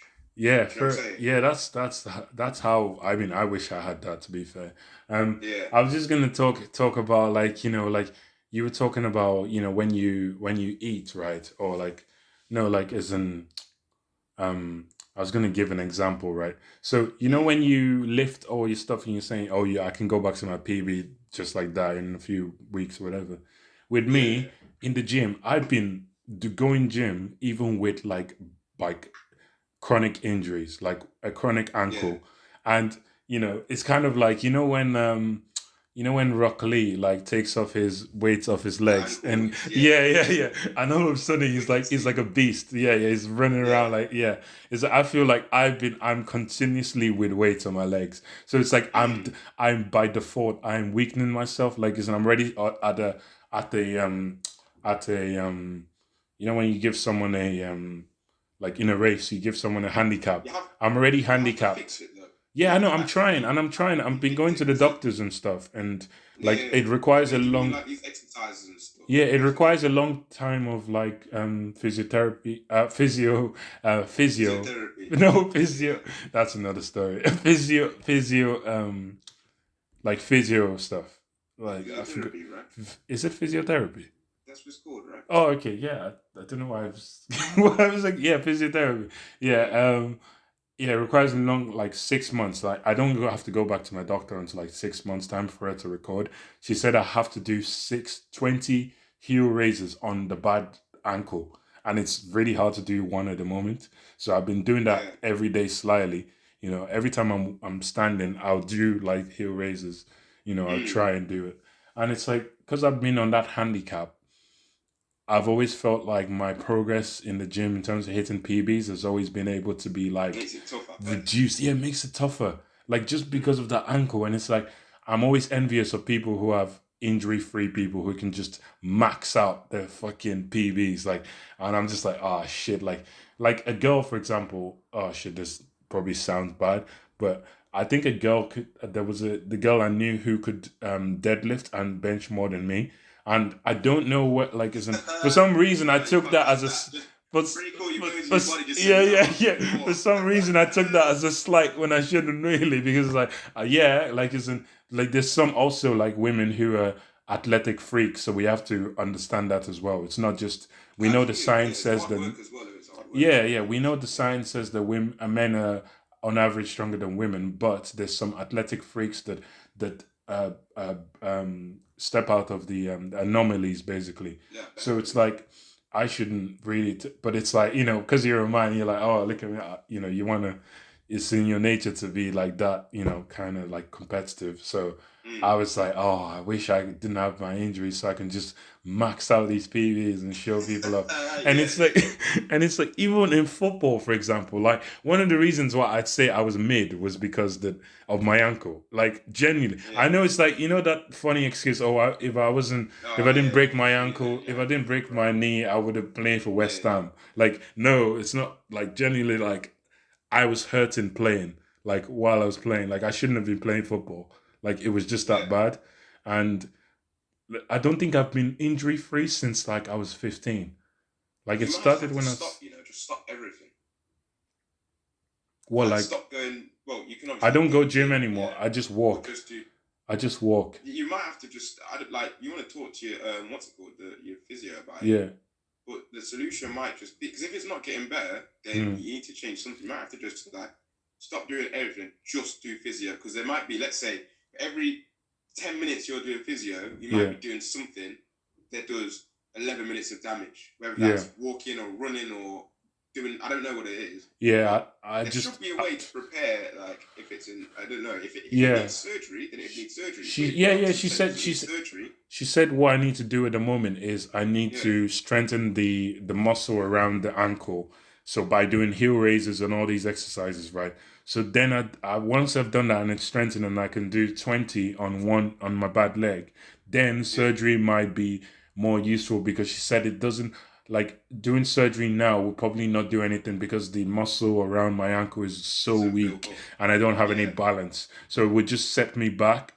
That's how I wish I had that, to be fair. I was just gonna talk about like you were talking about when you eat, right, or like no, like as in I was gonna give an example, right? So when you lift all your stuff and you're saying, oh yeah, I can go back to my PB just like that in a few weeks or whatever. With me in the gym, I've been going gym even with like chronic injuries, like a chronic ankle, and it's kind of like when Rock Lee like takes off his weights off his legs and and all of a sudden he's like a beast. He's running around like It's I feel like I'm continuously with weights on my legs, so it's like I'm by default I'm weakening myself. Like I'm ready at the when you give someone like in a race, you give someone a handicap. You have, I'm already you have to handicapped. fix it though. Yeah, You I know. have I'm to actually trying, fix and I'm trying. I've been going to the it. So, doctors and stuff, and yeah, like yeah. it So requires a they're giving you long. like these exercises and stuff. Yeah, it Basically. requires a long time of like physiotherapy, physio. Physiotherapy. No, Yeah. physio. That's another story. Physio, like physio stuff. Like I forgot. Physiotherapy, right? Is it physiotherapy? That's what it's called, right? Oh, okay, yeah. I don't know why I was. Why I was like, yeah, physiotherapy. Yeah, yeah. It requires a long, like 6 months. Like I don't have to go back to my doctor until like 6 months time for her to record. She said I have to do 20 heel raises on the bad ankle, and it's really hard to do one at the moment. So I've been doing Yeah. that every day slyly. Every time I'm standing, I'll do like heel raises. I'll try and do it, and it's like because I've been on that handicap. I've always felt like my progress in the gym in terms of hitting PBs has always been able to be like Makes it tough, I bet. reduced. Yeah, it makes it tougher. Like just because of that ankle. And it's like I'm always envious of people who have injury-free people who can just max out their fucking PBs. Like, and I'm just like, oh shit. Like a girl, for example, oh shit, this probably sounds bad, but I think a girl could the girl I knew who could deadlift and bench more than me. And I don't know what like isn't for some reason I No, you took can't that have as a that. Just but, pretty cool. Your bones, but your body just yeah, saying, yeah, no, yeah. more. For some reason I took that as a slight when I shouldn't really because like yeah, like isn't like there's some also like women who are athletic freaks, so we have to understand that as well. It's not just we know the Absolutely, yeah. science It's says hard that work as well. It's hard work. yeah, we know the science says that women, men are on average stronger than women, but there's some athletic freaks that step out of the anomalies basically. Yeah, So it's definitely. like I shouldn't really, but it's like because you're a man, you're like, oh, look at me, you wanna. It's in your nature to be like that, kind of like competitive. So I was like, oh, I wish I didn't have my injuries so I can just max out these PVs and show people up. And Yeah. it's like, and it's like even in football, for example, like one of the reasons why I'd say I was mid was because of my ankle. Like genuinely, I know it's like that funny excuse. Oh, if I wasn't, if Oh, I didn't yeah. break my You don't, ankle, if I didn't break my right. knee, I would have played for Yeah, West Ham. Like no, it's not like genuinely like I was hurting playing. Like while I was playing, like I shouldn't have been playing football. Like it was just that yeah. bad, and I don't think I've been injury free since like I was 15. Like it You might just started have to when I stop. was Just stop everything. well, Like like stop going. Well, you can I obviously don't go go gym, gym anymore. yeah, I just or walk. just do. I just walk. You might have to just. I don't, like you want to talk to your what's it called, your physio about it. Yeah. But the solution might just be because if it's not getting better, then Mm. you need to change something. You might have to just like stop doing everything, just do physio. Because there might be, let's say, every 10 minutes you're doing physio, you might Yeah. be doing something that does 11 minutes of damage. Whether Yeah. that's walking or running or doing, I don't know what it is. Yeah. But I there just should be a way to prepare, like if it's in, I don't know, if it yeah. needs surgery, then it needs surgery. She But if yeah the yeah doctor she said it said doesn't need surgery, she said what I need to do at the moment is I need yeah, to strengthen the muscle around the ankle. So by doing heel raises and all these exercises, right? So then I once I've done that and it's strengthened and I can do 20 on my bad leg, then yeah, surgery might be more useful because she said it doesn't like doing surgery now will probably not do anything because the muscle around my ankle is so isn't built weak up. and I don't have any Yeah. balance. So it would just set me back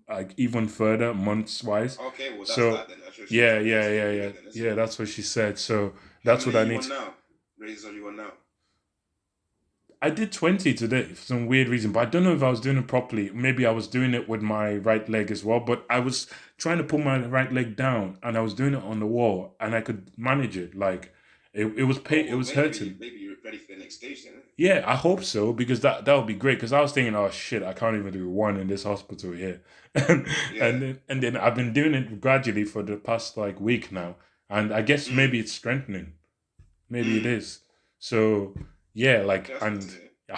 like even further months wise. Okay, well that's So that then. That's just yeah, should be yeah, easy to yeah, do yeah, it then, isn't yeah. it? That's what she said. So How that's what many are I you need. on now? Raises are you on now? I did 20 today for some weird reason, but I don't know if I was doing it properly. Maybe I was doing it with my right leg as well, but I was trying to put my right leg down and I was doing it on the wall and I could manage it. Like it was Oh it well, was hurting. maybe you're ready for the next stage then. Yeah, I hope so because that would be great. Because I was thinking, oh shit, I can't even do one in this hospital here, and Yeah. and then I've been doing it gradually for the past like week now, and I guess Mm. maybe it's strengthening. Maybe it Mm. is. So yeah, like That's good to and hear. I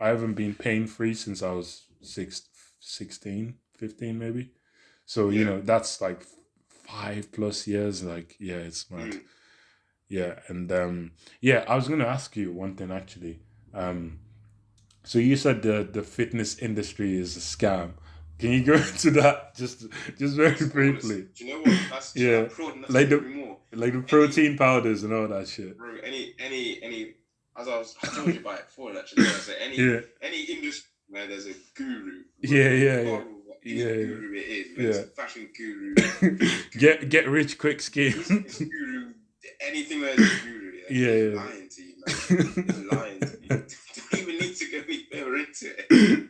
haven't been pain free since I was 16, 15 maybe. So Yeah. that's like 5+ years. Like yeah, it's mad. Mm. Yeah, and yeah, I was gonna ask you one thing actually. Um, so you said the fitness industry is a scam, Can you go into that just very briefly? Do you know what? That's like the protein powders and all that shit. Bro, any. As I told you about it before, actually. So any industry where there's a guru. Guru it is. Whether it's a fashion guru. Get rich quick scheme. Guru. Anything where there's a guru. He's lying to you, man. He's lying to you. Don't even need to go any further into it.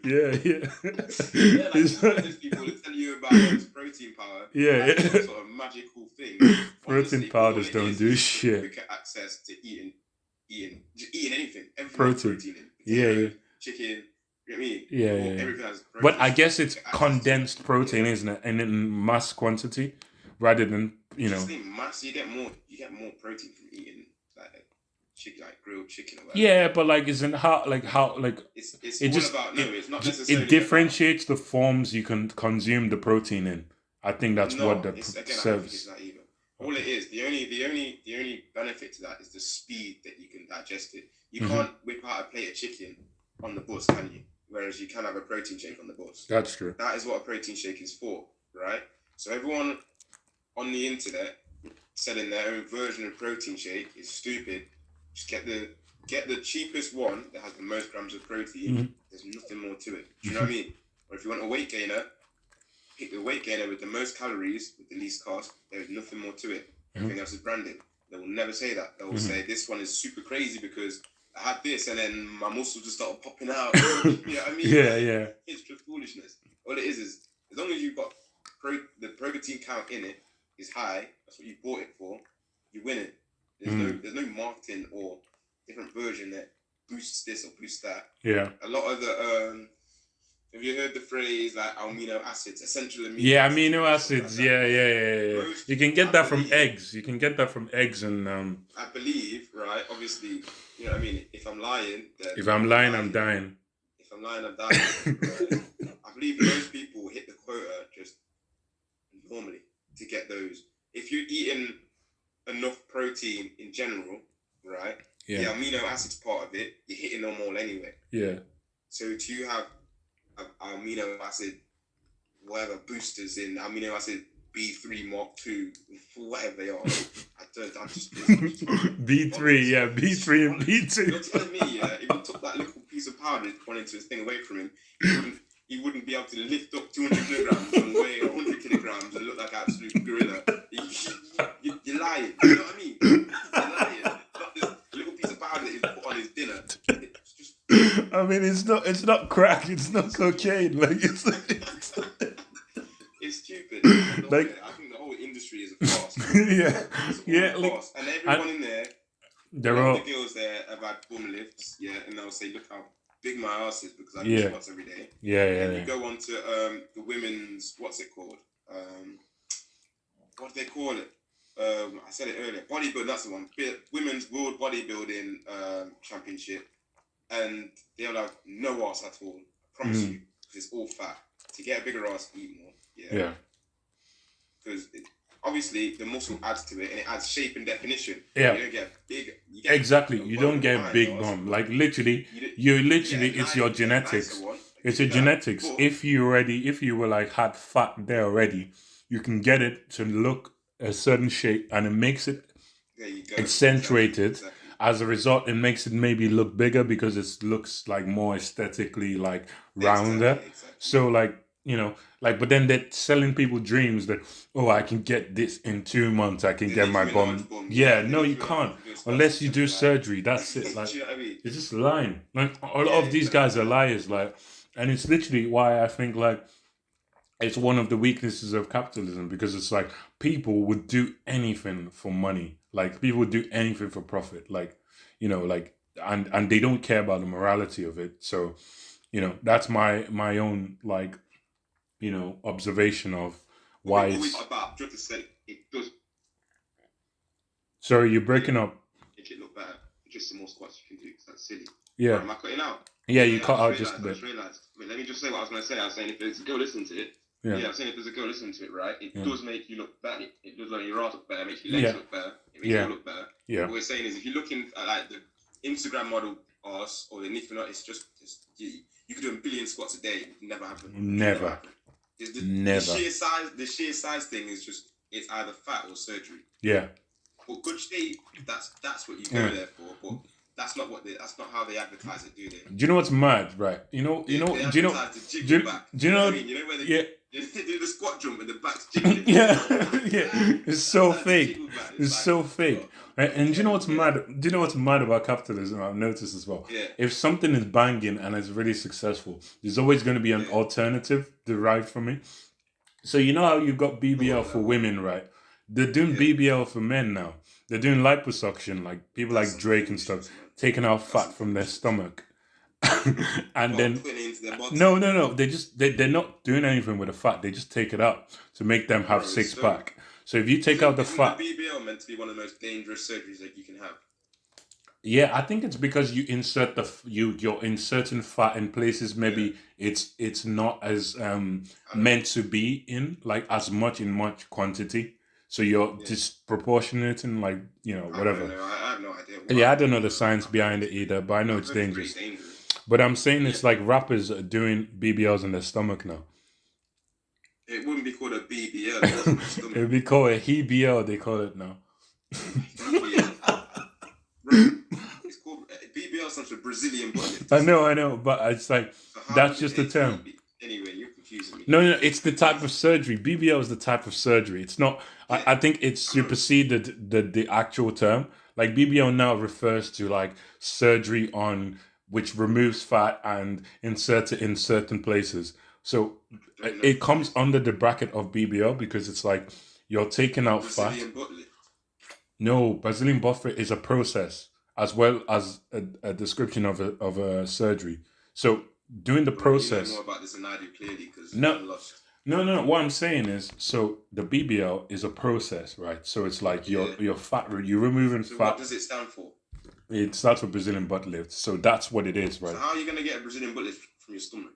Like those people that tell you about protein powder. That's some sort of magical thing. Protein powders don't do shit. We get access to eating anything. Everything protein in. Potato, chicken. You know what I mean? Everything has protein. But I guess it's condensed protein, isn't it? And in mass quantity, rather than mass. You get more protein from eating like grilled chicken or whatever. Yeah, but like it's not necessarily it differentiates the forms you can consume the protein in. I think that's what the serves. All it is, the only benefit to that is the speed that you can digest it. You can't whip out a plate of chicken on the bus, can you? Whereas you can have a protein shake on the bus. That's true. That is what a protein shake is for, right? So everyone on the internet selling their own version of protein shake is stupid. Just get the cheapest one that has the most grams of protein. There's nothing more to it. Do you know what I mean? Or if you want a weight gainer, pick the weight gainer with the most calories with the least cost. There's nothing more to it. Everything else is branded. They will never say that. They will say this one is super crazy because I had this and then my muscles just started popping out. You know what I mean? It's just foolishness. All it is as long as you've got the protein count in it is high, that's what you bought it for, you win it. There's no marketing or different version that boosts this or boosts that. Yeah. A lot of the have you heard the phrase like amino acids, essential amino acids? Yeah, amino acids. Yeah. You can get that from eggs. You can get that from eggs and I believe, right? Obviously, you know what I mean. If I'm lying, I'm dying. If I'm lying, I'm dying. Right? I believe most people hit the quota just normally to get those. If you're eating enough protein in general, right? The amino acids part of it, you're hitting them all anyway. Yeah. So do you have amino acid, whatever boosters in amino acid B3 Mark 2, whatever they are? I'm just B3, B3 and B2. You're telling me, if you took that little piece of powder and put into his thing away from him, he wouldn't be able to lift up 200 kilograms and weigh 100 kilograms and look like an absolute gorilla. You're lying. You know what I mean? You're lying. Not this little piece of powder that he's put on his dinner. It's just. I mean, it's not crack. It's not cocaine. Like it's stupid. Like I think the whole industry is a farce. Farce. And everyone in there. They're all the girls there have had bum lifts. And they'll say, "Look how big my ass is because I do squats every day." And you go on to the women's, what's it called? What do they call it? I said it earlier. Bodybuilding, that's the one. Women's World Bodybuilding Championship. And they'll have no ass at all. I promise you. Because it's all fat. To get a bigger ass, eat more. Yeah. Because obviously the muscle adds to it and it adds shape and definition. Yeah. You don't get big. You don't get big bum. Like literally, it's your genetics. It's your genetics. But, if you were like had fat there already, you can get it to look a certain shape and it makes it accentuated. Exactly. As a result, it makes it maybe look bigger because it looks like more aesthetically like rounder. Exactly. So like, but then they're selling people dreams that, I can get this in 2 months. I can get my bum. No, you can't unless you do surgery. That's it. Like, you know what I mean? It's just lying. Like a lot of these guys are liars. Like, and it's literally why I think like it's one of the weaknesses of capitalism because it's like people would do anything for money. Like people would do anything for profit. Like, and they don't care about the morality of it. So, that's my own like, observation of why it's. Just to say, it does. Sorry, you're breaking up. Make it look better. Just some more squats you can do. That's silly. Yeah. Or am I cutting out? Yeah, you cut out just a bit. Let me just say what I was going to say. I was saying if there's a girl listening to it. Yeah, I'm saying if there's a girl listening to it, right? It does make you look better. It does make your ass look better. It makes your legs look better. It makes you look better. Yeah. What we're saying is if you're looking at like the Instagram model ass or the anything, it's just you could do a billion squats a day. It would never happen. Never. Never. The sheer size thing is just, it's either fat or surgery. Yeah. But good shape, that's what you go there for. But that's not how they advertise it, do they? Do you know what's mad, right? Do you know where they do the squat jump and the back's jiggling. Yeah. It's so fake. It's so fake. Right? And do you know what's mad? Do you know what's mad about capitalism? I've noticed as well. Yeah. If something is banging and it's really successful, there's always going to be an alternative derived from it. So you know how you've got BBL for women, right? They're doing BBL for men now. They're doing liposuction, like people like Drake and stuff, taking out fat from their stomach. And then no, they're not doing anything with the fat. They just take it out to make them have six pack. So if you take out the fat, BBL meant to be one of the most dangerous surgeries that you can have. Yeah, I think it's because you insert you're inserting fat in places maybe it's not as meant to be in, like as much quantity. So you're disproportionating, like, whatever. I have no idea. Yeah, I don't know the science behind it either, but I know it's dangerous. But I'm saying it's like rappers are doing BBLs in their stomach now. It wouldn't be called a BBL. It would be called a HBL, they call it now. It's called BBL, such a Brazilian body. I know, but it's like, that's just the term. Anyway, you're confusing me. No, it's the type of surgery. BBL is the type of surgery. It's not. Yeah. I think it's superseded the actual term. Like BBL now refers to like surgery on which removes fat and inserts it in certain places. So it comes under the bracket of BBL because it's like you're taking out fat. No, Brazilian butt lift is a process as well as a description of a surgery. So doing the process. You know more about this than I do, clearly, because No. What I'm saying is, so the BBL is a process, right? So it's like your fat, you're removing fat. What does it stand for? It starts with Brazilian butt lift. So that's what it is, right? So how are you going to get a Brazilian butt lift from your stomach?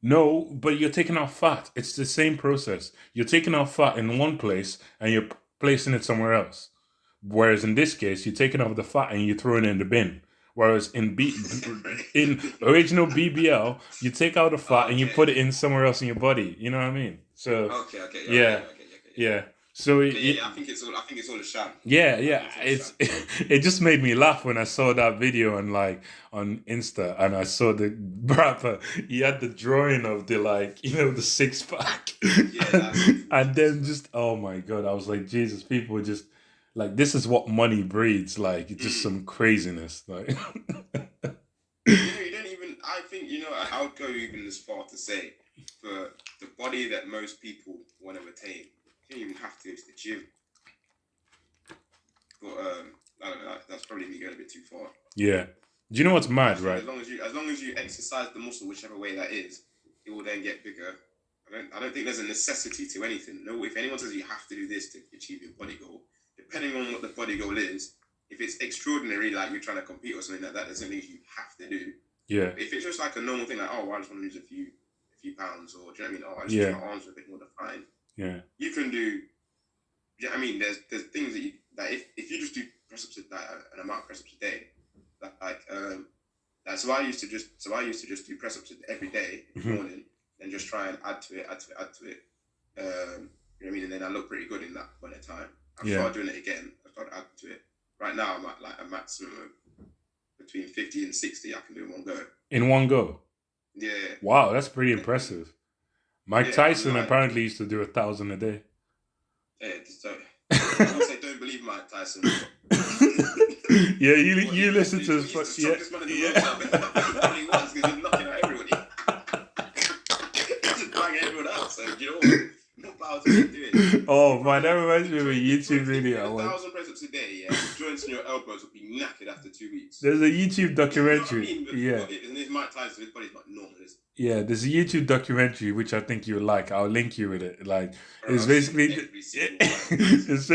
No, but you're taking out fat. It's the same process. You're taking out fat in one place and you're placing it somewhere else. Whereas in this case, you're taking out the fat and you're throwing it in the bin. Whereas in original BBL, you take out the fat and you put it in somewhere else in your body. You know what I mean? So yeah. So I think it's all a sham. Yeah. It just made me laugh when I saw that video on Insta, and I saw the rapper. He had the drawing of the the six pack, and then just, oh my god, I was like, Jesus, people just. Like, this is what money breeds. Like, it's just some craziness. Like, you don't even. I think I would go even as far to say, for the body that most people want to attain, you don't even have to go to the gym. But I don't know. That's probably me going a bit too far. Yeah. Do you know what's mad, right? As long as you exercise the muscle, whichever way that is, it will then get bigger. I don't think there's a necessity to anything. No, if anyone says you have to do this to achieve your body goal. Depending on what the body goal is, if it's extraordinary, like you're trying to compete or something like that, there's something you have to do. Yeah. But if it's just like a normal thing, like, I just want to lose a few pounds, or do you know what I mean? I just want my arms a bit more defined. Yeah. You can do. Do you know what I mean? There's things that if you just do press ups an amount of press ups a day, so I used to just do press ups every day in the morning, and just try and add to it. You know what I mean? And then I look pretty good in that point of time. I started doing it again. I started adding to it. Right now, I'm at like a maximum of between 50 and 60 I can do in one go. In one go? Yeah. Wow, that's pretty impressive. Mike Tyson apparently used to do 1,000 a day. Yeah, don't believe Mike Tyson. Yeah, you listen to his... He's the strongest man in the world. He was, because he's knocking out everybody. He's just banging everyone out, so you know what? Oh man, that reminds me of a YouTube video. 1,000 press-ups a day, joints in your elbows will be knackered after 2 weeks. There's a YouTube documentary. And it's Mike Tyson, his body's not normal, is it? Yeah, there's a YouTube documentary which I think you'll like. I'll link you with it. Like, it's basically it's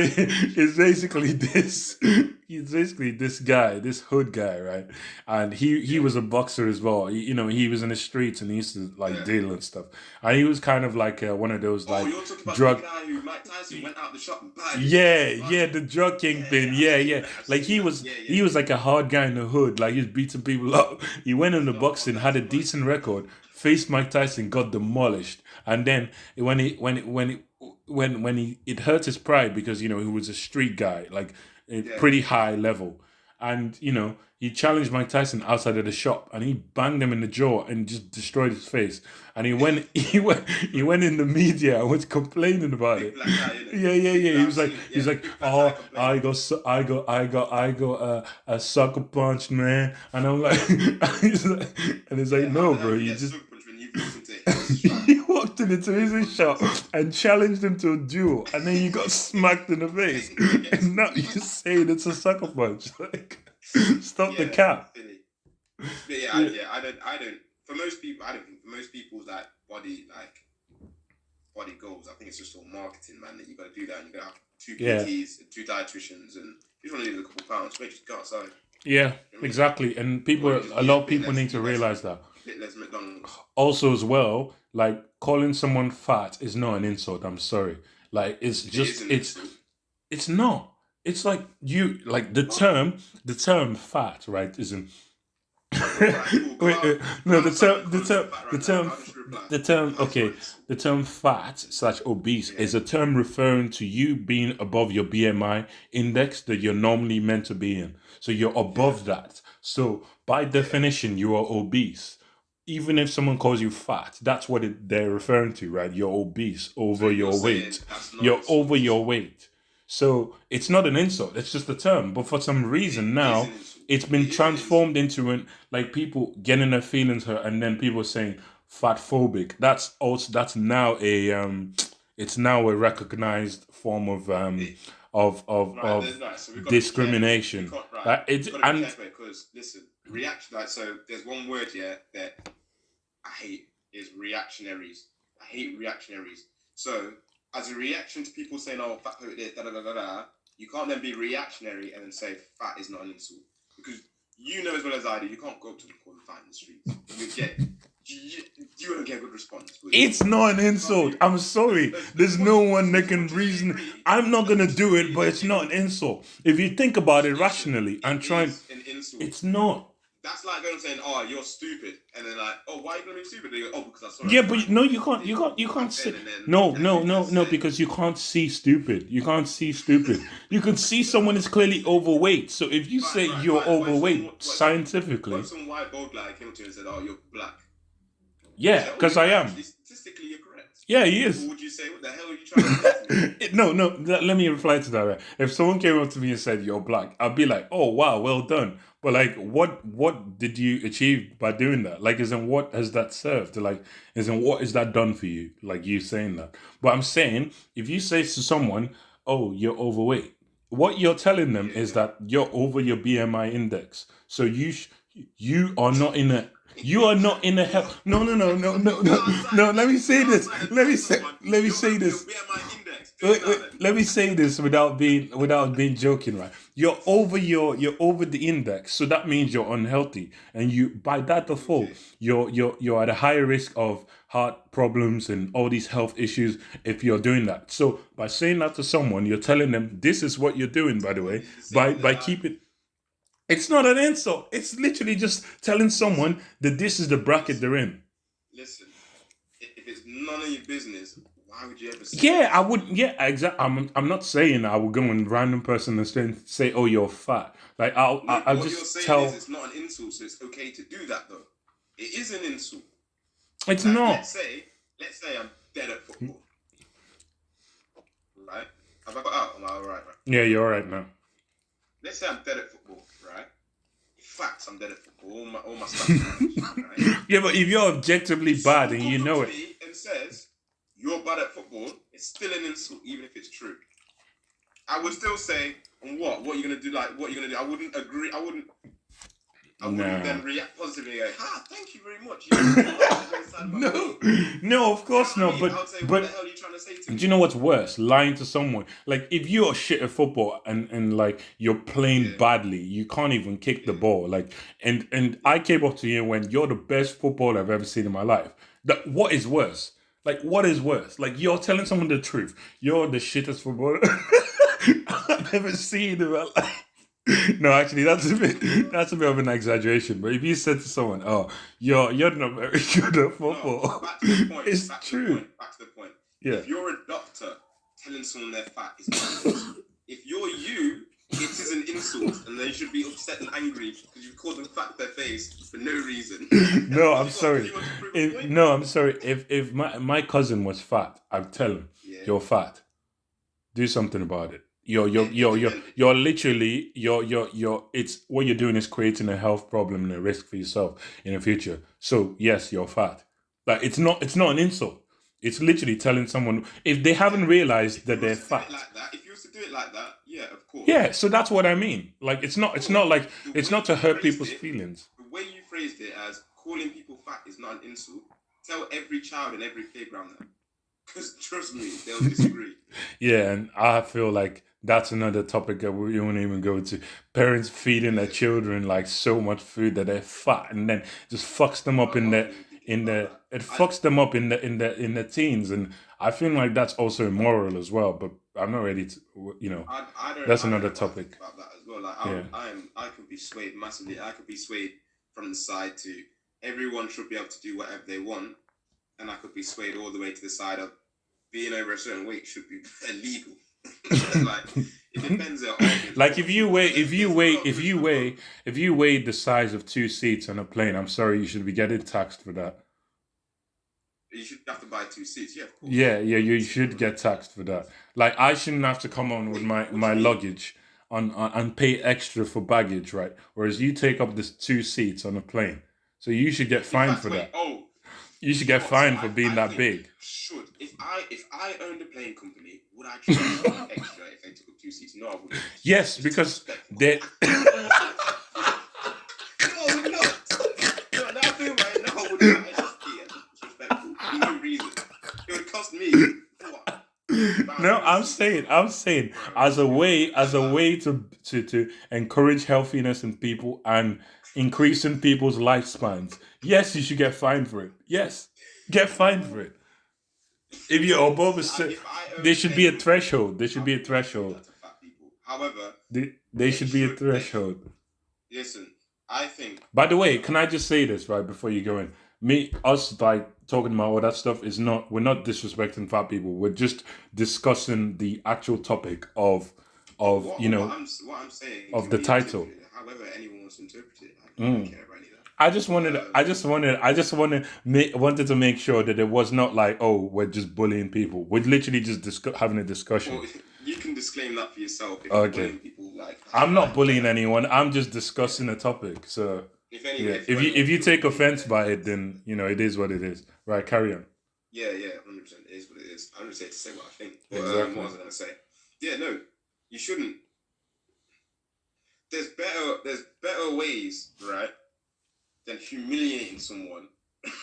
basically this. He's basically this guy, this hood guy, right? And he was a boxer as well. He was in the streets and he used to deal and stuff. And he was kind of like one of those you're talking about drug. The guy who Mike Tyson went out the shop and bought. Yeah, the drug kingpin. Yeah. Like he was like a hard guy in the hood. Like he was beating people up. He went into boxing, had a decent record. faced Mike Tyson, got demolished, and then when it hurt his pride because he was a street guy, like a pretty high level, and he challenged Mike Tyson outside of the shop, and he banged him in the jaw and just destroyed his face. And he went in the media and was complaining about it. Yeah. He was like, oh, I got a sucker punch, man. And I'm like, and it's like, no, bro, you just. He walked into his shop and challenged him to a duel, and then you got smacked in the face. And now you're saying it's a sucker punch. Like, stop the cap. But I don't. For most people, I don't think for most people's body goals, I think it's just all marketing, man. That you got to do that, and you got to have 2 PTs, and 2 dietitians, and you just want to lose a couple pounds. Make sure you go outside. Yeah, exactly. And a lot of people need to realize that. Also, as well, like calling someone fat is not an insult. I'm sorry. Like it's not. It's like the term fat, right? Isn't. The term fat/obese is a term referring to you being above your BMI index that you're normally meant to be in. So you're above that. So by definition, you are obese. Even if someone calls you fat, that's what they're referring to, right? You're obese, over your weight. You're over your weight. So it's not an insult. It's just a term. But for some reason now, it's been transformed into people getting their feelings hurt, and then people saying fat phobic. That's now it's now a recognized form of discrimination. Because listen, reaction. So there's one word here that I hate is reactionaries. I hate reactionaries. So as a reaction to people saying, "Oh, fat phobic this, da da da da da," you can't then be reactionary and then say fat is not an insult. Because you know as well as I do, you can't go up to them and fat in the streets. You won't get a good response. It's not an insult. I'm sorry. There's no one that can reason. I'm not going to do it, but it's not an insult. If you think about it rationally and try... It's not. That's like going saying, "Oh, you're stupid," and then like, "Oh, why are you going to be stupid?" They go, "Oh, because I saw it." Yeah, but no, you can't see. No, because you can't see stupid. You can't see stupid. You can see someone is clearly overweight. So if you say you're overweight scientifically, some white bold guy came to you and said, "Oh, you're black." Yeah, because I am. Statistically, you're correct. Yeah, he is. What would you say? What the hell are you trying to do? No. Let me reply to that. Right? If someone came up to me and said you're black, I'd be like, "Oh wow, well done." But like, what did you achieve by doing that? Like, isn't what has that served? Like, isn't what has that done for you? Like you saying that. But I'm saying, if you say to someone, "Oh, you're overweight," what you're telling them is that you're over your BMI index. So you are not in a. You are not in a health. No. Let me say this. Let me say this. Let me say this without being joking, right? You're over the index, so that means you're unhealthy, and you by that default, you're at a higher risk of heart problems and all these health issues if you're doing that. So by saying that to someone, you're telling them this is what you're doing. By the way, by keeping. It's not an insult. It's literally just telling someone that this is the bracket they're in. Listen, if it's none of your business, why would you ever say that? I wouldn't. Yeah, exactly. I'm not saying I would go and random person and say, "Oh, you're fat." Like I'll just tell. Is it's not an insult, so it's okay to do that though. It is an insult. It's not. Let's say I'm dead at football. Right? Have I got out? Am I alright? Right? Yeah, you're alright now. Let's say I'm dead at football, right? In fact, I'm dead at football. All my stuff. Right? Yeah, but if you're objectively bad and you know it, and says you're bad at football, it's still an insult, even if it's true. I would still say, "And what? What are you gonna do? Like, what are you gonna do?" I wouldn't agree. I wouldn't then react positively and go, thank you very much. No, of course not. But what the hell are you trying to say to me? Do you know what's worse? Lying to someone. Like, if you're shit at football and like you're playing badly, you can't even kick the ball. Like, and I came up to you when you're the best footballer I've ever seen in my life. What is worse? Like, what is worse? Like, you're telling someone the truth. You're the shittest footballer I've ever seen in my life. No, actually, that's a bit of an exaggeration. But if you said to someone, "Oh, you're not very good at football," No, back to the point. it's Back to true. the point. Back to the point. Yeah. If you're a doctor telling someone they're fat, it's not an insult. If you're you, it is an insult, and they should be upset and angry because you called them fat to their face for no reason. No, I'm sorry. I'm sorry. If my cousin was fat, I'd tell him, "You're fat. Do something about it. You're literally it's what you're doing is creating a health problem and a risk for yourself in the future. So yes, you're fat. Like it's not an insult. It's literally telling someone if they haven't realized that they're fat. If you were to do it like that, yeah, of course. Yeah, so that's what I mean. Like it's not like it's not to hurt people's feelings. The way you phrased it as calling people fat is not an insult. Tell every child in every playground that. Because trust me, they'll disagree. Yeah, and I feel like that's another topic that we won't even go to. Parents feeding their children like so much food that they're fat, and then just fucks them up in the teens, and I feel like that's also immoral as well. But I'm not ready to, that's another topic. About that as well. Like I could be swayed massively. I could be swayed from the side to everyone should be able to do whatever they want. And I could be swayed all the way to the side of being over a certain weight should be illegal. Like it depends on. Like if you weigh the size of 2 seats on a plane, I'm sorry, you should be getting taxed for that. You should have to buy 2 seats, yeah. Of course. Yeah, you should get taxed for that. Like I shouldn't have to come on with my luggage and pay extra for baggage, right? Whereas you take up this 2 seats on a plane, so you should get fined for that. You should get fined for being that big. If I owned a plane company, would I charge extra if they took up 2 seats? No, I wouldn't. Yes, because they. No, I would not. No, now I feel right. No, I would not. It's just disrespectful. For no reason. It would cost me. What? No, I'm saying, as a way to encourage healthiness in people and increasing people's lifespans. Yes, you should get fined for it. Yes, get fined for it. If you're above there should be a threshold. There should be a threshold. However, there should be a threshold. Listen, I think. By the way, can I just say this right before you go in? Us like talking about all that stuff is not. We're not disrespecting fat people. We're just discussing the actual topic of what I'm saying of the title. However, anyone wants to interpret it, I don't care about any of that. Wanted to make sure that it was not like, oh, we're just bullying people. We're literally just having a discussion. Well, you can disclaim that for yourself. If okay. You're bullying people, I'm not bullying anyone. I'm just discussing a topic. So if you take offense by it, then it is what it is. Right, carry on. Yeah, 100%. It is what it is. I'm just here to say what I think. But, exactly. What was I going to say? Yeah, no, you shouldn't. There's better ways, right, than humiliating someone.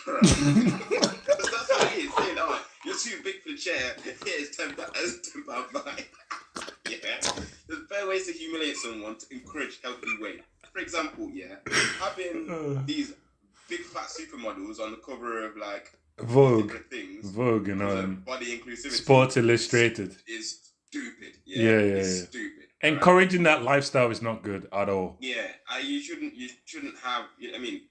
Right? Because that's what it is. Saying, oh, you're too big for the chair. Here's £10 fine. Yeah. There's better ways to humiliate someone to encourage healthy weight. For example, having these big fat supermodels on the cover of Vogue, things, Vogue, and body inclusivity. Sports Illustrated is stupid. It's stupid. Encouraging that lifestyle is not good at all. Yeah, you shouldn't have. I mean,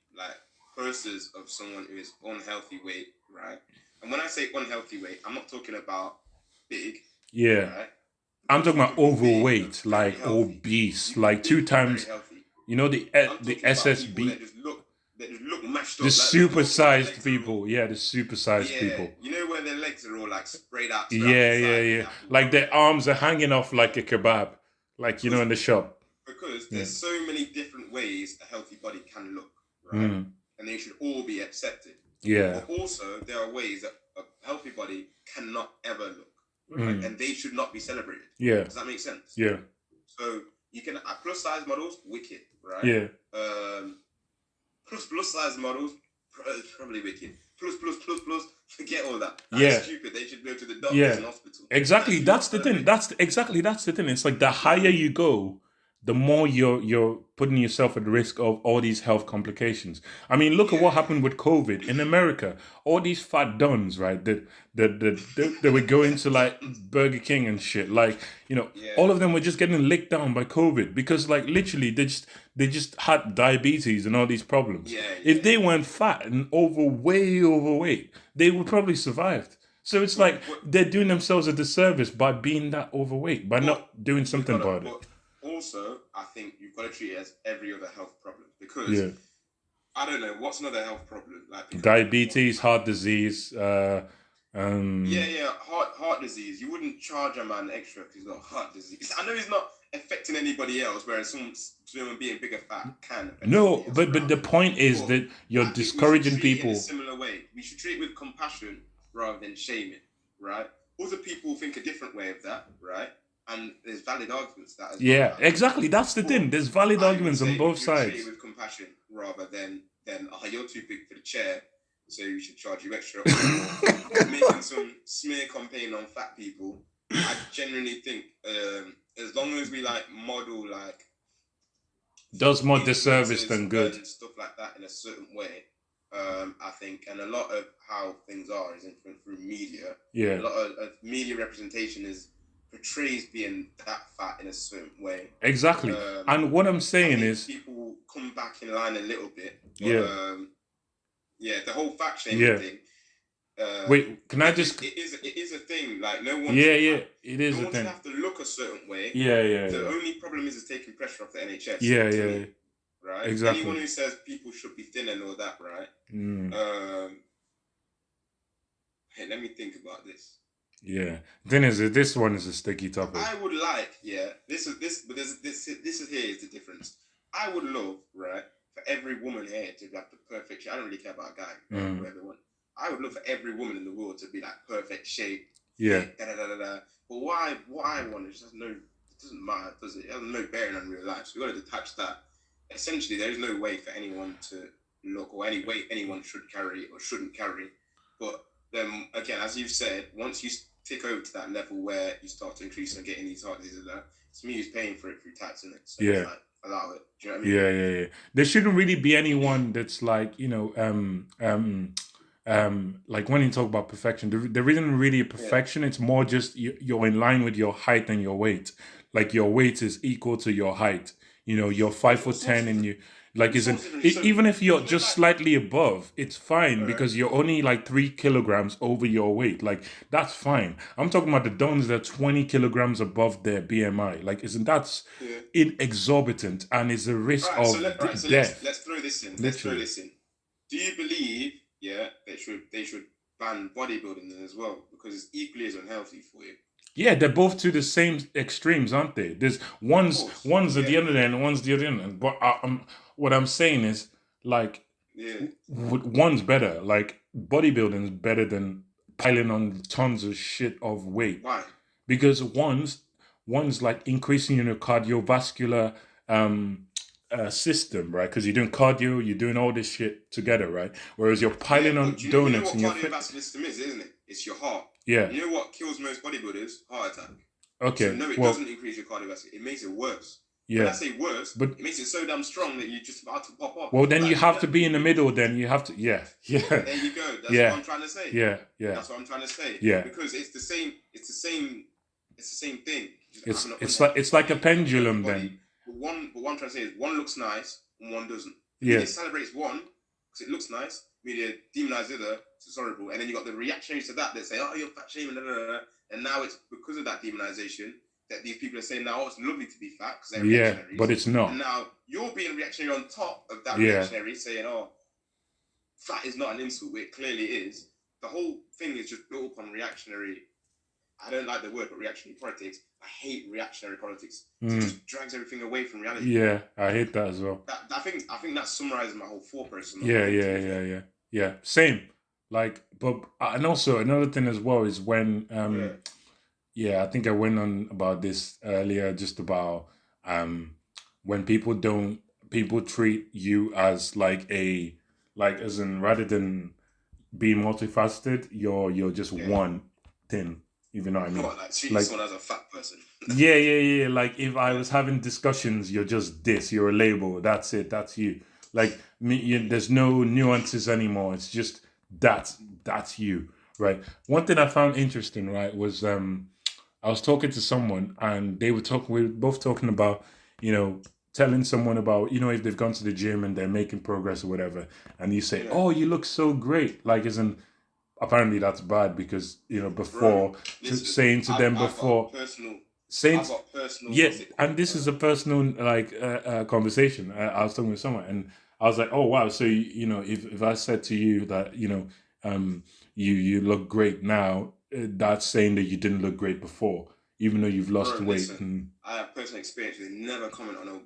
posters of someone who is unhealthy weight, right? And when I say unhealthy weight, I'm not talking about big. Yeah. Right? I'm talking about overweight, big, obese, 2 times. The SSB. That just look mashed up. The supersized people. Yeah, the supersized people. You know where their legs are all sprayed out. Yeah. Like their arms are hanging off like a kebab. In the shop. Because there's so many different ways a healthy body can look, right? And they should all be accepted. Yeah. But also, there are ways that a healthy body cannot ever look, right? And they should not be celebrated. Yeah. Does that make sense? Yeah. So you can plus size models, wicked, right? Yeah. Plus size models, probably wicked. Plus, forget all that. That's stupid. They should go to the doctors and hospital. Exactly. That's the thing. That's the thing. It's like the higher you go, the more you're putting yourself at risk of all these health complications. I mean, look at what happened with COVID in America. All these fat dons, right? That were going to like Burger King and shit. Like, all of them were just getting licked down by COVID because, like, literally they just had diabetes and all these problems. If they weren't fat and way overweight, they would probably survived. So it's like they're doing themselves a disservice by being that overweight, by not doing something about it. Also, I think you've got to treat it as every other health problem because I don't know what's another health problem like diabetes, heart disease. Heart disease. You wouldn't charge a man extra because he's got heart disease. I know he's not affecting anybody else, whereas someone being bigger fat can. No, but the point is that you're discouraging people. In a similar way, we should treat it with compassion rather than shaming, right? Other people think a different way of that, right? And there's valid arguments that as well. Exactly. That's the thing. There's valid arguments on both sides. Treat it with compassion rather than you're too big for the chair, so we should charge you extra. Making some smear campaign on fat people. I genuinely think as long as we like model like does more disservice than good and stuff like that in a certain way. I think, and a lot of how things are is influenced through media. Yeah. A lot of media representation portrays being that fat in a certain way. Exactly. And what I'm saying is people come back in line a little bit. But, the whole fat shaming thing. Wait, can I just? It is a thing. Like no one. It is a thing. No one have to look a certain way. The only problem is taking pressure off the NHS. Right. Exactly. Anyone who says people should be thin and all that, right? Hey, let me think about this. Yeah. Then this one is a sticky topic. I would like, this is here is the difference. I would love, right, for every woman here to be like the perfect shape. I don't really care about a guy, whatever one. I would love for every woman in the world to be like perfect shape. Yeah. But what I want is just it doesn't matter, does it? It has no bearing on real life. So we've got to detach that. Essentially, there is no way for anyone to look or any weight anyone should carry or shouldn't carry. But then again, as you've said, once you tick over to that level where you start to increase and getting these heart diseases, it's me who's paying for it through tax, isn't it? So it's like, allow it. Do you know what I mean? Yeah. There shouldn't really be anyone that's like, like when you talk about perfection, there isn't really a perfection. It's more just you're in line with your height and your weight. Like your weight is equal to your height. You're 5'10" and you like even if you're just slightly above, it's fine because you're only like 3 kilograms over your weight. Like that's fine. I'm talking about the dons that are 20 kilograms above their BMI. Like isn't that exorbitant and is a risk of death? Let's throw this in. Let's throw this in. Do you believe they should ban bodybuilding as well because it's equally as unhealthy for you? Yeah, they're both to the same extremes, aren't they? There's one's at the other end, one's the other end. But what I'm saying is, like, one's better. Like, bodybuilding's better than piling on tons of shit of weight. Why? Because one's like increasing your cardiovascular system, right? Because you're doing cardio, you're doing all this shit together, right? Whereas you're piling on donuts and your cardiovascular system is, isn't it? It's your heart. Yeah. You know what kills most bodybuilders? Heart attack. Okay. So no, it doesn't increase your cardiovascular. It makes it worse. Yeah. When I say worse, but it makes it so damn strong that you're just about to pop off. Well, then you have to be in the middle. Then you have to, There you go. That's what I'm trying to say. Yeah. That's what I'm trying to say. Yeah. Because it's the same thing. It's like a pendulum then. But what I'm trying to say is one looks nice and one doesn't. Yeah. It celebrates one because it looks nice. Media demonize the other. It's horrible. And then you got the reactionaries to that say, "Oh, you're fat shaming," and now it's because of that demonization that these people are saying now, "Oh, it's lovely to be fat," because they're reactionaries. But it's not. And now you're being reactionary on top of that reactionary, saying, "Oh, fat is not an insult." It clearly is. The whole thing is just built upon reactionary. I don't like the word, but reactionary politics. I hate reactionary politics. It just drags everything away from reality. Yeah, I hate that as well. I think that summarizes my whole thought process. Yeah. Same. Like, but and also another thing as well is when I think I went on about this earlier, just about when people treat you as as in rather than being multifaceted, you're just one thing. Even know what I mean? What, like treating someone as a fat person? Yeah. Like if I was having discussions, you're just this. You're a label. That's it. That's you. Like there's no nuances anymore. It's just that's you, right? One thing I found interesting, right, was I was talking to someone and they were talking. We were both talking about, telling someone about, if they've gone to the gym and they're making progress or whatever, and you say, "Oh, you look so great," like isn't apparently that's bad because before Bro, listen, saying to them I've got before personal, saying I've got personal, yeah, what's it and called? this is a personal like conversation. I was talking with someone, and I was like, "Oh wow!" So if I said to you that um, you look great now, that's saying that you didn't look great before, even though you've lost Bro, weight. listen, I have personal experience with never comment on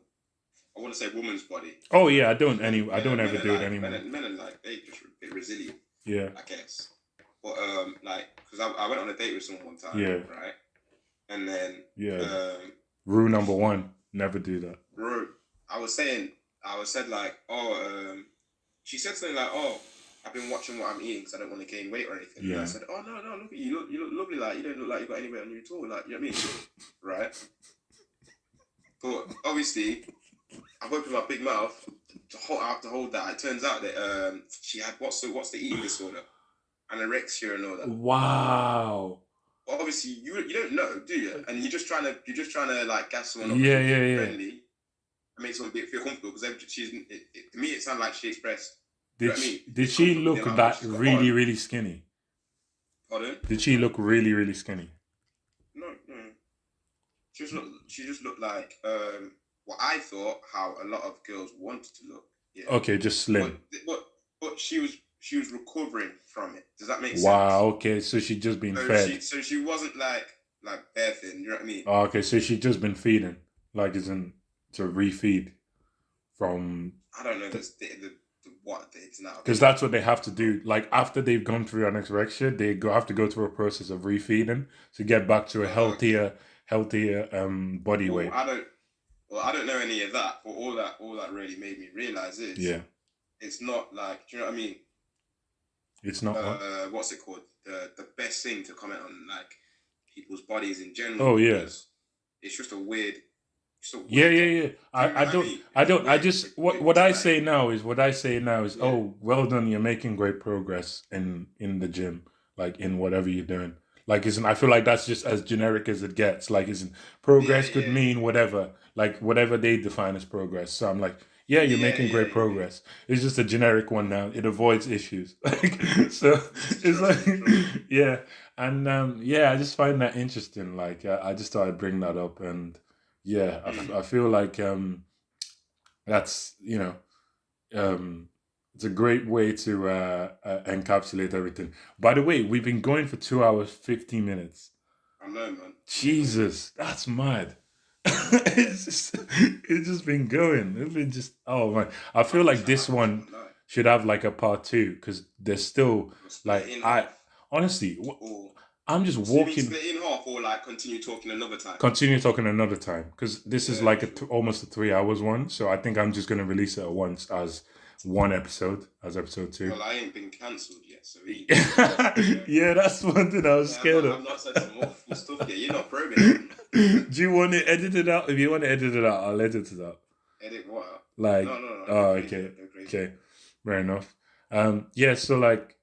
I want to say woman's body, Oh yeah, right? I don't Because any. I don't ever do it anymore. men are like, they just a bit resilient, Yeah, I guess. But like, because I went on a date with someone one time, yeah, right? And then yeah. Rule number one: never do that. bro, I said like, she said something like, oh, I've been watching what I'm eating because I don't want to gain weight or anything. Yeah. And I said, oh no, look at you, you look lovely, like you don't look like you got any weight on you at all, like you know what I mean, right? But obviously, I've opened my big mouth to hold that. It turns out that she had what's the eating disorder, anorexia and all that. Wow. But obviously, you don't know, do you? And you're just trying to like gas someone up, Yeah. friendly, and make someone feel comfortable because to me it sounded like she expressed. You know Did what I mean? did she look that She's got really on. really skinny? Pardon? Did she look really really skinny? No. She just looked like what I thought how a lot of girls wanted to look. Yeah. Okay, just slim. But she was recovering from it. Does that make sense? Wow. Okay, so she just been fed. She wasn't like bare thin. You know what I mean? Oh, okay, so she just been feeding, like isn't to refeed from. I don't know the what it's now. Because that's what they have to do. Like after they've gone through anorexia, have to go through a process of refeeding to get back to a healthier body weight. I don't know any of that. But all that really made me realize is it's not like, do you know what I mean? It's not what's it called? The best thing to comment on like people's bodies in general. Oh yeah. It's just a weird. Yeah. I just what I say now is oh, well done, you're making great progress in the gym, like in whatever you're doing. Like isn't I feel like that's just as generic as it gets. Like isn't progress could mean whatever, like whatever they define as progress. So I'm like, yeah, you're making great progress. It's just a generic one now. It avoids issues. Like so it's like yeah. And I just find that interesting. Like I just thought I'd bring that up and yeah, I feel like that's it's a great way to encapsulate everything. By the way, we've been going for 2 hours 15 minutes. I know, man. Jesus, that's mad. It's just been going. It's been just oh man. I feel like this one should have like a part 2 because there's still like honestly. I'm just walking. Split in half or like continue talking another time? Continue talking another time because this is like almost a 3 hours one. So I think I'm just going to release it at once as one episode, as episode 2. Well, I ain't been cancelled yet, so yeah, that's one thing I was scared of. I've not said some awful stuff yet. You're not probing. Do you want to edit it out? If you want to edit it out, I'll edit it out. Edit what out? Like, no. Oh, okay. Fair enough. So like,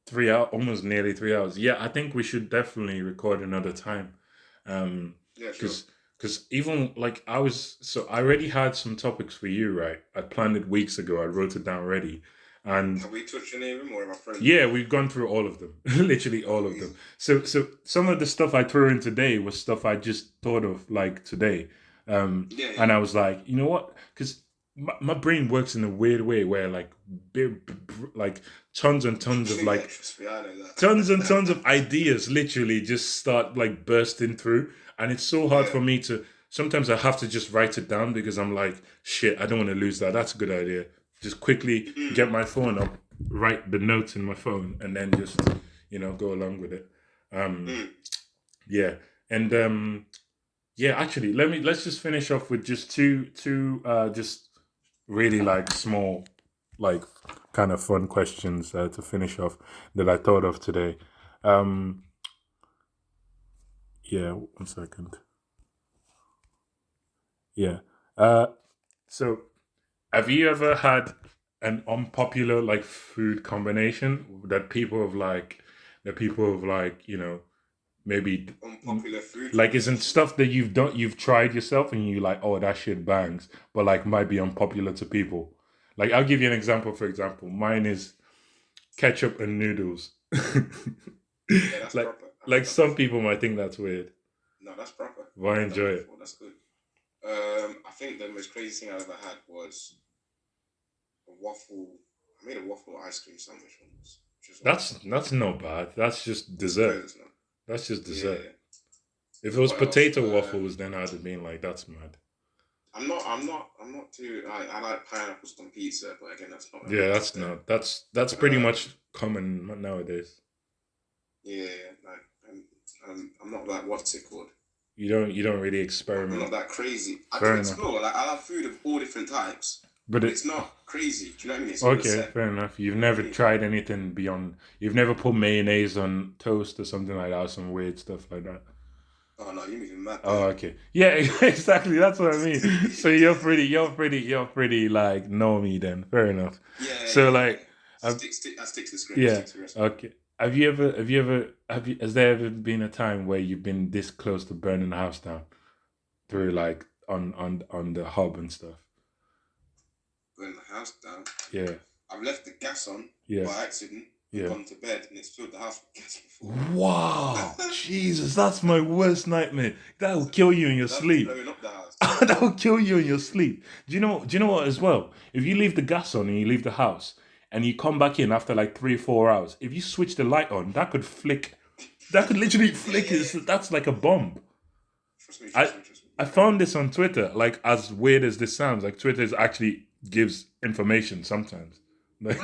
3 hours, almost nearly 3 hours. Yeah, I think we should definitely record another time. Because even like I already had some topics for you, right? I planned it weeks ago. I wrote it down already. And have we touched any of them or am I friends? Yeah, we've gone through all of them. Literally all of them. So some of the stuff I threw in today was stuff I just thought of like today. And I was like, you know what? Because my brain works in a weird way where like tons and tons of like tons and tons of ideas literally just start like bursting through, and it's so hard for me to sometimes I have to just write it down because I'm like shit, I don't want to lose that. That's a good idea. Just quickly get my phone up, write the notes in my phone, and then just go along with it. Actually let's just finish off with just two just really like small, like kind of fun questions to finish off that I thought of today. Yeah, 1 second. Yeah. So have you ever had an unpopular like food combination that people have like, maybe Unpopular food like isn't combination. stuff that you've tried yourself and you like, oh, that shit bangs, but like might be unpopular to people. Like I'll give you an example. For example, mine is ketchup and noodles. Yeah, that's like proper. I've like had that some before. people might think that's weird, No, that's proper. but I I've had that enjoy it. before. That's good. I think the most crazy thing I ever had was a waffle. I made a waffle ice cream sandwich once, which is alright. That's not bad. That's just I suppose dessert. it's not. That's just dessert. Yeah. If it was What else? potato waffles, then I'd have been like, that's mad. I'm not too. I like pineapples on pizza, but again, that's not Yeah, really that's dessert. not. That's pretty much common nowadays. Yeah, like I'm not like what's it called? You don't really I'm not experiment. that crazy. I do Fair enough. explore. Like I love food of all different types, But but it it's not crazy. Do you know what I mean? It's all the okay, same. fair enough. You've You know what never I mean? tried anything beyond. You've never put mayonnaise on toast or something like that, or some weird stuff like that. Oh no, you're moving mad Oh, there. okay. Yeah, exactly. That's what I mean. So you're pretty like normie then. Fair enough. So Yeah. like, I stick to the script. yeah. Stick to the recipe. Okay. Has there ever been a time where you've been this close to burning the house down through like on the hub and stuff? Burn the house down. Yeah. I've left the gas on Yeah. by accident and Yeah. gone to bed, and it's filled the house with gas before. Wow. Jesus, that's my worst nightmare. That will kill you in your That'd be sleep. blowing up the house. That will kill you in your sleep. Do you know what as well? If you leave the gas on and you leave the house and you come back in after like 3 or 4 hours, if you switch the light on, that could flick. That could literally flick. That's like a bomb. Trust me. I found this on Twitter. Like as weird as this sounds, like Twitter actually gives information sometimes. Like,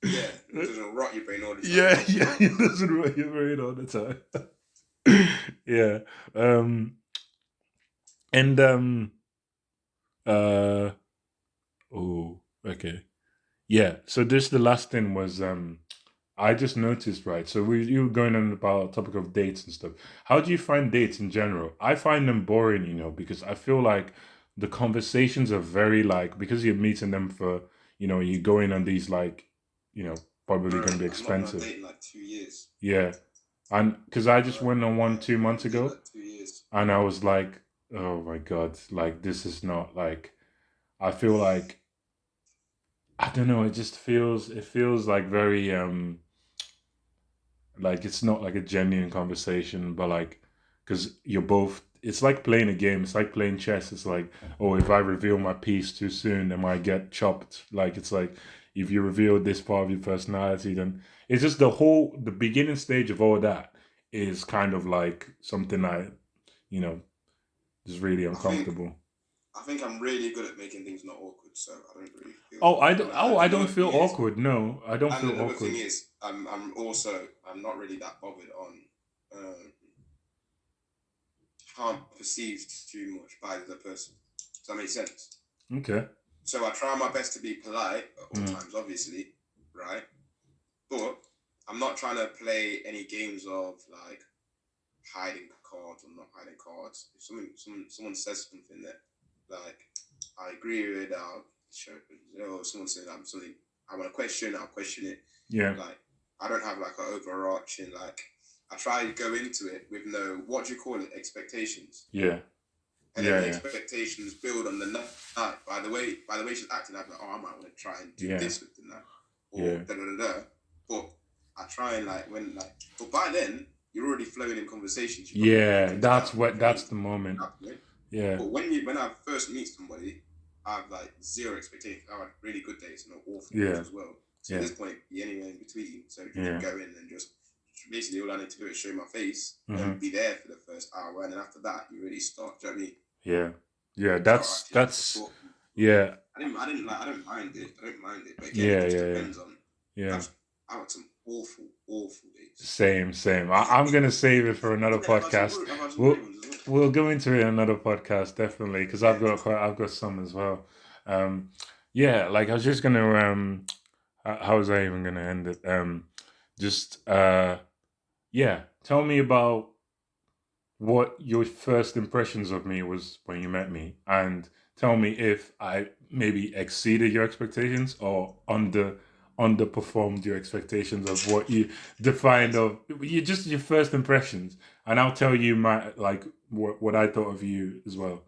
Yeah, it doesn't rot your brain all the time. yeah, it doesn't rot your brain all the time. Yeah. And oh, okay. Yeah. So this the last thing was I just noticed, right? So you were going on about topic of dates and stuff. How do you find dates in general? I find them boring, because I feel like the conversations are very like because you're meeting them for, you're going on these like, probably going to be I've not been on a expensive. date in like 2 years. Yeah. And because I just Uh, went on one 2 months I've been ago like 2 years. and I was like, oh my God, like this is not like, I feel like, I don't know, it feels like very, like it's not like a genuine conversation, but like, because you're both, it's like playing a game, it's like playing chess. It's like, oh, if I reveal my piece too soon, then I get chopped. Like, it's like, if you reveal this part of your personality, then it's just the beginning stage of all that is kind of like something you know, is really uncomfortable. I think I'm really good at making things not awkward, so I don't really feel. Oh, I You know don't what the feel thing is? awkward. No, I don't And feel another thing awkward. is, I'm not really that bothered on how I'm perceived too much by the person. Does that make sense? Okay. So I try my best to be polite at all Mm. times, obviously, right? But I'm not trying to play any games of like hiding cards or not hiding cards. If someone says something that like I agree with, I'll show. Someone says something I want to question, I'll question it. Yeah. Like I don't have like an overarching like. I try to go into it with no, what do you call it, expectations. Yeah. And Yeah, then the yeah. expectations build on the night. By the way she's acting, I'm like, oh, I might want to try and do Yeah. this with the night. Or Yeah. da-da-da-da. But I try and but by then, you're already flowing in conversations. Yeah, that's the moment. Yeah. But when I first meet somebody, I have like zero expectations. I had really good days and awful days as well. So at this point, be anywhere in between. So just go in and just basically all I need to do is show my face and be there for the first hour, and then after that, you really start. Do you know what I mean? Yeah. Yeah, that's yeah. I don't mind it. But again, it just depends on. Yeah. I had some awful days. Same. I'm gonna save it for another podcast. We'll go into it in another podcast definitely because I've got some as well. Yeah, like I was just gonna how was I even gonna end it? Just yeah, tell me about what your first impressions of me was when you met me, and tell me if I maybe exceeded your expectations or underperformed your expectations of what you defined of you just your first impressions, and I'll tell you my like what I thought of you as well.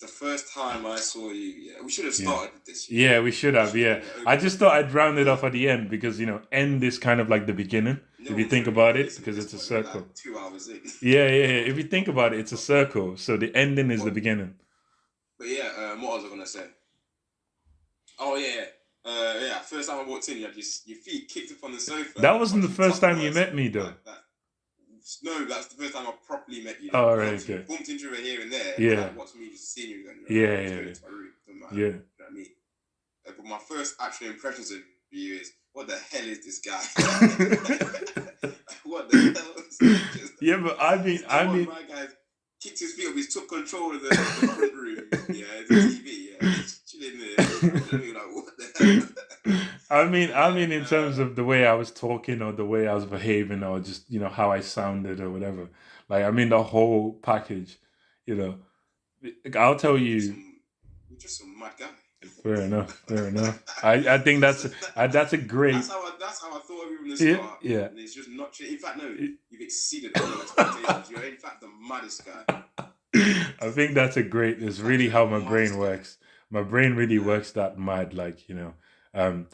The first time I saw you, yeah, we should have Yeah. started with this. Yeah, we should have. Yeah, I just thought I'd round it off at the end because end is kind of like the beginning. If you think about it, because it's a circle. Like 2 hours in. Yeah. If you think about it, it's a circle. So the ending is the beginning. But yeah, what was I gonna say? Oh yeah. First time I walked in, you had your feet kicked up on the sofa. That wasn't the first time you met me, though. No, that's the first time I properly met you. Oh, right, okay. Bumped into her here and there. Yeah. Like, what's me just seeing you again? Yeah. You know what I mean? But my first actual impressions of you is, what the hell is this guy? What the hell is this? Yeah, but I mean, my guy kicked his feet up. He took control of the front room. Yeah, the TV. Yeah, he's chilling there. Like, what the hell? I mean, in terms of the way I was talking or the way I was behaving or just how I sounded or whatever. Like, I mean, the whole package. I'll tell you. You're just some mad guy. Fair enough. I think that's a great. That's how I thought of you from the start. Yeah. And it's just not true. In fact, no, you've exceeded all expectations. You're in fact the maddest guy. I think that's a great. It's really how my brain works. My brain really works that mad, like when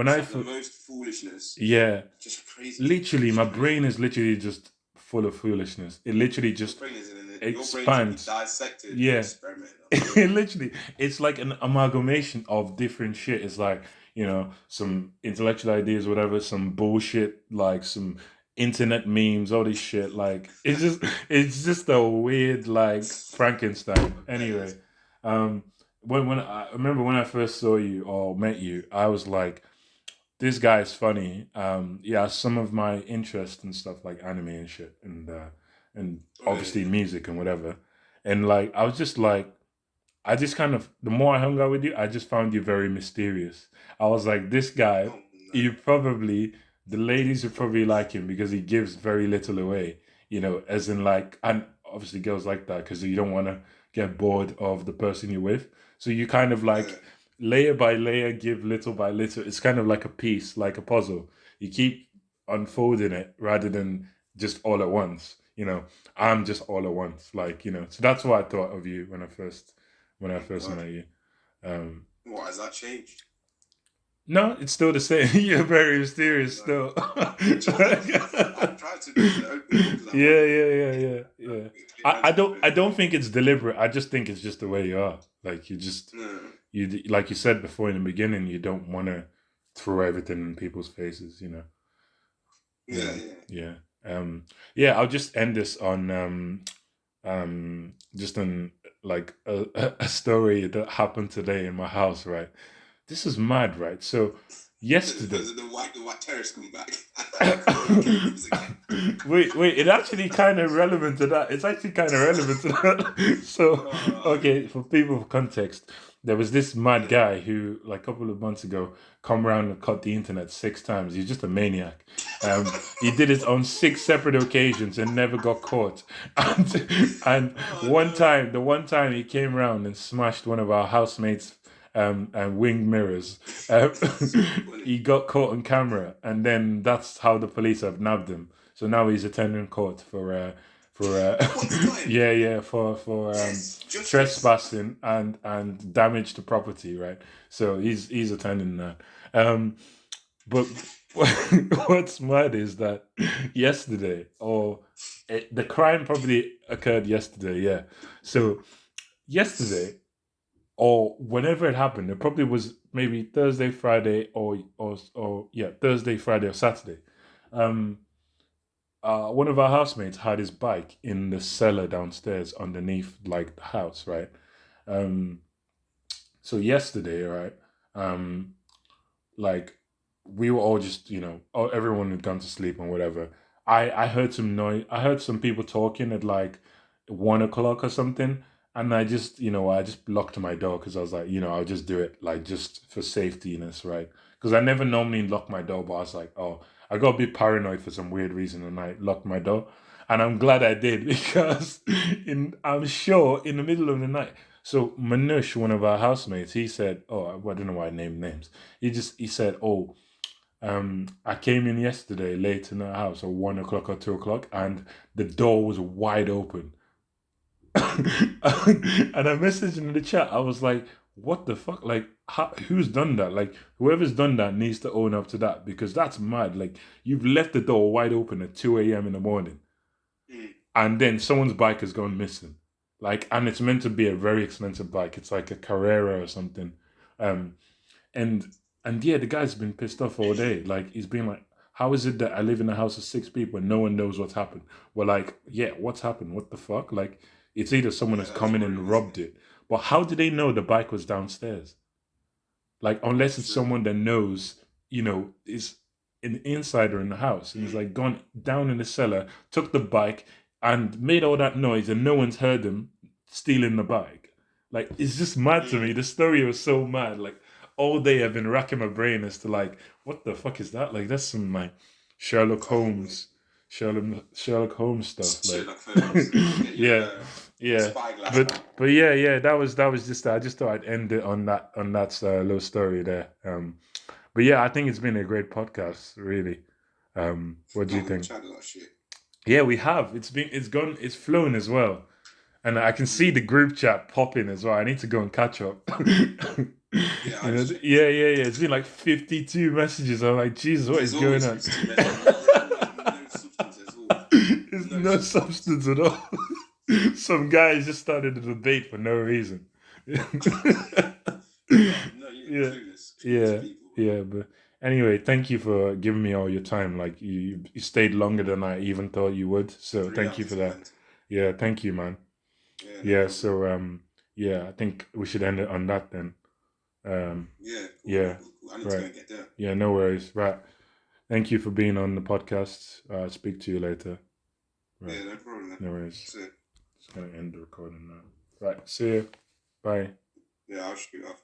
I the most foolishness. Yeah. Just crazy. Literally, my brain is literally just full of foolishness. It literally just expands. Dissected. Yeah. Literally, it's like an amalgamation of different shit. It's like some intellectual ideas, whatever, some bullshit, like some internet memes, all this shit. Like it's just a weird like Frankenstein. Anyway, when I remember when I first saw you or met you, I was like, this guy is funny. Some of my interest and stuff like anime and shit, and obviously music and whatever. And like I was just like, I just kind of, the more I hung out with you, I just found you very mysterious. I was like, this guy, the ladies would probably like him because he gives very little away, as in like, and obviously girls like that because you don't want to get bored of the person you're with. So you kind of like layer by layer, give little by little. It's kind of like a piece, like a puzzle. You keep unfolding it rather than just all at once. I'm just all at once, like, so that's what I thought of you when I first met you. What, has that changed? No, it's still the same. You're very mysterious still. I tried to be open. Yeah. I don't think it's deliberate. I just think it's just the way you are. Like you like you said before in the beginning, you don't want to throw everything in people's faces, Yeah. I'll just end this on just on like a story that happened today in my house, right? This is mad, right? So yesterday the white terrorists come back. wait, it actually kind of relevant to that. It's actually kind of relevant to that. So okay, for people of context, there was this mad guy who, like a couple of months ago, come around and cut the internet 6 times. He's just a maniac. He did it on 6 separate occasions and never got caught. And the one time he came around and smashed one of our housemates' and wing mirrors. He got caught on camera, and then that's how the police have nabbed him. So now he's attending court for trespassing and damage to property, right? So he's attending that. But what's mad is that yesterday, the crime probably occurred yesterday, yeah. So yesterday, or whenever it happened, it probably was maybe Thursday, Friday, Thursday, Friday, or Saturday. One of our housemates had his bike in the cellar downstairs underneath like the house, right? So yesterday, right, like we were all just, everyone had gone to sleep and whatever. I heard some noise. I heard some people talking at like 1:00 or something. And I just, I just locked my door because I was like, I'll just do it like just for safetyness, right? Because I never normally lock my door, but I was like, I got a bit paranoid for some weird reason and I locked my door. And I'm glad I did because I'm sure in the middle of the night. So Manush, one of our housemates, he said, "Oh, I don't know why I named names." He said, "Oh, I came in yesterday late in the house at 1 o'clock or 2 o'clock, and the door was wide open." And I messaged in the chat. I was like, "What the fuck? Like, who's done that? Like, whoever's done that needs to own up to that because that's mad. Like, you've left the door wide open at 2 a.m. in the morning, and then someone's bike has gone missing. Like, and it's meant to be a very expensive bike. It's like a Carrera or something. Um, and yeah, the guy's been pissed off all day. Like, he's been like, how is it that I live in a house of 6 people and no one knows what's happened? We're like, yeah, what's happened? What the fuck? Like, it's either someone has come in and robbed it. But how do they know the bike was downstairs? Like, unless it's someone that knows, is an insider in the house. And he's like gone down in the cellar, took the bike and made all that noise and no one's heard him stealing the bike. Like, it's just mad to me. The story was so mad. Like, all day I've been racking my brain as to like, what the fuck is that? Like, that's some like Sherlock Holmes stuff. Like, yeah. But yeah, that was just. I just thought I'd end it on that little story there. But yeah, I think it's been a great podcast, really. What do you think? Yeah, we have. It's flown as well. And I can see the group chat popping as well. I need to go and catch up. Yeah. It's been like 52 messages. I'm like, Jesus, what is going on? There's no substance at all. Some guys just started a debate for no reason. Yeah. But anyway, thank you for giving me all your time. Like you stayed longer than I even thought you would. So thank you for that. Yeah, thank you, man. Yeah. So I think we should end it on that then. Yeah. Right. Yeah, no worries. Right. Thank you for being on the podcast. Speak to you later. Right. Yeah, no problem. No worries. Just gonna end the recording now. Right. See you. Bye. Yeah, I'll shoot off.